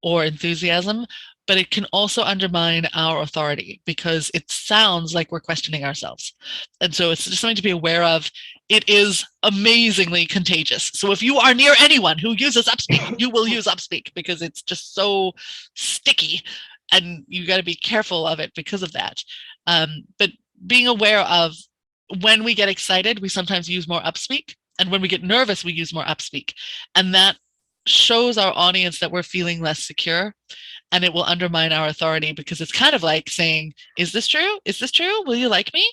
or enthusiasm, but it can also undermine our authority because it sounds like we're questioning ourselves. And so it's just something to be aware of. It is amazingly contagious. So if you are near anyone who uses upspeak, you will use upspeak because it's just so sticky, and you got to be careful of it because of that. But being aware of when we get excited, we sometimes use more upspeak. And when we get nervous, we use more upspeak. And that shows our audience that we're feeling less secure, and it will undermine our authority because it's kind of like saying, is this true? Is this true? Will you like me?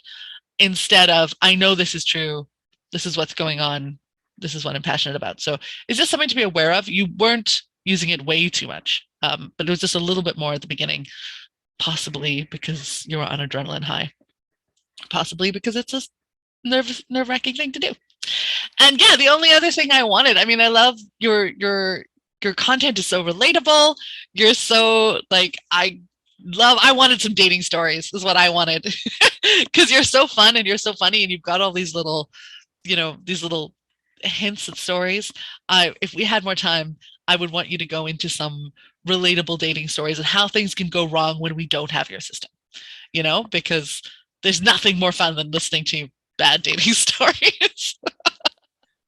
Instead of, I know this is true. This is what's going on. This is what I'm passionate about. So it's just something to be aware of. You weren't using it way too much, but it was just a little bit more at the beginning, possibly because you're on adrenaline high, possibly because it's a nerve-wracking thing to do. And yeah, the only other thing I wanted, I mean, I love your content is so relatable. You're so like, I wanted some dating stories is what I wanted because you're so fun and you're so funny and you've got all these little, these little hints and stories. If we had more time, I would want you to go into some relatable dating stories and how things can go wrong when we don't have your system, because there's nothing more fun than listening to bad dating stories.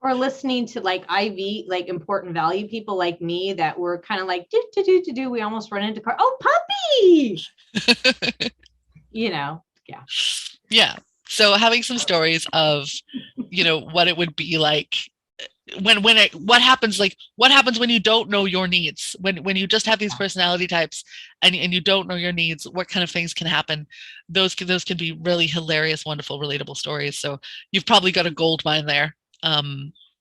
Or listening to like IV, like important value people like me that were kind of like, do. We almost run into car. Oh, puppy. Yeah. Yeah. So having some stories of, what it would be like what happens when you don't know your needs, when you just have these personality types and you don't know your needs, what kind of things can happen. Those can be really hilarious, wonderful, relatable stories. So you've probably got a gold mine there.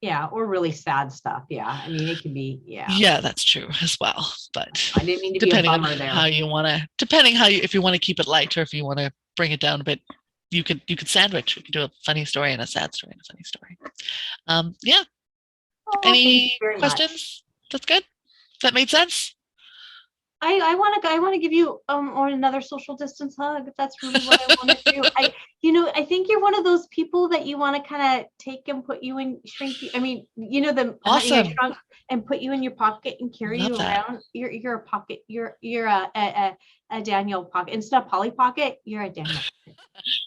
Yeah, or really sad stuff. Yeah, I mean, it can be. Yeah, that's true as well. But I didn't mean to be a bummer there. How you want to, if you want to keep it light or if you want to bring it down a bit, you could sandwich. You could do a funny story and a sad story and a funny story. Yeah. Oh, any questions? That's good. That made sense. I want to give you or another social distance hug. That's really what I want to do. I think you're one of those people that you want to kind of take and put you in, shrink you. I mean, awesome. Your trunk and put you in your pocket and carry you around. You're a pocket. You're a Danielle pocket instead of Polly pocket. You're a Danielle pocket.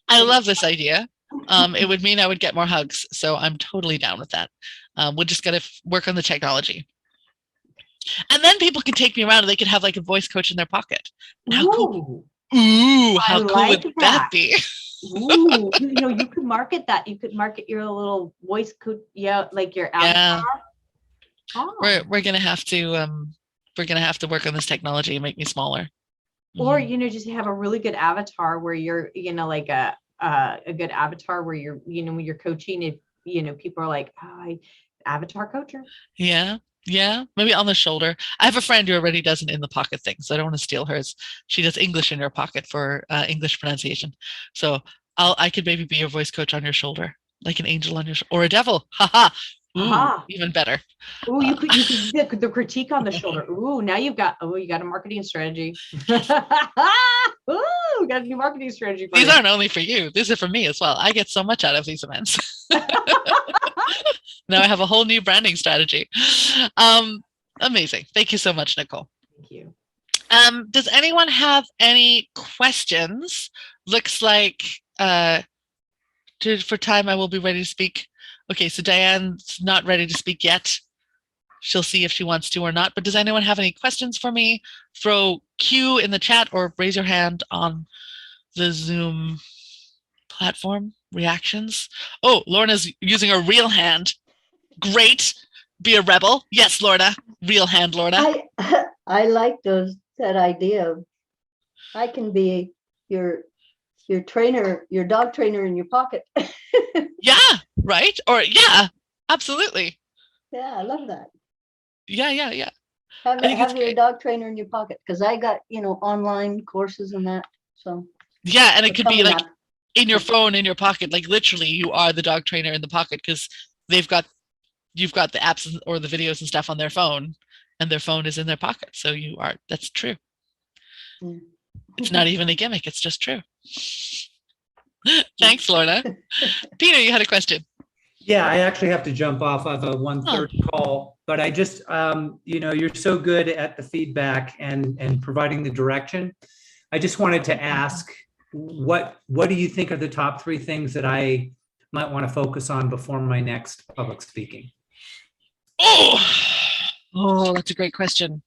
I love this idea. It would mean I would get more hugs, so I'm totally down with that. We're just gonna work on the technology. And then people can take me around and they could have like a voice coach in their pocket. How cool would that be? Ooh, you could market that. You could market your little voice coach, like your avatar. Yeah. Oh. We're gonna have to work on this technology and make me smaller. Or just have a really good avatar where you're, like a good avatar where you're, when you're coaching, if people are like, avatar coacher. Yeah, maybe on the shoulder. I have a friend who already does an in the pocket thing, so I don't want to steal hers. She does English in her pocket for English pronunciation. So I could maybe be your voice coach on your shoulder, like an angel on your shoulder, or a devil. Even better. Ooh, you could the critique on the shoulder. Ooh, now you got a marketing strategy. Ooh, got a new marketing strategy. These aren't only for you. These are for me as well. I get so much out of these events. Now I have a whole new branding strategy. Amazing. Thank you so much, Nicole. Thank you. Does anyone have any questions? Looks like for time I will be ready to speak. Okay, so Diane's not ready to speak yet. She'll see if she wants to or not. But does anyone have any questions for me? Throw Q in the chat or raise your hand on the Zoom platform. Reactions. Oh, Lorna's using a real hand. Great. Be a rebel. Yes, Lorna. Real hand, Lorna. I like that idea. I can be your your dog trainer in your pocket. Yeah, right? Or yeah, absolutely. Yeah, I love that. Yeah. Have, I think it's have your great. dog trainer in your pocket, because I got, online courses and that. So Yeah, and it could be coming like up. in your phone, in your pocket, like literally you are the dog trainer in the pocket because you've got the apps or the videos and stuff on their phone and their phone is in their pocket. So that's true. Mm. It's not even a gimmick, it's just true. Thanks, Lorna. Peter, you had a question. Yeah, I actually have to jump off of a 1:30 call, but I just, you're so good at the feedback and providing the direction. I just wanted to ask, what do you think are the top 3 things that I might want to focus on before my next public speaking? Oh, that's a great question.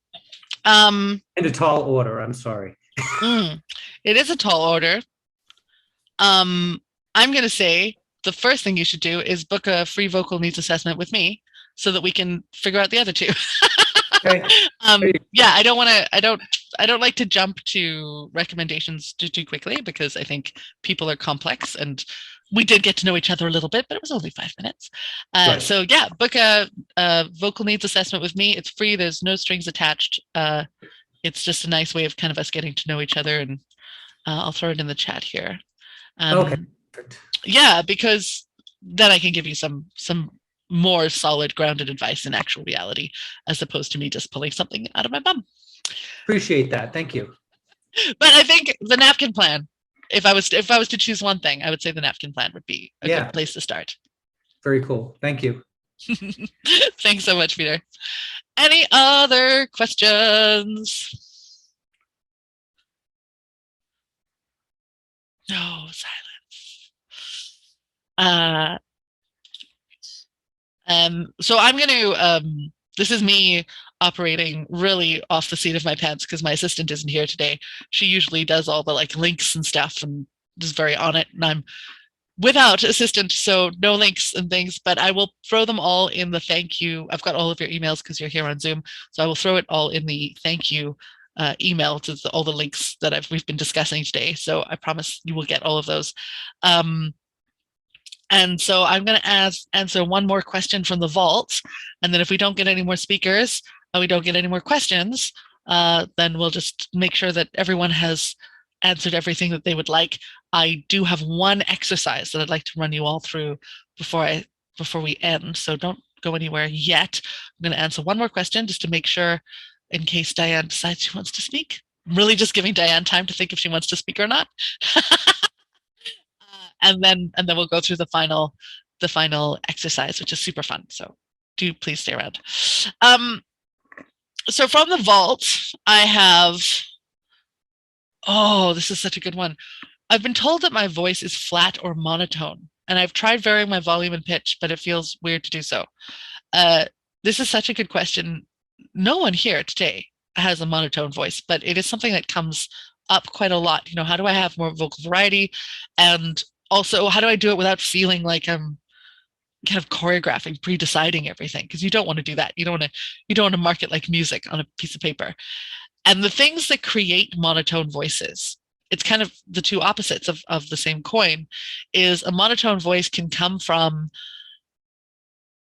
In a tall order, I'm sorry. It is a tall order. I'm going to say the first thing you should do is book a free vocal needs assessment with me so that we can figure out the other 2. Okay. Yeah, I don't like to jump to recommendations too quickly because I think people are complex and we did get to know each other a little bit, but it was only 5 minutes. Right. So yeah, book a vocal needs assessment with me. It's free. There's no strings attached. It's just a nice way of kind of us getting to know each other, and I'll throw it in the chat here. Okay. Yeah, because then I can give you some more solid, grounded advice in actual reality, as opposed to me just pulling something out of my bum. Appreciate that. Thank you. But I think the napkin plan, if I was to choose one thing, I would say the napkin plan would be a good place to start. Very cool. Thank you. Thanks so much, Peter. Any other questions? No silence. So I'm going to, this is me operating really off the seat of my pants because my assistant isn't here today. She usually does all the links and stuff and is very on it. And I'm without assistant, so no links and things, but I will throw them all in the thank you. I've got all of your emails because you're here on Zoom. So I will throw it all in the thank you email to all the links that we've been discussing today. So I promise you will get all of those. And so I'm going to answer one more question from the vault. And then if we don't get any more speakers, we don't get any more questions, then we'll just make sure that everyone has answered everything that they would like. I do have one exercise that I'd like to run you all through before we end. So don't go anywhere yet. I'm going to answer one more question just to make sure in case Diane decides she wants to speak. I'm really just giving Diane time to think if she wants to speak or not. And then we'll go through the final exercise, which is super fun. So do please stay around. So from the vault, I have, this is such a good one. I've been told that my voice is flat or monotone, and I've tried varying my volume and pitch, but it feels weird to do so. This is such a good question. No one here today has a monotone voice, but it is something that comes up quite a lot. How do I have more vocal variety? And also, how do I do it without feeling like I'm kind of choreographing, pre-deciding everything? Because you don't want to do that. You don't want to mark it like music on a piece of paper. And the things that create monotone voices, it's kind of the two opposites of the same coin, is a monotone voice can come from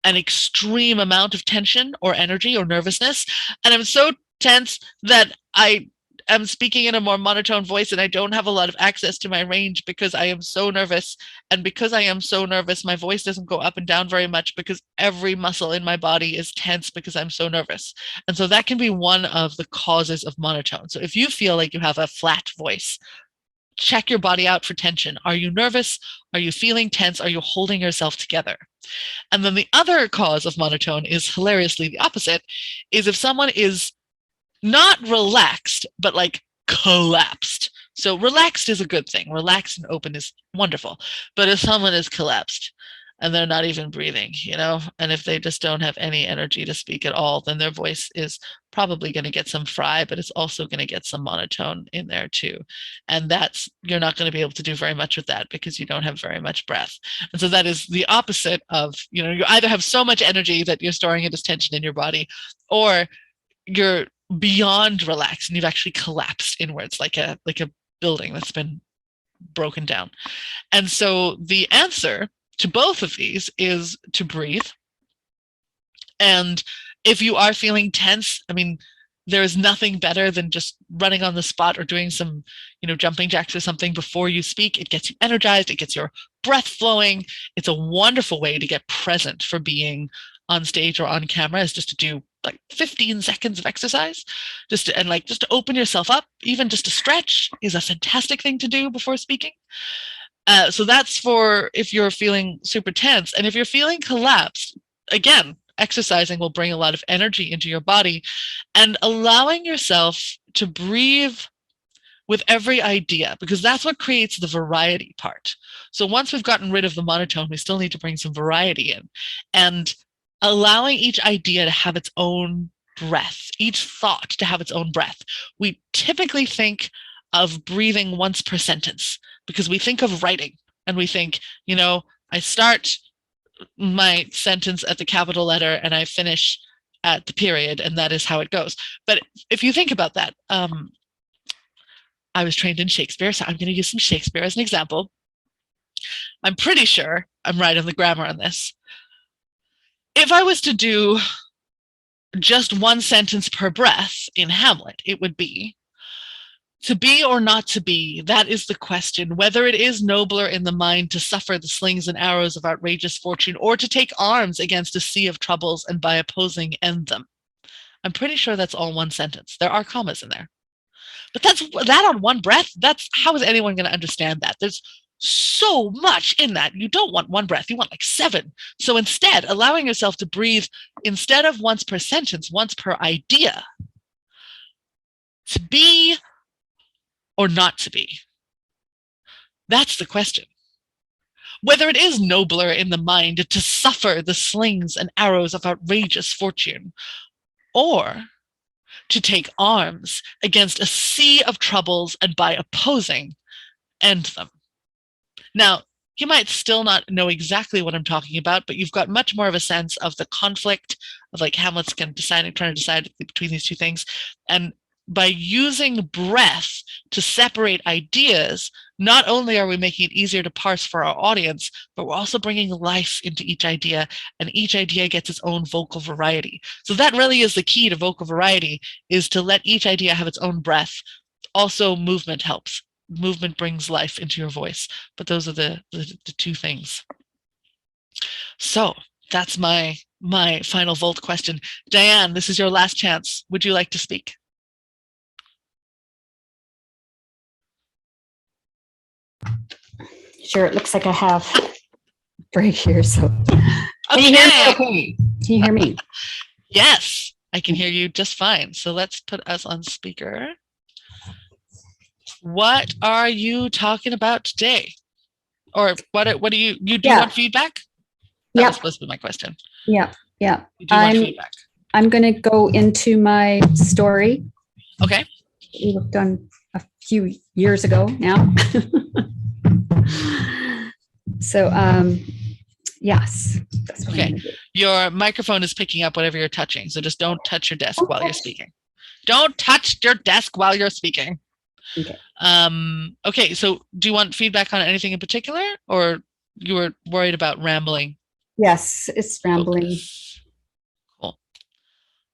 an extreme amount of tension or energy or nervousness. And I'm so tense that I am speaking in a more monotone voice and I don't have a lot of access to my range because I am so nervous. And because I am so nervous, my voice doesn't go up and down very much because every muscle in my body is tense because I'm so nervous. And so that can be one of the causes of monotone. So if you feel like you have a flat voice, check your body out for tension. Are you nervous? Are you feeling tense? Are you holding yourself together? And then the other cause of monotone is hilariously the opposite, is if someone is not relaxed, but collapsed. So relaxed is a good thing. Relaxed and open is wonderful. But if someone is collapsed and they're not even breathing, and if they just don't have any energy to speak at all, then their voice is probably going to get some fry, but it's also going to get some monotone in there too. And you're not going to be able to do very much with that because you don't have very much breath. And so that is the opposite of, you either have so much energy that you're storing it as tension in your body, or you're beyond relaxed and you've actually collapsed inwards like a building that's been broken down. And so the answer to both of these is to breathe. And if you are feeling tense, I mean, there is nothing better than just running on the spot or doing some, jumping jacks or something before you speak. It gets you energized. It gets your breath flowing. It's a wonderful way to get present for being on stage or on camera, is just to do like 15 seconds of exercise, just to open yourself up. Even just a stretch is a fantastic thing to do before speaking. So that's for if you're feeling super tense. And if you're feeling collapsed, again, exercising will bring a lot of energy into your body, and allowing yourself to breathe with every idea, because that's what creates the variety part. So once we've gotten rid of the monotone, we still need to bring some variety in, and allowing each idea to have its own breath, each thought to have its own breath. We typically think of breathing once per sentence because we think of writing and we think, I start my sentence at the capital letter and I finish at the period, and that is how it goes. But if you think about that, I was trained in Shakespeare, so I'm going to use some Shakespeare as an example. I'm pretty sure I'm right on the grammar on this. If I was to do just one sentence per breath in Hamlet, it would be, to be or not to be, that is the question, whether it is nobler in the mind to suffer the slings and arrows of outrageous fortune, or to take arms against a sea of troubles and by opposing end them. I'm pretty sure that's all one sentence. There are commas in there. But that on one breath, how is anyone going to understand that? There's so much in that. You don't want one breath, you want like 7. So instead, allowing yourself to breathe, instead of once per sentence, once per idea, to be or not to be. That's the question. Whether it is nobler in the mind to suffer the slings and arrows of outrageous fortune, or to take arms against a sea of troubles and by opposing end them. Now, you might still not know exactly what I'm talking about, but you've got much more of a sense of the conflict of like Hamlet's trying to decide between these two things. And by using breath to separate ideas, not only are we making it easier to parse for our audience, but we're also bringing life into each idea, and each idea gets its own vocal variety. So that really is the key to vocal variety, is to let each idea have its own breath. Also, movement helps. Movement brings life into your voice, but those are the two things. So that's my final Volt question. Diane, this is your last chance. Would you like to speak? Sure, it looks like I have break here, so. Okay. Can you hear me okay? Can you hear me? Yes, I can hear you just fine. So let's put us on speaker. What are you talking about today? Or what do you want feedback? That was supposed to be my question. Yeah. You do want feedback. I'm going to go into my story. Okay. We worked on a few years ago now. So, yes. That's what okay. Your microphone is picking up whatever you're touching, so just don't touch your desk while you're speaking. Don't touch your desk while you're speaking. Okay. Okay, so do you want feedback on anything in particular, or you were worried about rambling? Yes, it's rambling. Focus. Cool.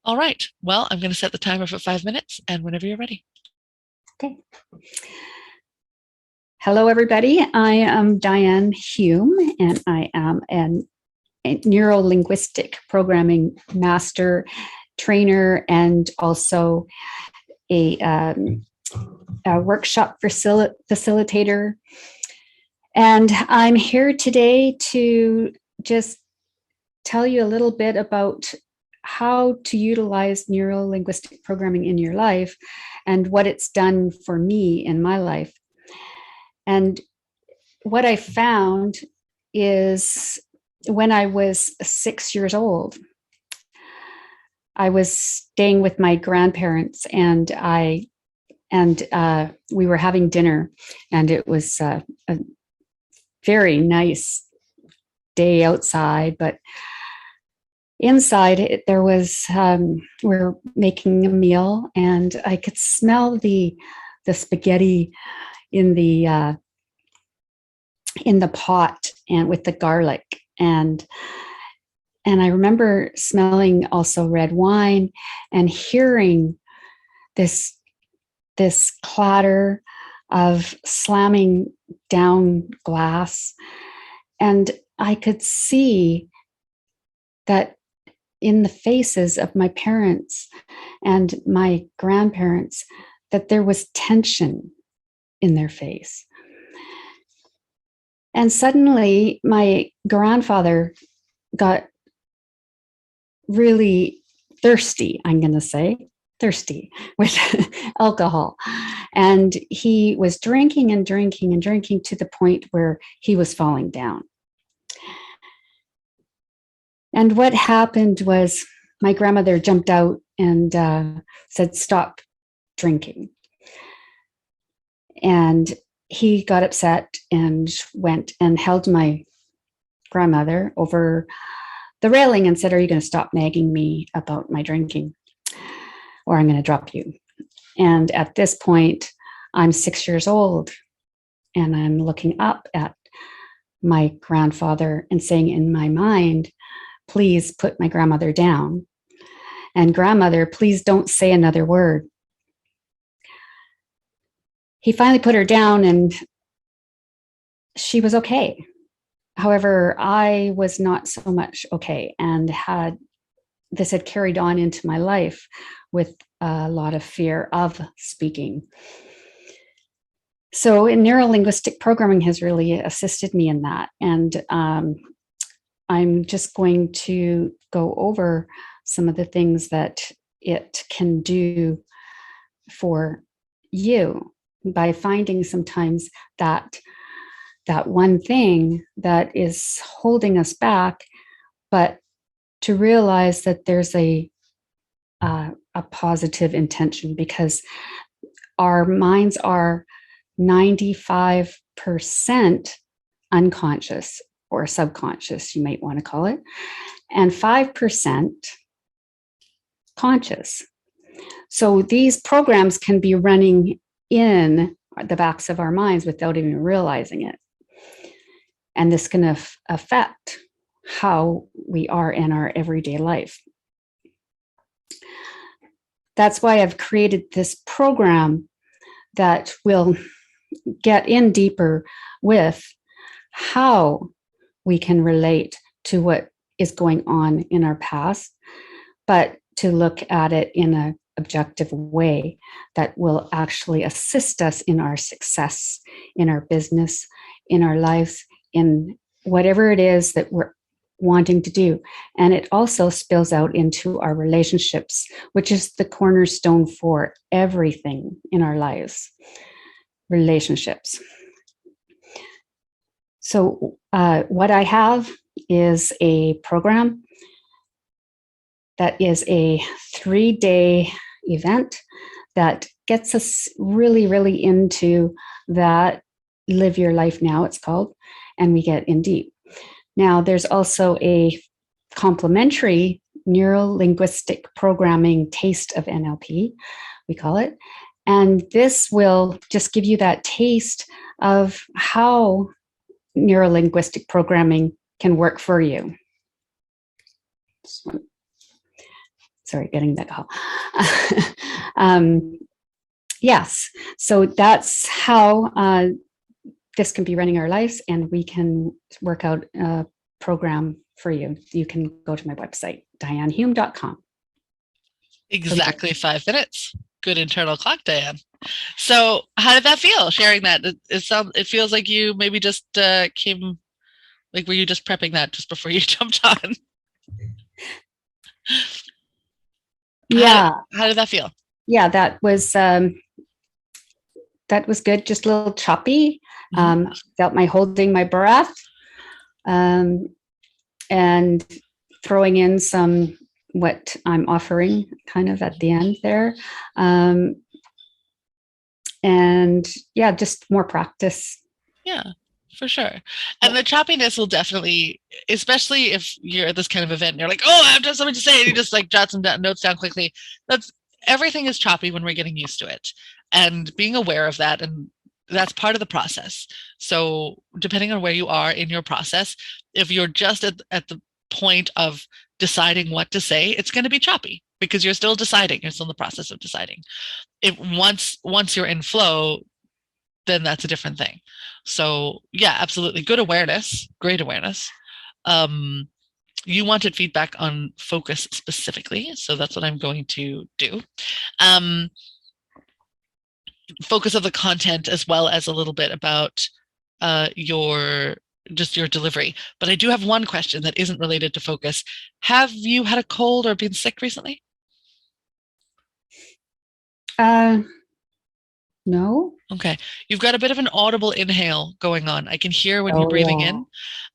All right. Well, I'm going to set the timer for 5 minutes, and whenever you're ready. Okay. Hello, everybody. I am Diane Hume, and I am a neuro-linguistic programming master trainer, and also a workshop facilitator. And I'm here today to just tell you a little bit about how to utilize neuro-linguistic programming in your life and what it's done for me in my life. And what I found is when I was 6 years old, I was staying with my grandparents, and we were having dinner, and it was a very nice day outside, but inside there was we were making a meal, and I could smell the spaghetti in the in the pot and with the garlic. And I remember smelling also red wine and hearing this clatter of slamming down glass. And I could see that in the faces of my parents and my grandparents, that there was tension in their face. And suddenly my grandfather got really thirsty, I'm going to say, thirsty with alcohol. And he was drinking and drinking and drinking to the point where he was falling down. And what happened was my grandmother jumped out and said, "Stop drinking." And he got upset and went and held my grandmother over the railing and said, "Are you going to stop nagging me about my drinking, or I'm going to drop you?" And at this point, I'm 6 years old, and I'm looking up at my grandfather and saying in my mind, "Please put my grandmother down. And grandmother, please don't say another word." He finally put her down and she was okay. However, I was not so much okay, and this had carried on into my life with a lot of fear of speaking. So neuro-linguistic programming has really assisted me in that. And I'm just going to go over some of the things that it can do for you by finding sometimes that one thing that is holding us back, but to realize that there's a positive intention, because our minds are 95% unconscious or subconscious, you might want to call it, and 5% conscious. So these programs can be running in the backs of our minds without even realizing it. And this can affect how we are in our everyday life. That's why I've created this program that will get in deeper with how we can relate to what is going on in our past, but to look at it in an objective way that will actually assist us in our success, in our business, in our lives, in whatever it is that we're wanting to do. And it also spills out into our relationships, which is the cornerstone for everything in our lives, relationships. So what I have is a program that is a 3-day event that gets us really, really into that Live Your Life Now, it's called, and we get in deep. Now, there's also a complimentary neuro-linguistic programming taste of NLP, we call it. And this will just give you that taste of how neuro-linguistic programming can work for you. Sorry, getting that call. Yes, so that's how this can be running our lives, and we can work out a program for you. You can go to my website, dianehume.com. Exactly 5 minutes. Good internal clock, Diane. So how did that feel, sharing that? It feels like you maybe just came, like, were you just prepping that just before you jumped on? Yeah. How did that feel? Yeah, that was good. Just a little choppy. Felt my holding my breath, and throwing in some what I'm offering kind of at the end there. And yeah, just more practice. Yeah, for sure. And the choppiness will definitely, especially if you're at this kind of event and you're like, oh, I have something to say, and you just like jot some notes down quickly. Everything is choppy when we're getting used to it. And being aware of that and that's part of the process. So depending on where you are in your process, if you're just at the point of deciding what to say, it's going to be choppy because you're still deciding. You're still in the process of deciding. If once you're in flow, then that's a different thing. So yeah, absolutely. Good awareness, great awareness. You wanted feedback on focus specifically, so that's what I'm going to do. Focus of the content as well as a little bit about your delivery. But I do have one question that isn't related to focus. Have you had a cold or been sick recently? No. Okay. You've got a bit of an audible inhale going on. I can hear when you're breathing in.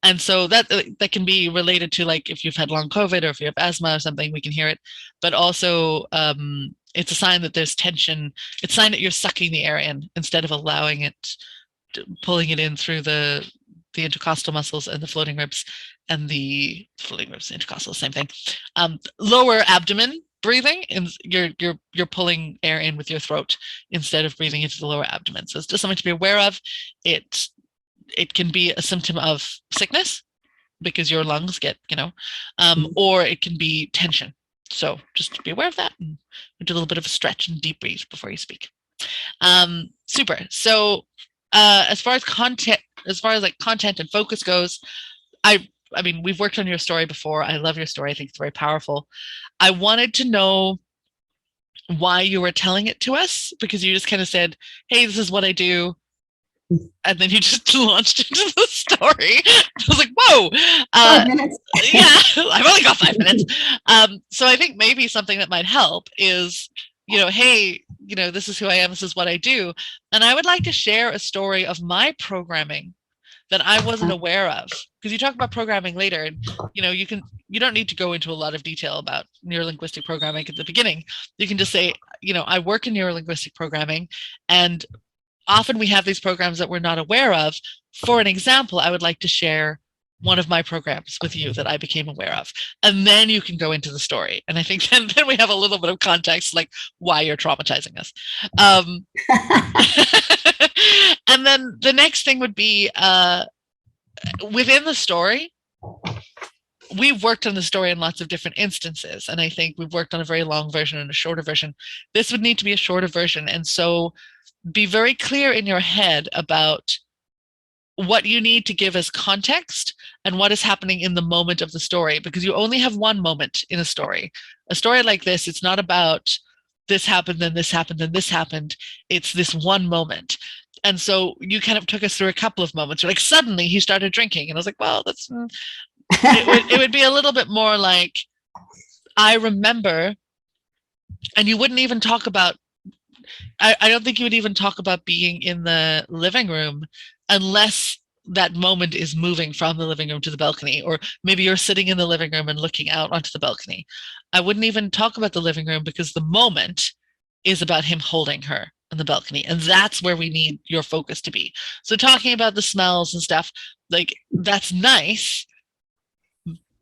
And so that can be related to, like, if you've had long COVID or if you have asthma or something, we can hear it. But also it's a sign that there's tension. It's a sign that you're sucking the air in instead of allowing it, pulling it in through the intercostal muscles and the floating ribs and the floating ribs, intercostal, same thing. Lower abdomen breathing, and you're pulling air in with your throat instead of breathing into the lower abdomen. So it's just something to be aware of. It can be a symptom of sickness because your lungs get, or it can be tension. So just be aware of that and do a little bit of a stretch and deep breathe before you speak. Super. So as far as content and focus goes, I mean, we've worked on your story before. I love your story. I think it's very powerful. I wanted to know why you were telling it to us, because you just kind of said, hey, this is what I do. And then you just launched into the story. I was like, whoa. 5 minutes. Yeah, I've only got 5 minutes. So I think maybe something that might help is, hey, this is who I am. This is what I do. And I would like to share a story of my programming that I wasn't aware of, because you talk about programming later, and you don't need to go into a lot of detail about neurolinguistic programming at the beginning. You can just say, I work in neurolinguistic programming, and often we have these programs that we're not aware of. For an example, I would like to share one of my programs with you that I became aware of, and then you can go into the story. And I think then we have a little bit of context, like why you're traumatizing us. And then the next thing would be within the story. We've worked on the story in lots of different instances, and I think we've worked on a very long version and a shorter version. This would need to be a shorter version, and so be very clear in your head about what you need to give as context and what is happening in the moment of the story, because you only have one moment in a story. A story like this, it's not about this happened, then this happened, then this happened. It's this one moment. And so you kind of took us through a couple of moments. You're like, suddenly he started drinking. And I was like, well, that's, it would be a little bit more like, I remember, and you wouldn't even talk about, I don't think you would even talk about being in the living room unless that moment is moving from the living room to the balcony, or maybe you're sitting in the living room and looking out onto the balcony. I wouldn't even talk about the living room because the moment is about him holding her on the balcony, and that's where we need your focus to be. So talking about the smells and stuff, like, that's nice,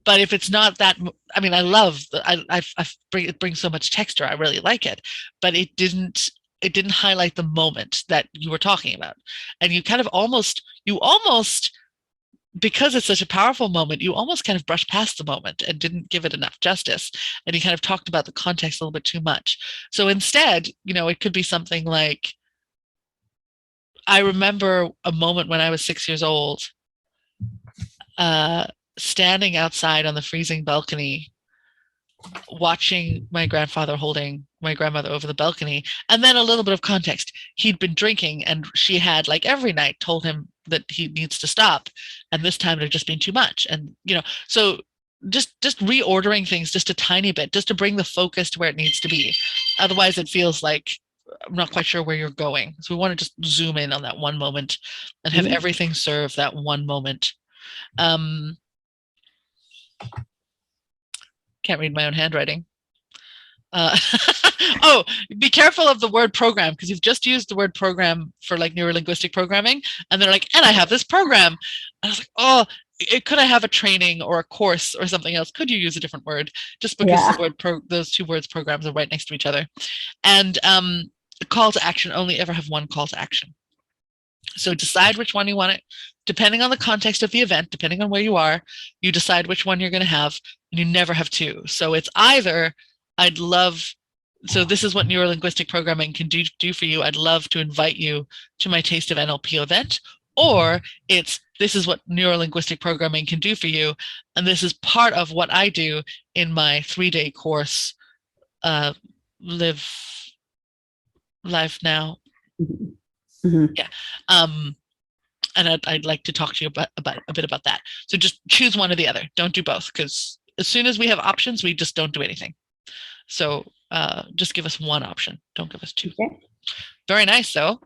but if it's not that, I mean, I love it brings so much texture. I really like it, but it didn't highlight the moment that you were talking about. And you kind of almost, because it's such a powerful moment, you almost kind of brushed past the moment and didn't give it enough justice. And you kind of talked about the context a little bit too much. So instead, it could be something like, I remember a moment when I was 6 years old, standing outside on the freezing balcony, watching my grandfather holding my grandmother over the balcony. And then a little bit of context. He'd been drinking, and she had, like every night, told him that he needs to stop. And this time there'd just been too much. And, so just reordering things just a tiny bit, just to bring the focus to where it needs to be. Otherwise it feels like I'm not quite sure where you're going. So we want to just zoom in on that one moment and have everything serve that one moment. Can't read my own handwriting. Oh, be careful of the word program, because you've just used the word program for like neurolinguistic programming, and they're like, and I have this program. And I was like, oh, could I have a training or a course or something else? Could you use a different word? Just because the word those two words, programs, are right next to each other. And call to action, only ever have one call to action. So decide which one you want it, depending on the context of the event, depending on where you are, you decide which one you're going to have, and you never have two. So it's either so this is what neurolinguistic programming can do for you. I'd love to invite you to my Taste of NLP event, or this is what neurolinguistic programming can do for you, and this is part of what I do in my 3-day course, Live Life Now. Mhm. Yeah. And I'd like to talk to you about a bit about that. So just choose one or the other. Don't do both, because as soon as we have options, we just don't do anything. So just give us one option. Don't give us two. Okay. Very nice, though.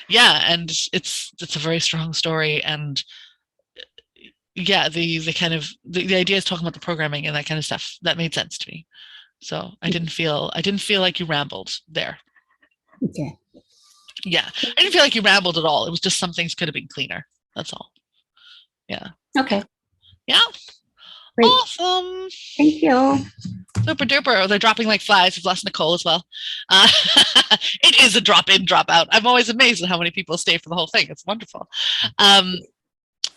Yeah, and it's a very strong story, and yeah, the kind of the idea is talking about the programming and that kind of stuff. That made sense to me. So I didn't feel like you rambled there. Okay. Yeah, I didn't feel like you rambled at all. It was just some things could have been cleaner. That's all. Yeah. Okay. Yeah. Great. Awesome. Thank you. Super duper. Oh, they're dropping like flies. We've lost Nicole as well. It is a drop in, drop out. I'm always amazed at how many people stay for the whole thing. It's wonderful.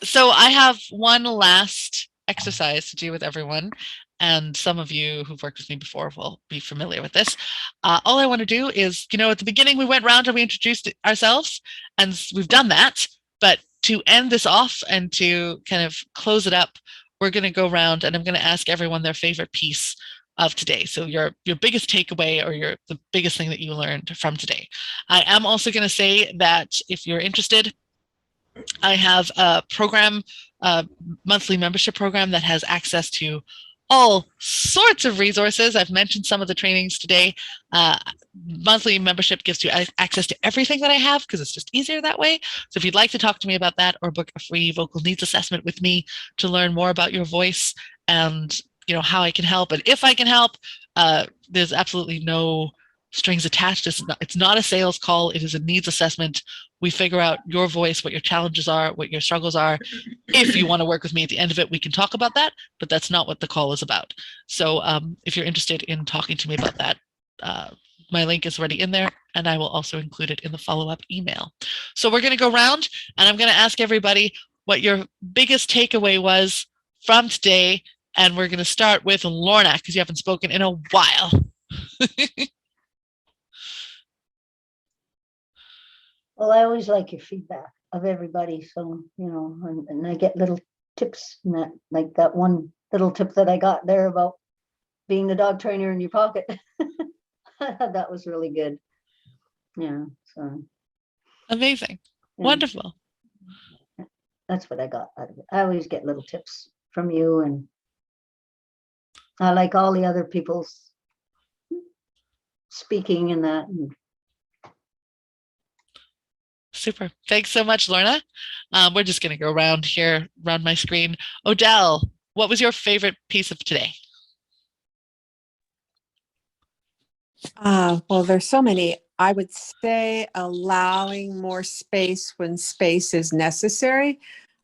So I have one last exercise to do with everyone. And some of you who've worked with me before will be familiar with this. All I want to do is, at the beginning we went around and we introduced ourselves, and we've done that. But to end this off and to kind of close it up, we're going to go around and I'm going to ask everyone their favorite piece of today. So your biggest takeaway or the biggest thing that you learned from today. I am also going to say that if you're interested, I have a program, monthly membership program that has access to all sorts of resources. I've mentioned some of the trainings today. Monthly membership gives you access to everything that I have because it's just easier that way. So if you'd like to talk to me about that or book a free vocal needs assessment with me to learn more about your voice and how I can help, and if I can help, there's absolutely no strings attached. It's not a sales call. It is a needs assessment. We figure out your voice, what your challenges are, what your struggles are. If you want to work with me at the end of it, we can talk about that, but that's not what the call is about. So if you're interested in talking to me about that, my link is already in there, and I will also include it in the follow-up email. So we're going to go around, and I'm going to ask everybody what your biggest takeaway was from today, and we're going to start with Lorna, because you haven't spoken in a while. Well, I always like your feedback of everybody. So, and I get little tips in that, like that one little tip that I got there about being the dog trainer in your pocket. That was really good. Yeah. So Amazing. yeah. Wonderful. That's what I got out of it. I always get little tips from you, and I like all the other people's speaking and that. And super. Thanks so much, Lorna. We're just going to go around here, around my screen. Odell, what was your favorite piece of today? Well, there's so many. I would say allowing more space when space is necessary.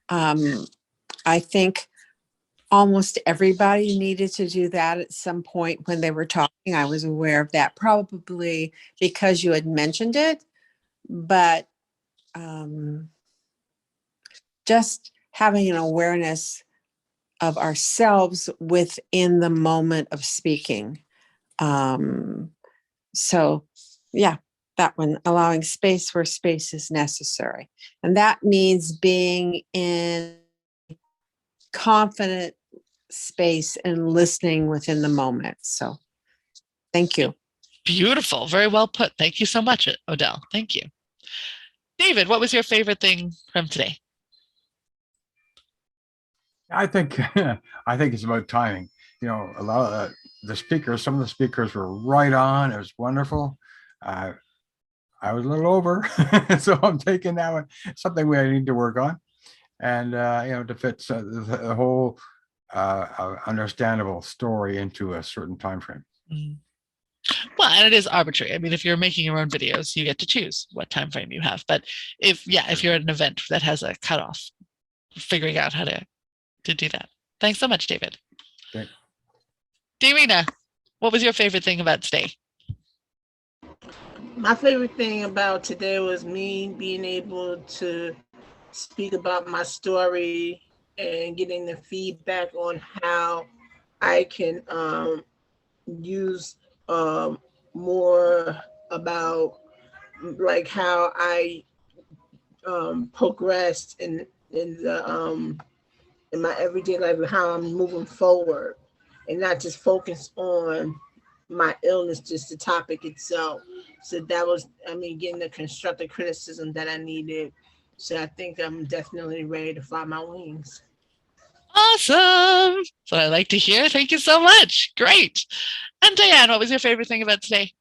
I think almost everybody needed to do that at some point when they were talking. I was aware of that, probably because you had mentioned it, but just having an awareness of ourselves within the moment of speaking. So yeah, that one, allowing space where space is necessary. And that means being in confident space and listening within the moment. So thank you. Beautiful. Very well put. Thank you so much, Odell. Thank you. David, what was your favorite thing from today? I think it's about timing. A lot of some of the speakers were right on. It was wonderful. I was a little over, so I'm taking that one, something we need to work on, and to fit the whole understandable story into a certain time frame. Mm. Well, and it is arbitrary. I mean, if you're making your own videos, you get to choose what time frame you have. But if you're at an event that has a cutoff, figuring out how to do that. Thanks so much, David. Okay. Darina, what was your favorite thing about today? My favorite thing about today was me being able to speak about my story and getting the feedback on how I can use more about like how I progressed in my everyday life and how I'm moving forward, and not just focus on my illness, just the topic itself. So that was, I mean, getting the constructive criticism that I needed. So I think I'm definitely ready to fly my wings. Awesome. That's what I like to hear. Thank you so much. Great. And Diane, what was your favorite thing about today?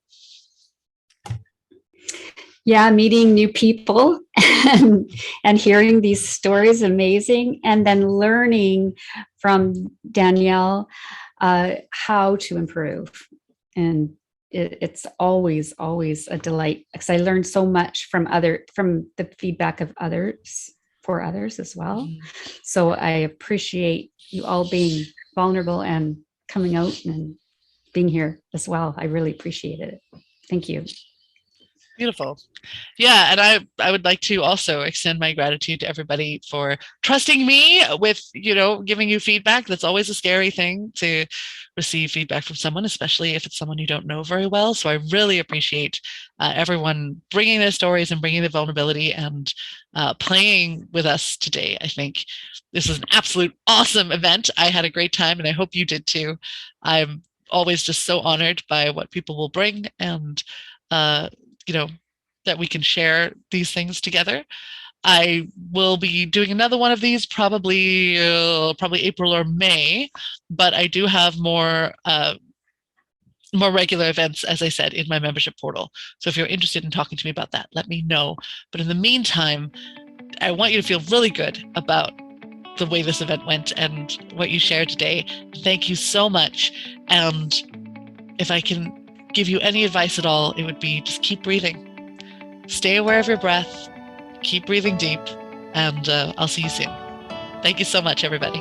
Yeah, meeting new people and hearing these stories, amazing. And then learning from Danielle how to improve. And it's always a delight because I learned so much from the feedback of others for others as well. So I appreciate you all being vulnerable and coming out and being here as well. I really appreciated it. Thank you. Beautiful. Yeah, and I would like to also extend my gratitude to everybody for trusting me with, giving you feedback. That's always a scary thing, to receive feedback from someone, especially if it's someone you don't know very well. So I really appreciate everyone bringing their stories and bringing the vulnerability and playing with us today. I think this is an absolute awesome event. I had a great time, and I hope you did too. I'm always just so honored by what people will bring, and that we can share these things together. I will be doing another one of these probably April or May, but I do have more regular events, as I said, in my membership portal. So if you're interested in talking to me about that, let me know. But in the meantime, I want you to feel really good about the way this event went and what you shared today. Thank you so much. And if I can give you any advice at all, it would be just keep breathing. Stay aware of your breath, keep breathing deep, and I'll see you soon. Thank you so much, everybody.